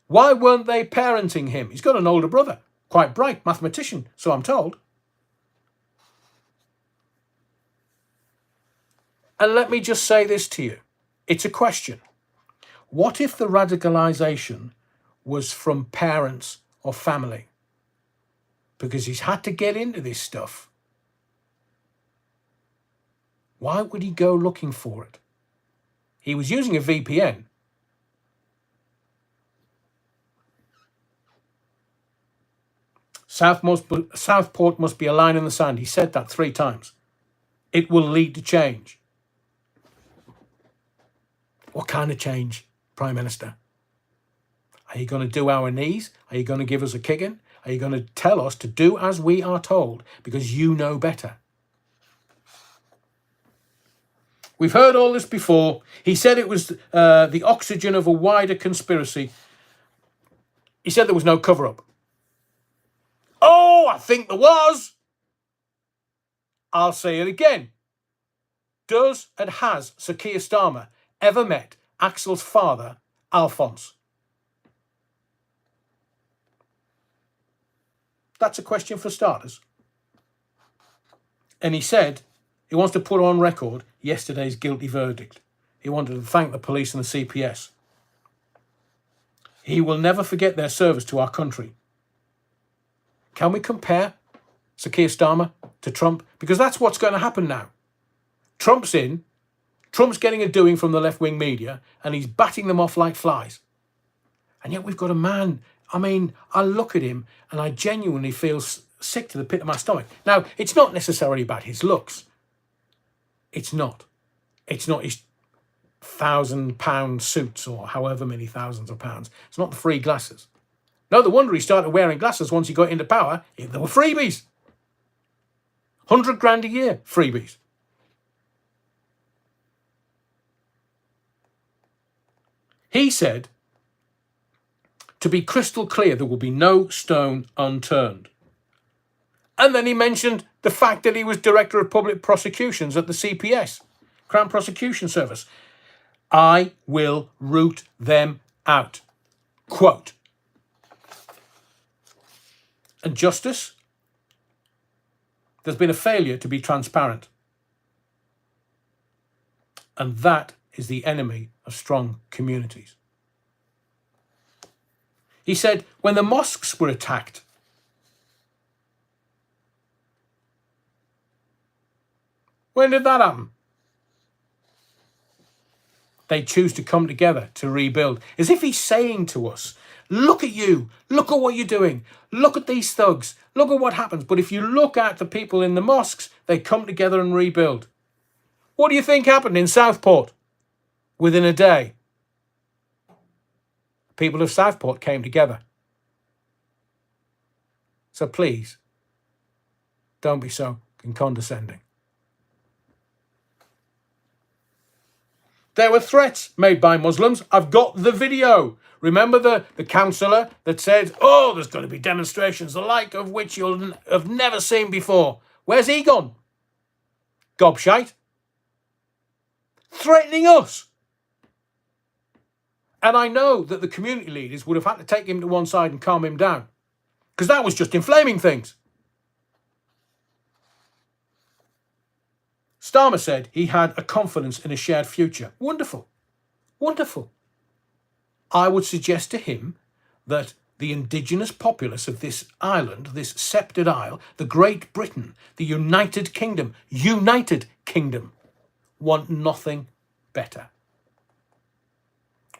Why weren't they parenting him? He's got an older brother, quite bright, mathematician, so I'm told. And let me just say this to you. It's a question. What if the radicalization was from parents or family? Because he's had to get into this stuff. Why would he go looking for it? He was using a VPN. Southport must be a line in the sand. He said that 3 times. It will lead to change. What kind of change, Prime Minister? Are you going to do our knees? Are you going to give us a kicking? Are you going to tell us to do as we are told because you know better? We've heard all this before. He said it was the oxygen of a wider conspiracy. He said there was no cover-up. Oh, I think there was. I'll say it again. Does and has Sir Keir Starmer ever met Axel's father, Alphonse? That's a question for starters. And he said he wants to put on record yesterday's guilty verdict. He wanted to thank the police and the CPS. He will never forget their service to our country. Can we compare Sir Keir Starmer to Trump? Because that's what's going to happen now. Trump's in. Trump's getting a doing from the left-wing media, and he's batting them off like flies. And yet we've got a man. I mean, I look at him and I genuinely feel sick to the pit of my stomach. Now, it's not necessarily about his looks. It's not. It's not his £1,000 suits or however many thousands of pounds. It's not the free glasses. No, the wonder he started wearing glasses once he got into power, there were freebies. 100 grand a year, freebies. He said, to be crystal clear, there will be no stone unturned. And then he mentioned the fact that he was Director of Public Prosecutions at the CPS, Crown Prosecution Service. I will root them out. Quote. And justice? There's been a failure to be transparent. And that is the enemy of strong communities. He said, when the mosques were attacked, when did that happen? They choose to come together to rebuild. As if he's saying to us, look at you, look at what you're doing, look at these thugs, look at what happens. But if you look at the people in the mosques, they come together and rebuild. What do you think happened in Southport within a day? People of Southport came together. So please, don't be so condescending. There were threats made by Muslims. I've got the video. Remember the councillor that said, oh, there's going to be demonstrations, the like of which you'll have never seen before. Where's he gone? Gobshite. Threatening us. And I know that the community leaders would have had to take him to one side and calm him down, because that was just inflaming things. Starmer said he had a confidence in a shared future. Wonderful. Wonderful. I would suggest to him that the indigenous populace of this island, this sceptred isle, the Great Britain, the United Kingdom, want nothing better.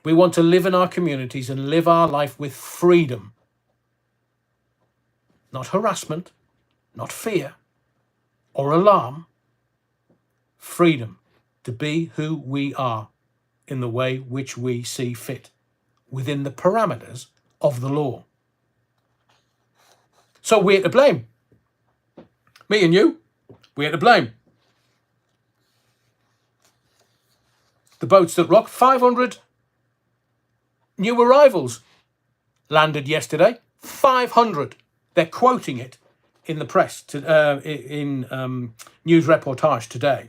We want to live in our communities and live our life with freedom. Not harassment, not fear, or alarm freedom to be who we are in the way which we see fit within the parameters of the law. So we're to blame. Me and you, we're to blame. The boats that rock, 500 new arrivals landed yesterday. 500. They're quoting it in the press, in news reportage today.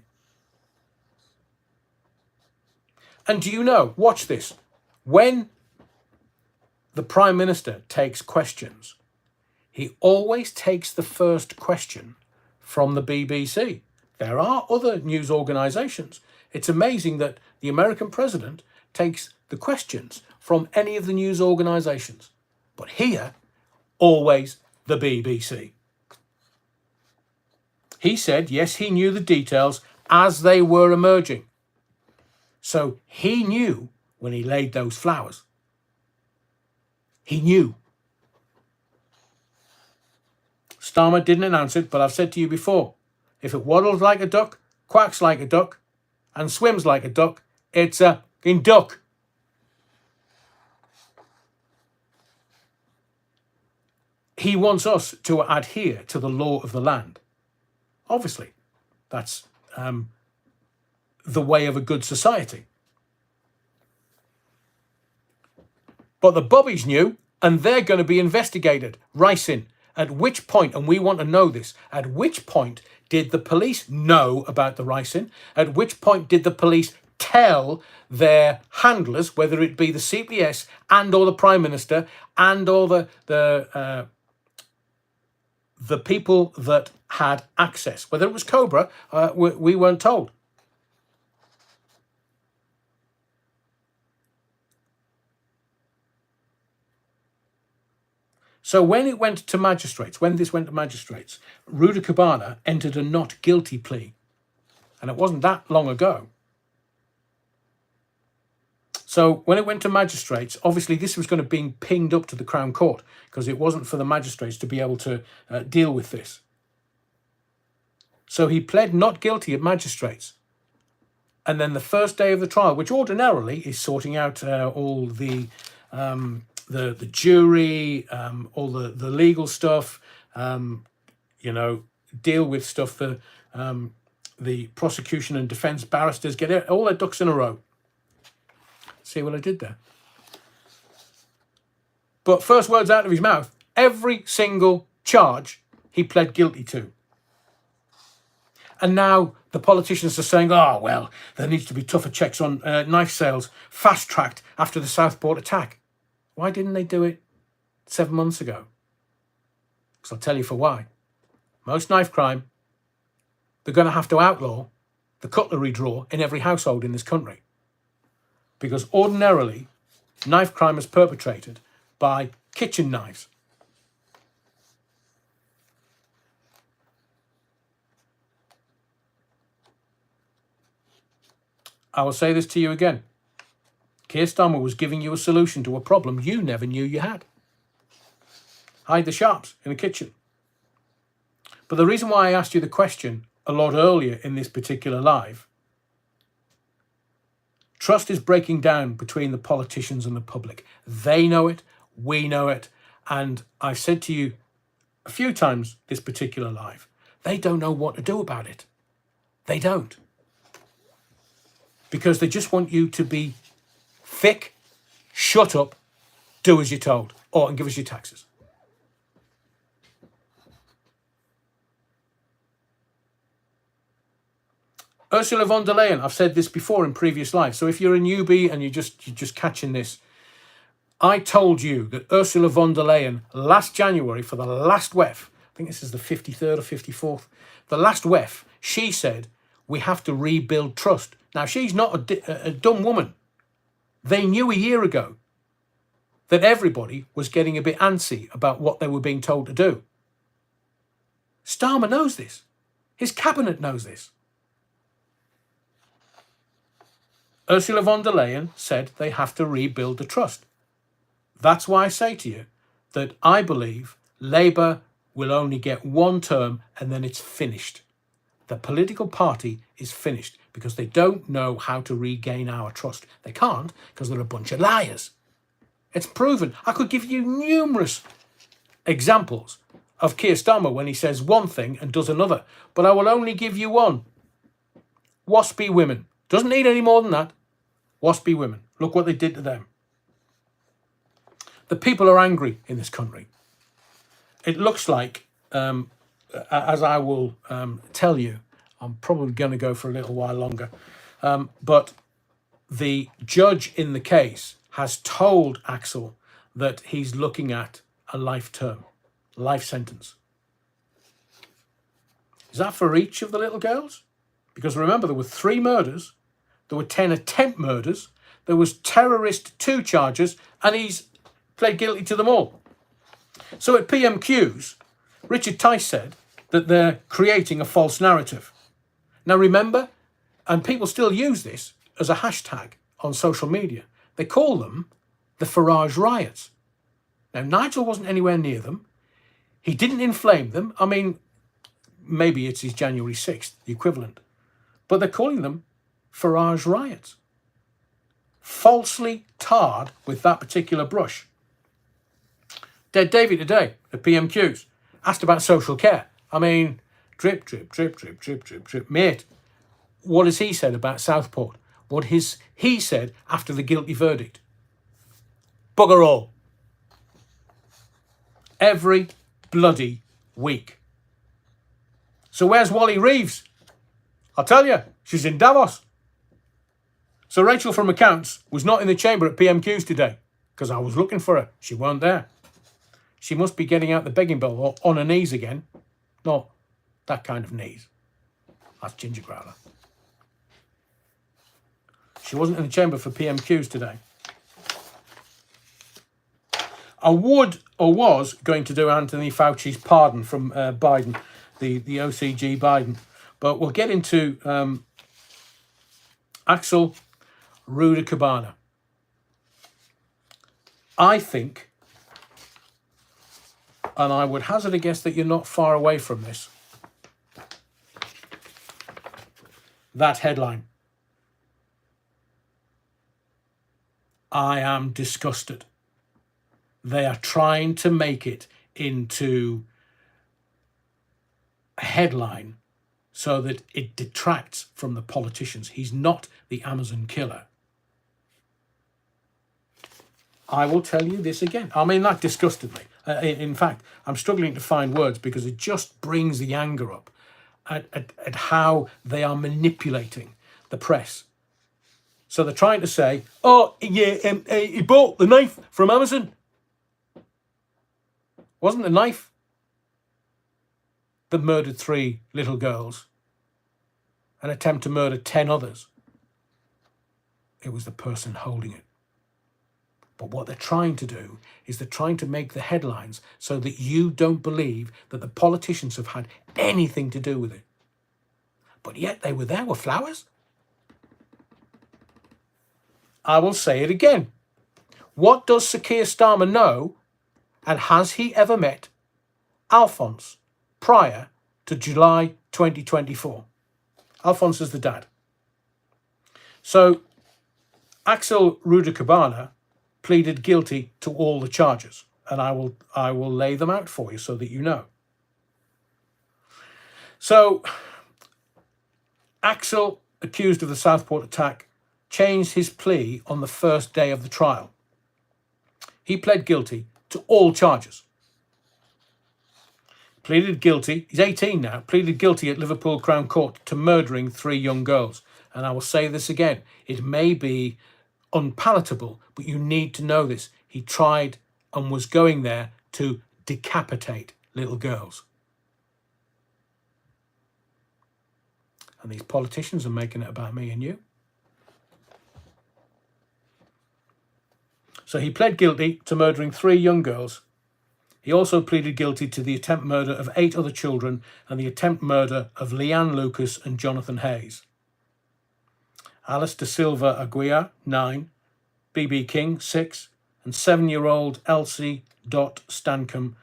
And do you know, watch this, when the Prime Minister takes questions, he always takes the first question from the BBC. There are other news organisations. It's amazing that the American president takes the questions from any of the news organisations. But here, always the BBC. He said, yes, he knew the details as they were emerging. So he knew when he laid those flowers. He knew. Starmer didn't announce it, but I've said to you before, if it waddles like a duck, quacks like a duck, and swims like a duck, it's a duck. He wants us to adhere to the law of the land. Obviously, that's the way of a good society. But the bobbies knew, and they're going to be investigated. Ricin, at which point, and we want to know this, at which point did the police know about the ricin? At which point did the police tell their handlers, whether it be the CPS and or the Prime Minister and or the people that had access, whether it was Cobra, we weren't told. So when it went to magistrates, when this went to magistrates, Ruda Kabana entered a not guilty plea. And it wasn't that long ago. So when it went to magistrates, obviously this was going to be pinged up to the Crown Court because it wasn't for the magistrates to be able to deal with this. So he pled not guilty at magistrates. And then the first day of the trial, which ordinarily is sorting out all the jury, all the legal stuff, deal with stuff that the prosecution and defence barristers get all their ducks in a row. See what I did there? But first words out of his mouth, every single charge he pled guilty to. And now the politicians are saying, oh, well, there needs to be tougher checks on knife sales, fast-tracked after the Southport attack. Why didn't they do it 7 months ago? Because I'll tell you for why. Most knife crime, they're going to have to outlaw the cutlery drawer in every household in this country. Because ordinarily, knife crime is perpetrated by kitchen knives. I will say this to you again. Keir Starmer was giving you a solution to a problem you never knew you had. Hide the sharps in the kitchen. But the reason why I asked you the question a lot earlier in this particular live, trust is breaking down between the politicians and the public. They know it, we know it, and I've said to you a few times this particular live, they don't know what to do about it. They don't. Because they just want you to be thick, shut up, do as you're told, and give us your taxes. Ursula von der Leyen, I've said this before in previous lives, so if you're a newbie and you're just catching this, I told you that Ursula von der Leyen last January for the last WEF, I think this is the 53rd or 54th, the last WEF, she said, we have to rebuild trust. Now, she's not a dumb woman. They knew a year ago that everybody was getting a bit antsy about what they were being told to do. Starmer knows this. His cabinet knows this. Ursula von der Leyen said they have to rebuild the trust. That's why I say to you that I believe Labour will only get one term and then it's finished. The political party is finished because they don't know how to regain our trust. They can't because they're a bunch of liars. It's proven. I could give you numerous examples of Keir Starmer when he says one thing and does another, but I will only give you one. Waspy women. Doesn't need any more than that. Waspy women. Look what they did to them. The people are angry in this country. It looks like, as I will tell you, I'm probably going to go for a little while longer, but the judge in the case has told Axel that he's looking at a life sentence. Is that for each of the little girls? Because remember, there were 3 murders, there were 10 attempt murders, there was terrorist 2 charges, and he's pled guilty to them all. So at PMQs, Richard Tice said that they're creating a false narrative. Now remember, and people still use this as a hashtag on social media, they call them the Farage riots. Now Nigel wasn't anywhere near them. He didn't inflame them. I mean, maybe it's his January 6th, the equivalent. But they're calling them Farage riots. Falsely tarred with that particular brush. Dead Davy today at PMQs asked about social care. I mean, drip, drip, drip, drip, drip, drip, drip. Mate, what has he said about Southport? What has he said after the guilty verdict? Bugger all. Every bloody week. So where's Wally Reeves? I'll tell you, she's in Davos. So Rachel from Accounts was not in the chamber at PMQs today because I was looking for her. She weren't there. She must be getting out the begging bowl or on her knees again. Not that kind of knees. That's Ginger Growler. She wasn't in the chamber for PMQs today. I would or was going to do Anthony Fauci's pardon from Biden, the OCG Biden. But we'll get into Axel Ruda Kabana. I think, and I would hazard a guess that you're not far away from this, that headline. I am disgusted. They are trying to make it into a headline so that it detracts from the politicians. He's not the Amazon killer. I will tell you this again. I mean, that disgusted me. In fact, I'm struggling to find words because it just brings the anger up at how they are manipulating the press. So they're trying to say, oh, yeah, he bought the knife from Amazon. Wasn't the knife that murdered 3 little girls and attempt to murder 10 others. It was the person holding it. But what they're trying to do is they're trying to make the headlines so that you don't believe that the politicians have had anything to do with it. But yet they were there with flowers. I will say it again. What does Sir Keir Starmer know, and has he ever met Alphonse prior to July 2024? Alphonse is the dad. So Axel Ruda Kabana pleaded guilty to all the charges, and I will lay them out for you so that you know. So Axel, accused of the Southport attack, changed his plea on the first day of the trial. He pled guilty to all charges. Pleaded guilty, he's 18 now, pleaded guilty at Liverpool Crown Court to murdering 3 young girls. And I will say this again, it may be unpalatable, but you need to know this. He tried and was going there to decapitate little girls. And these politicians are making it about me and you. So he pled guilty to murdering 3 young girls. He also pleaded guilty to the attempt murder of 8 other children and the attempt murder of Leanne Lucas and Jonathan Hayes. Alice da Silva Aguiar, 9, BB King, 6, and 7-year-old Elsie Dot Stancombe,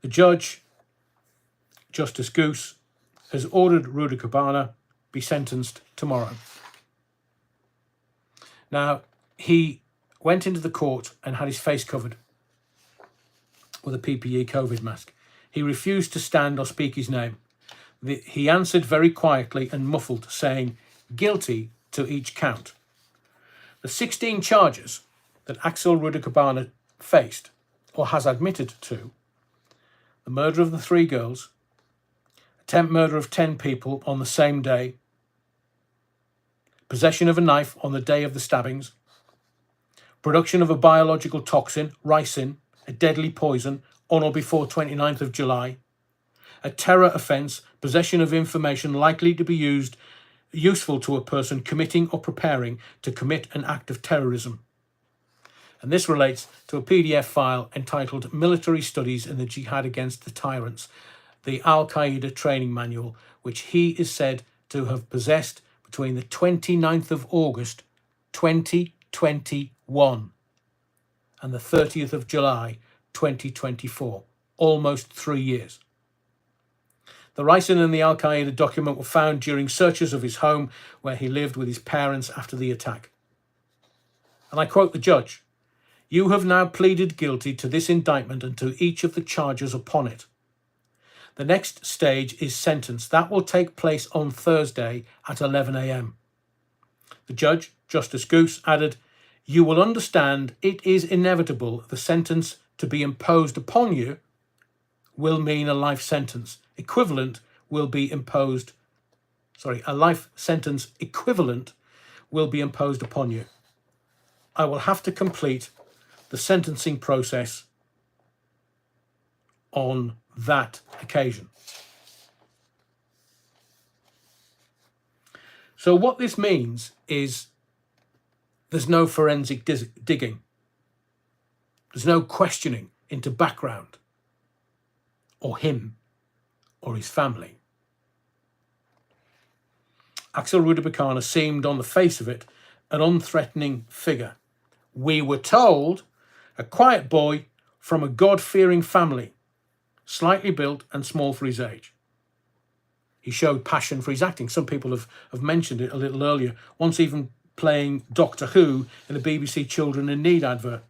The judge, Justice Goose, has ordered Ruda Kabana be sentenced tomorrow. Now, he went into the court and had his face covered with a PPE COVID mask. He refused to stand or speak his name. He answered very quietly and muffled, saying, "Guilty to each count." The 16 charges that Axel Ruda Kabana faced, or has admitted to: the murder of the 3 girls, attempt murder of 10 people on the same day, possession of a knife on the day of the stabbings, production of a biological toxin, ricin, a deadly poison, on or before 29th of July, a terror offence, possession of information likely to be useful to a person committing or preparing to commit an act of terrorism. And this relates to a PDF file entitled Military Studies in the Jihad Against the Tyrants, the Al-Qaeda training manual, which he is said to have possessed between the 29th of August 2021 and the 30th of July 2024, almost 3 years. The ricin and the Al-Qaeda document were found during searches of his home where he lived with his parents after the attack. And I quote the judge, "You have now pleaded guilty to this indictment and to each of the charges upon it. The next stage is sentence. That will take place on Thursday at 11 a.m. The judge, Justice Goose, added, "You will understand it is inevitable the sentence to be imposed upon you will mean a life sentence. A life sentence equivalent will be imposed upon you. I will have to complete the sentencing process on that occasion." So what this means is there's no forensic digging. There's no questioning into background or him or his family. Axel Ruda Kabana seemed on the face of it an unthreatening figure. We were told a quiet boy from a God-fearing family, slightly built and small for his age. He showed passion for his acting. Some people have mentioned it a little earlier, once even playing Doctor Who in a BBC Children in Need advert.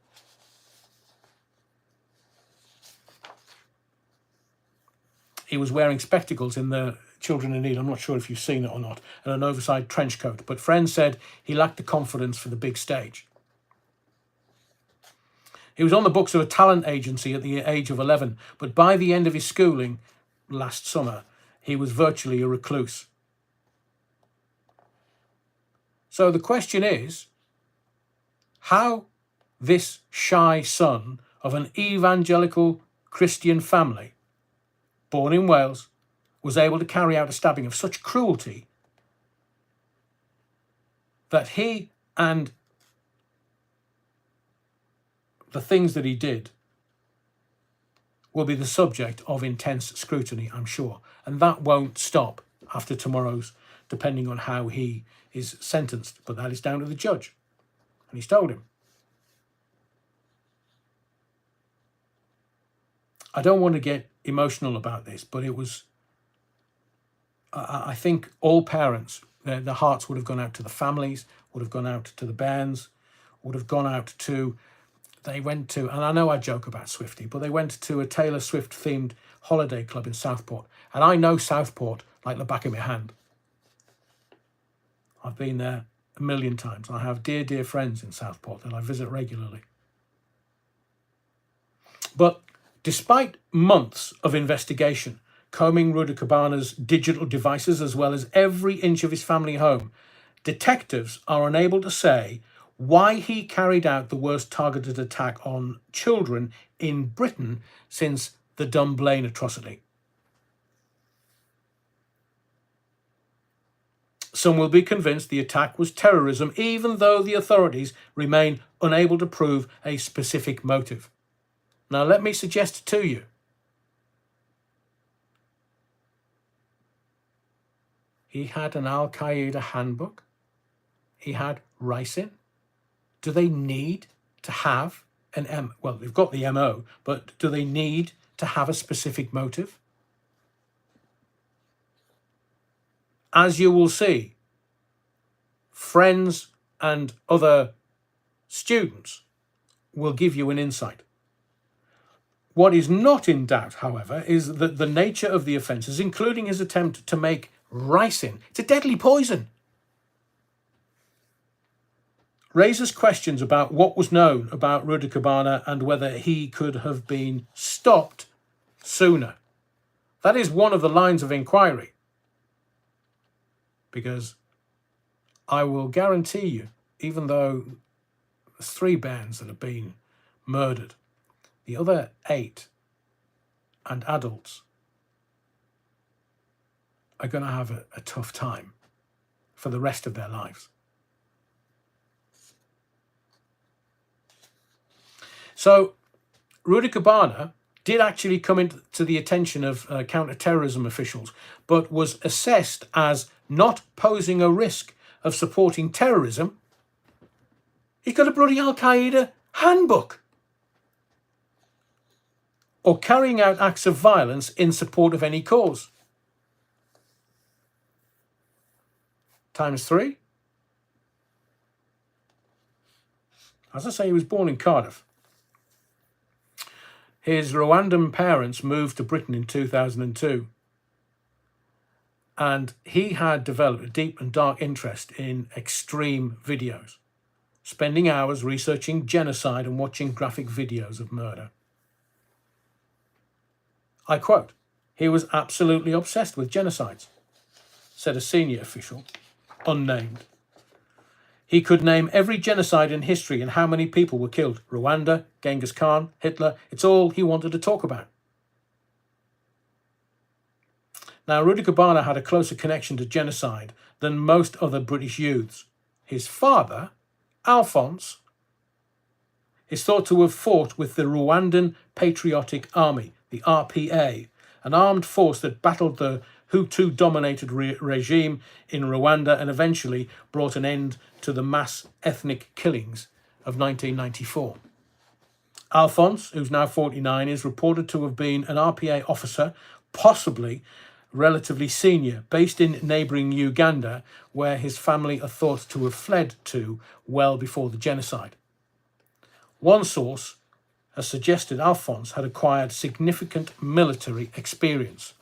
He was wearing spectacles in the Children in Need. I'm not sure if you've seen it or not, and an oversized trench coat. But friends said he lacked the confidence for the big stage. He was on the books of a talent agency at the age of 11, but by the end of his schooling last summer, he was virtually a recluse. So the question is, how this shy son of an evangelical Christian family, born in Wales, was able to carry out a stabbing of such cruelty that he and the things that he did will be the subject of intense scrutiny, I'm sure. And that won't stop after tomorrow's, depending on how he is sentenced. But that is down to the judge. And he's told him. I don't want to get emotional about this, but it was, I think all parents, their hearts would have gone out to the families, would have gone out to the bands, would have gone out to, they went to, and I know I joke about Swiftie, but they went to a Taylor Swift themed holiday club in Southport. And I know Southport like the back of my hand. I've been there a million times. I have dear, dear friends in Southport that I visit regularly. But despite months of investigation, combing Ruda Kabana's digital devices as well as every inch of his family home, detectives are unable to say why he carried out the worst targeted attack on children in Britain since the Dunblane atrocity. Some will be convinced the attack was terrorism, even though the authorities remain unable to prove a specific motive. Now, let me suggest to you, he had an Al-Qaeda handbook. He had ricin. Do they need to have an well, they've got the MO, but do they need to have a specific motive? As you will see, friends and other students will give you an insight. What is not in doubt, however, is that the nature of the offences, including his attempt to make ricin, it's a deadly poison, raises questions about what was known about Ruda Kabana and whether he could have been stopped sooner. That is one of the lines of inquiry, because I will guarantee you, even though there's 3 bands that have been murdered, the other 8 and adults are going to have a tough time for the rest of their lives. So Ruda Kabana did actually come into the attention of counter-terrorism officials, but was assessed as not posing a risk of supporting terrorism. He's got a bloody Al-Qaeda handbook. Or carrying out acts of violence in support of any cause. Times 3. As I say, he was born in Cardiff. His Rwandan parents moved to Britain in 2002. And he had developed a deep and dark interest in extreme videos, spending hours researching genocide and watching graphic videos of murder. I quote, "He was absolutely obsessed with genocides," said a senior official, unnamed. He could name every genocide in history and how many people were killed. Rwanda, Genghis Khan, Hitler, it's all he wanted to talk about. Now, Ruda Kabana had a closer connection to genocide than most other British youths. His father, Alphonse, is thought to have fought with the Rwandan Patriotic Army, the RPA, an armed force that battled the Hutu-dominated regime in Rwanda and eventually brought an end to the mass ethnic killings of 1994. Alphonse, who's now 49, is reported to have been an RPA officer, possibly relatively senior, based in neighbouring Uganda, where his family are thought to have fled to well before the genocide. One source has suggested Alphonse had acquired significant military experience,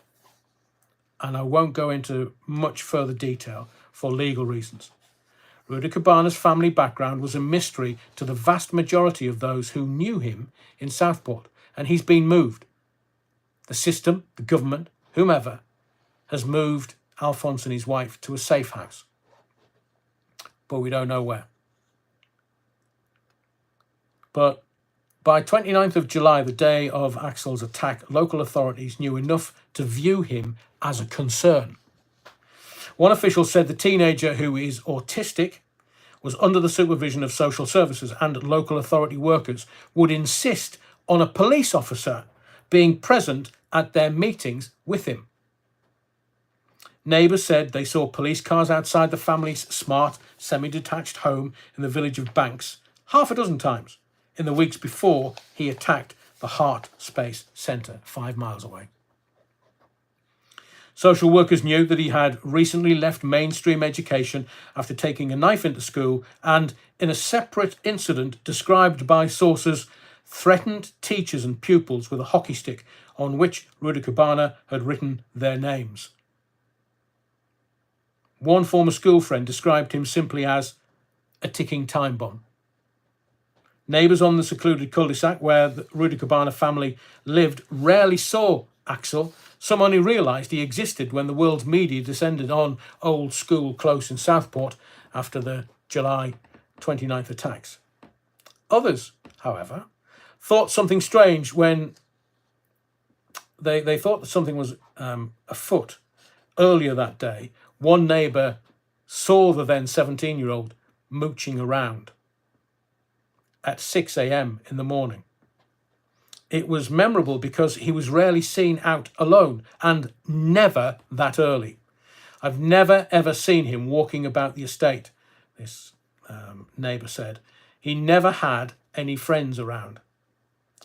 and I won't go into much further detail for legal reasons. Ruda Kabana's family background was a mystery to the vast majority of those who knew him in Southport, and he's been moved. The system, the government, whomever, has moved Alphonse and his wife to a safe house, but we don't know where. But by 29th of July, the day of Axel's attack, local authorities knew enough to view him as a concern. One official said the teenager, who is autistic, was under the supervision of social services, and local authority workers would insist on a police officer being present at their meetings with him. Neighbours said they saw police cars outside the family's smart, semi-detached home in the village of Banks 6 times in the weeks before he attacked the Heart Space Centre 5 miles away. Social workers knew that he had recently left mainstream education after taking a knife into school and, in a separate incident described by sources, threatened teachers and pupils with a hockey stick on which Ruda Kabana had written their names. One former school friend described him simply as a ticking time bomb. Neighbours on the secluded cul-de-sac where the Ruda Kabana family lived rarely saw Axel. Some only realised he existed when the world's media descended on Old School Close in Southport after the July 29th attacks. Others, however, thought something strange when they thought that something was afoot. Earlier that day, one neighbour saw the then 17-year-old mooching around at 6 a.m. in the morning. It was memorable because he was rarely seen out alone, and never that early. I've never ever seen him walking about the estate, this neighbour said. He never had any friends around.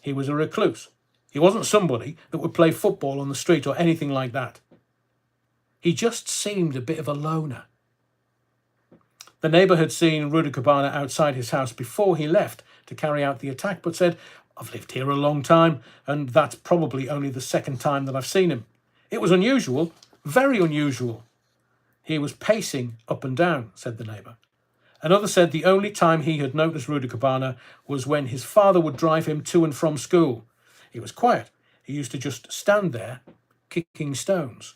He was a recluse, He wasn't somebody that would play football on the street or anything like that. He just seemed a bit of a loner. The neighbour had seen Ruda Kabana outside his house before he left to carry out the attack, but said, "I've lived here a long time, and that's probably only the second time that I've seen him. It was unusual, very unusual. He was pacing up and down," said the neighbour. Another said the only time he had noticed Ruda Kabana was when his father would drive him to and from school. He was quiet. He used to just stand there, kicking stones,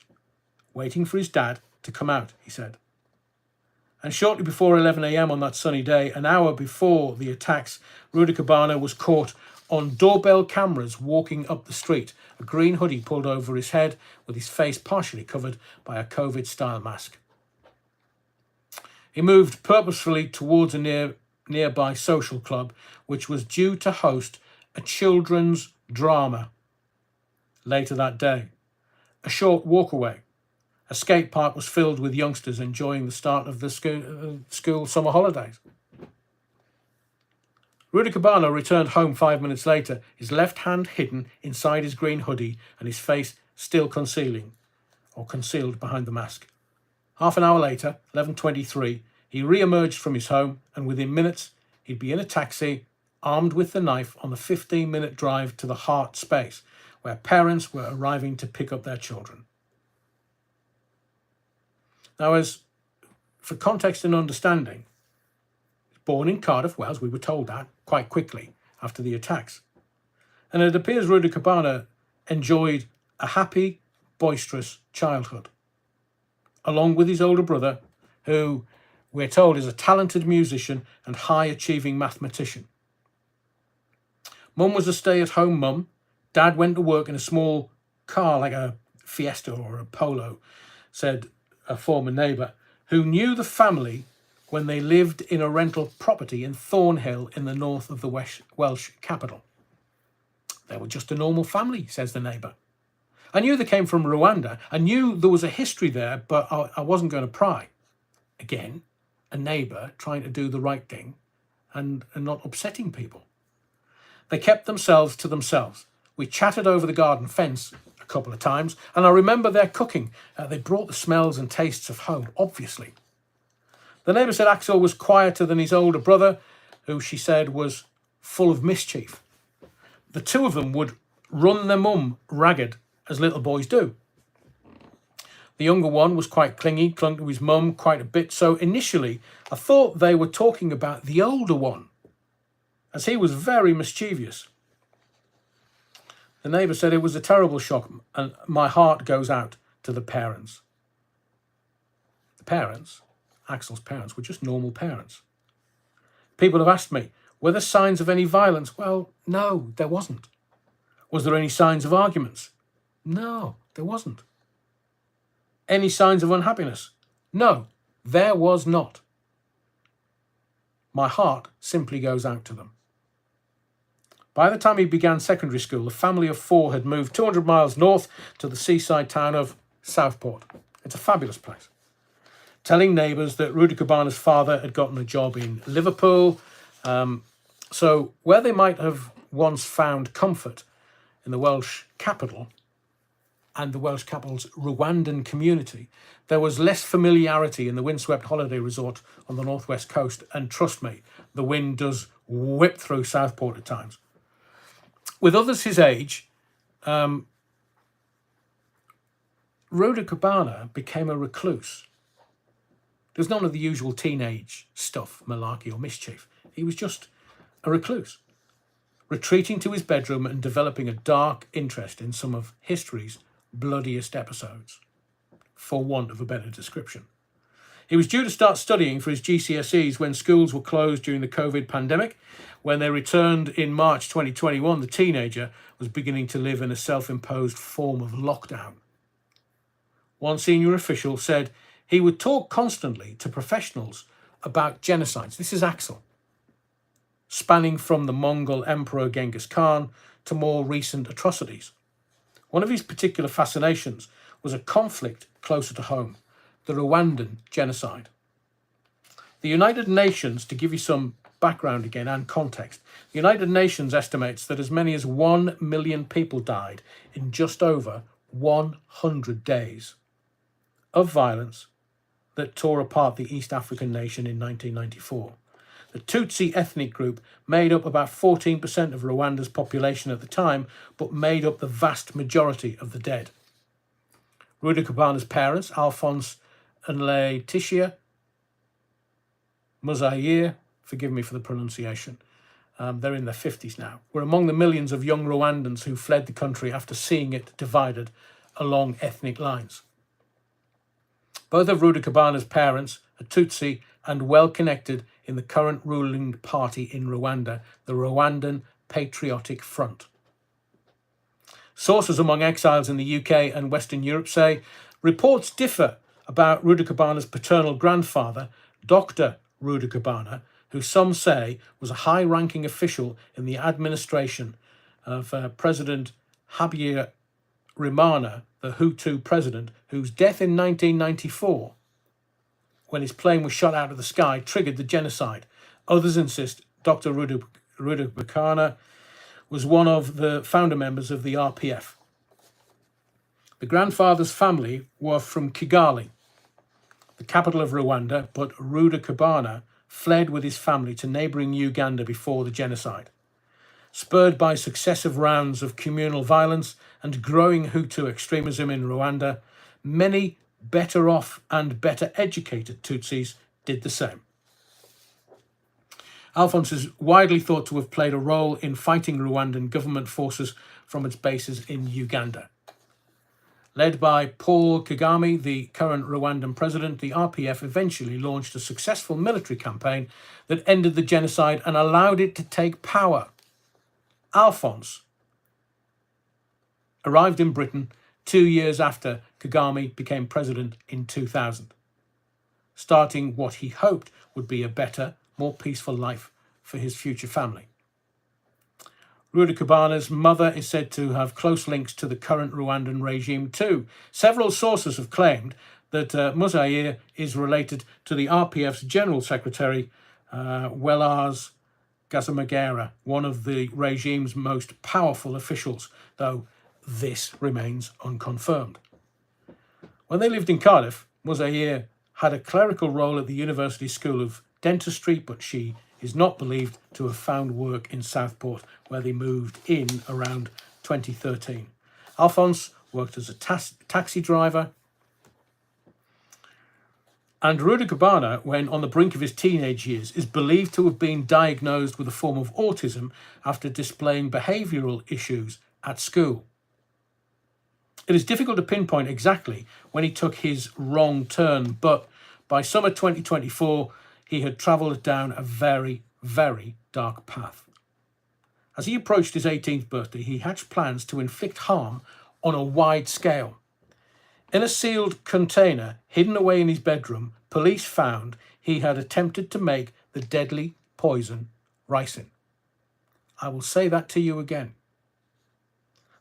waiting for his dad to come out, he said. And shortly before 11 a.m. on that sunny day, an hour before the attacks, Ruda Kabana was caught on doorbell cameras walking up the street, a green hoodie pulled over his head with his face partially covered by a COVID-style mask. He moved purposefully towards a nearby social club, which was due to host a children's drama later that day. A short walk away. A skate park was filled with youngsters enjoying the start of the school summer holidays. Ruda Kabana returned home 5 minutes later, his left hand hidden inside his green hoodie and his face still concealed behind the mask. Half an hour later, 11:23, he re-emerged from his home, and within minutes he'd be in a taxi, armed with the knife, on the 15-minute drive to the Heart space, where parents were arriving to pick up their children. Now, as for context and understanding, born in Cardiff, Wales, we were told that quite quickly after the attacks. And it appears Ruda Kabana enjoyed a happy, boisterous childhood, along with his older brother, who we're told is a talented musician and high-achieving mathematician. Mum was a stay-at-home mum. Dad went to work in a small car like a Fiesta or a Polo, said a former neighbour, who knew the family when they lived in a rental property in Thornhill in the north of the Welsh capital. They were just a normal family, says the neighbour. I knew they came from Rwanda. I knew there was a history there, but I wasn't going to pry. Again, a neighbour trying to do the right thing and not upsetting people. They kept themselves to themselves. We chatted over the garden fence a couple of times, and I remember their cooking. They brought the smells and tastes of home, obviously. The neighbour said Axel was quieter than his older brother, who she said was full of mischief. The two of them would run their mum ragged, as little boys do. The younger one was quite clingy, clung to his mum quite a bit, so initially I thought they were talking about the older one, as he was very mischievous. The neighbour said it was a terrible shock, and my heart goes out to the parents. The parents, Axel's parents, were just normal parents. People have asked me, were there signs of any violence? Well, no, there wasn't. Was there any signs of arguments? No, there wasn't. Any signs of unhappiness? No, there was not. My heart simply goes out to them. By the time he began secondary school, the family of four had moved 200 miles north to the seaside town of Southport. It's a fabulous place. Telling neighbours that Ruda Kabana's father had gotten a job in Liverpool. So where they might have once found comfort in the Welsh capital and the Welsh capital's Rwandan community, there was less familiarity in the windswept holiday resort on the northwest coast. And trust me, the wind does whip through Southport at times. With others his age, Ruda Kabana became a recluse. There was none of the usual teenage stuff, malarkey or mischief. He was just a recluse, retreating to his bedroom and developing a dark interest in some of history's bloodiest episodes, for want of a better description. He was due to start studying for his GCSEs when schools were closed during the COVID pandemic. When they returned in March 2021, the teenager was beginning to live in a self-imposed form of lockdown. One senior official said he would talk constantly to professionals about genocides. This is Axel. Spanning from the Mongol Emperor Genghis Khan to more recent atrocities. One of his particular fascinations was a conflict closer to home, the Rwandan genocide. The United Nations, to give you some background again and context. The United Nations estimates that as many as 1 million people died in just over 100 days of violence that tore apart the East African nation in 1994. The Tutsi ethnic group made up about 14% of Rwanda's population at the time, but made up the vast majority of the dead. Ruda Kabana's parents, Alphonse and Laetitia Muzair, forgive me for the pronunciation, they're in their 50s now, were among the millions of young Rwandans who fled the country after seeing it divided along ethnic lines. Both of Ruda Kabana's parents are Tutsi and well connected in the current ruling party in Rwanda, the Rwandan Patriotic Front. Sources among exiles in the UK and Western Europe say reports differ about Ruda Kabana's paternal grandfather, Dr. Ruda Kabana, who some say was a high-ranking official in the administration of President Habyarimana, the Hutu president, whose death in 1994, when his plane was shot out of the sky, triggered the genocide. Others insist Dr. Ruda Kabana was one of the founder members of the RPF. The grandfather's family were from Kigali, the capital of Rwanda, but Ruda Kabana fled with his family to neighbouring Uganda before the genocide. Spurred by successive rounds of communal violence and growing Hutu extremism in Rwanda, many better off and better educated Tutsis did the same. Alphonse is widely thought to have played a role in fighting Rwandan government forces from its bases in Uganda. Led by Paul Kagame, the current Rwandan president, the RPF eventually launched a successful military campaign that ended the genocide and allowed it to take power. Alphonse arrived in Britain 2 years after Kagame became president in 2000, starting what he hoped would be a better, more peaceful life for his future family. Ruda Kabana's mother is said to have close links to the current Rwandan regime too. Several sources have claimed that Muzair is related to the RPF's General Secretary, Welars Gazamagera, one of the regime's most powerful officials, though this remains unconfirmed. When they lived in Cardiff, Muzair had a clerical role at the University School of Dentistry, but she is not believed to have found work in Southport, where they moved in around 2013. Alphonse worked as a taxi driver, and Ruda Kabana, when on the brink of his teenage years, is believed to have been diagnosed with a form of autism after displaying behavioural issues at school. It is difficult to pinpoint exactly when he took his wrong turn, but by summer 2024, he had travelled down a very, very dark path. As he approached his 18th birthday, he hatched plans to inflict harm on a wide scale. In a sealed container hidden away in his bedroom, police found he had attempted to make the deadly poison ricin. I will say that to you again.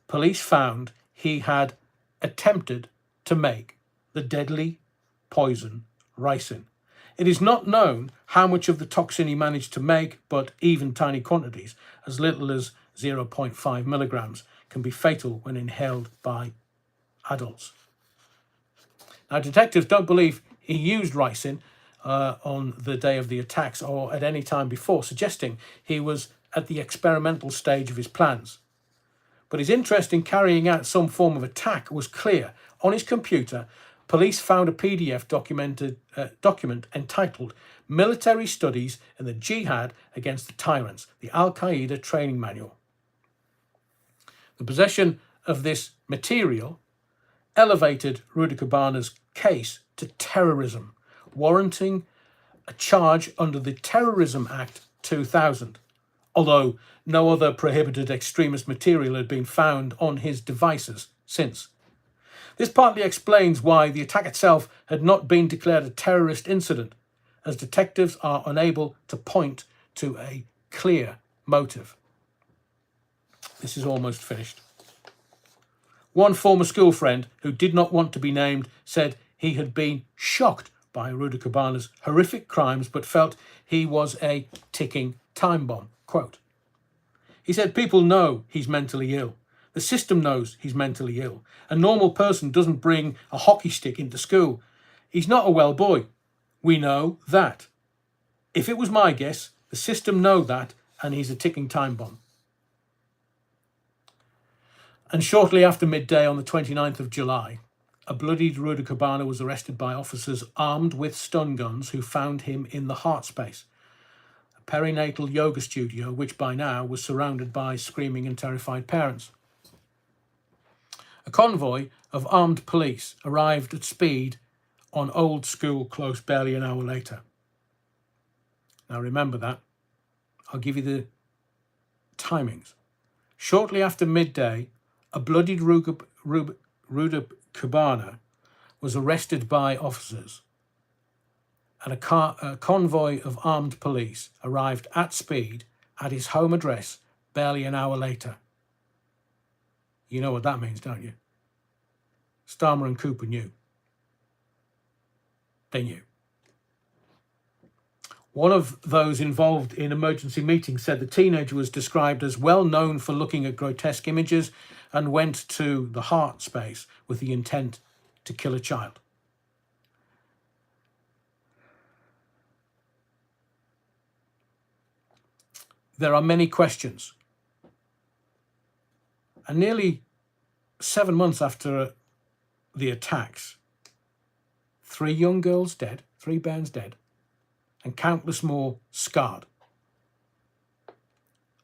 Police found he had attempted to make the deadly poison ricin. It is not known how much of the toxin he managed to make, but even tiny quantities, as little as 0.5 milligrams, can be fatal when inhaled by adults. Now, detectives don't believe he used ricin on the day of the attacks or at any time before, suggesting he was at the experimental stage of his plans. But his interest in carrying out some form of attack was clear. On his computer, police found a PDF document entitled Military Studies in the Jihad Against the Tyrants, the Al-Qaeda Training Manual. The possession of this material elevated Ruda Kabana's case to terrorism, warranting a charge under the Terrorism Act 2000, although no other prohibited extremist material had been found on his devices since. This partly explains why the attack itself had not been declared a terrorist incident, as detectives are unable to point to a clear motive. This is almost finished. One former school friend, who did not want to be named, said he had been shocked by Ruda Kabana's horrific crimes, but felt he was a ticking time bomb. Quote, he said, people know he's mentally ill. The system knows he's mentally ill. A normal person doesn't bring a hockey stick into school. He's not a well boy. We know that. If it was my guess, the system know that, and he's a ticking time bomb. And shortly after midday on the 29th of July, a bloodied Ruda Kabana was arrested by officers armed with stun guns who found him in the Heart Space, a perinatal yoga studio which by now was surrounded by screaming and terrified parents. A convoy of armed police arrived at speed on Old School Close barely an hour later. Now remember that. I'll give you the timings. Shortly after midday, a bloodied Ruda Kabana was arrested by officers, and a convoy of armed police arrived at speed at his home address barely an hour later. You know what that means, don't you? Starmer and Cooper knew. They knew. One of those involved in emergency meetings said the teenager was described as well known for looking at grotesque images and went to the Heart Space with the intent to kill a child. There are many questions. And nearly 7 months after the attacks, 3 young girls dead, 3 bairns dead, and countless more scarred.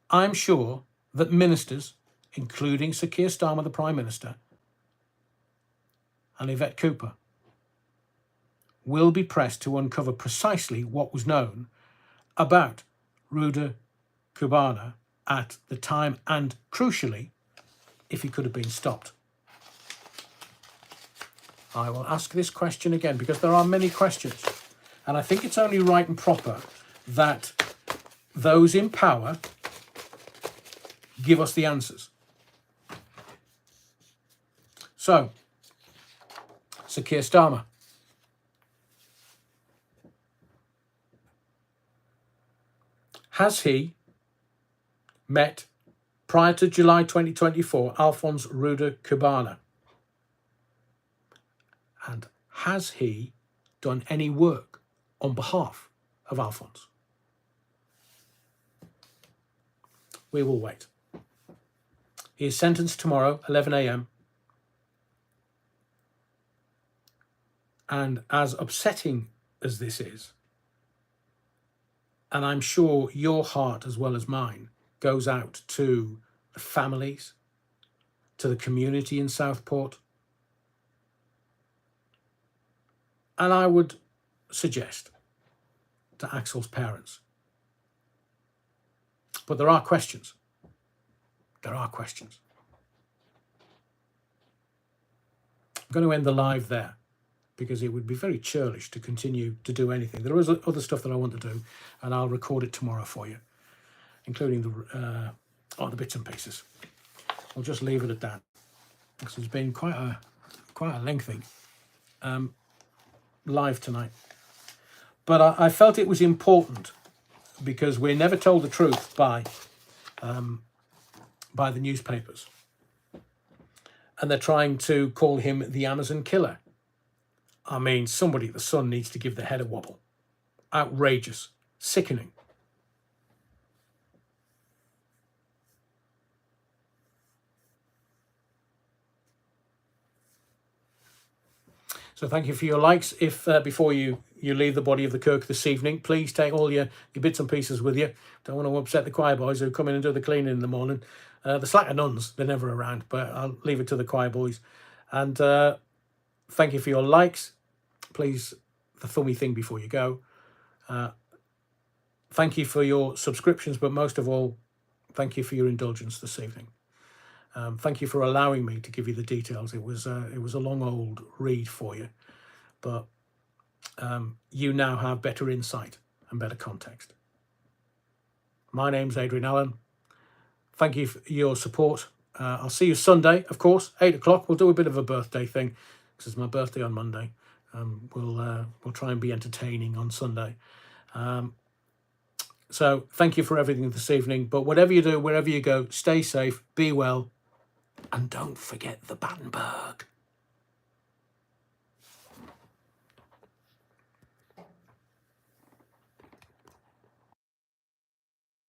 I'm sure that ministers, including Sir Keir Starmer, the Prime Minister, and Yvette Cooper, will be pressed to uncover precisely what was known about Ruda Kabana at the time, and crucially, if he could have been stopped. I will ask this question again because there are many questions, and I think it's only right and proper that those in power give us the answers. So, Sir Keir Starmer. Has he met, prior to July 2024, Alphonse Ruda Kabana? And has he done any work on behalf of Alphonse? We will wait. He is sentenced tomorrow, 11 a.m. And as upsetting as this is, and I'm sure your heart as well as mine goes out to the families, to the community in Southport, and I would suggest to Axel's parents. But there are questions. There are questions. I'm going to end the live there because it would be very churlish to continue to do anything. There is other stuff that I want to do, and I'll record it tomorrow for you, including the bits and pieces. I'll just leave it at that because it's been quite a lengthy live tonight. But I felt it was important because we're never told the truth by the newspapers. And they're trying to call him the Amazon killer. I mean, somebody at the Sun needs to give their head a wobble. Outrageous. Sickening. So thank you for your likes. If before you leave the body of the Kirk this evening, please take all your bits and pieces with you. Don't want to upset the choir boys who come in and do the cleaning in the morning. The slacker nuns, they're never around, but I'll leave it to the choir boys. And thank you for your likes. Please, the thummy thing before you go. Thank you for your subscriptions, but most of all, thank you for your indulgence this evening. Thank you for allowing me to give you the details. It was a long old read for you, but you now have better insight and better context. My name's Adrian Allen. Thank you for your support. I'll see you Sunday, of course, 8 o'clock. We'll do a bit of a birthday thing because it's my birthday on Monday. We'll try and be entertaining on Sunday. So thank you for everything this evening. But whatever you do, wherever you go, stay safe, be well, and don't forget the Battenberg.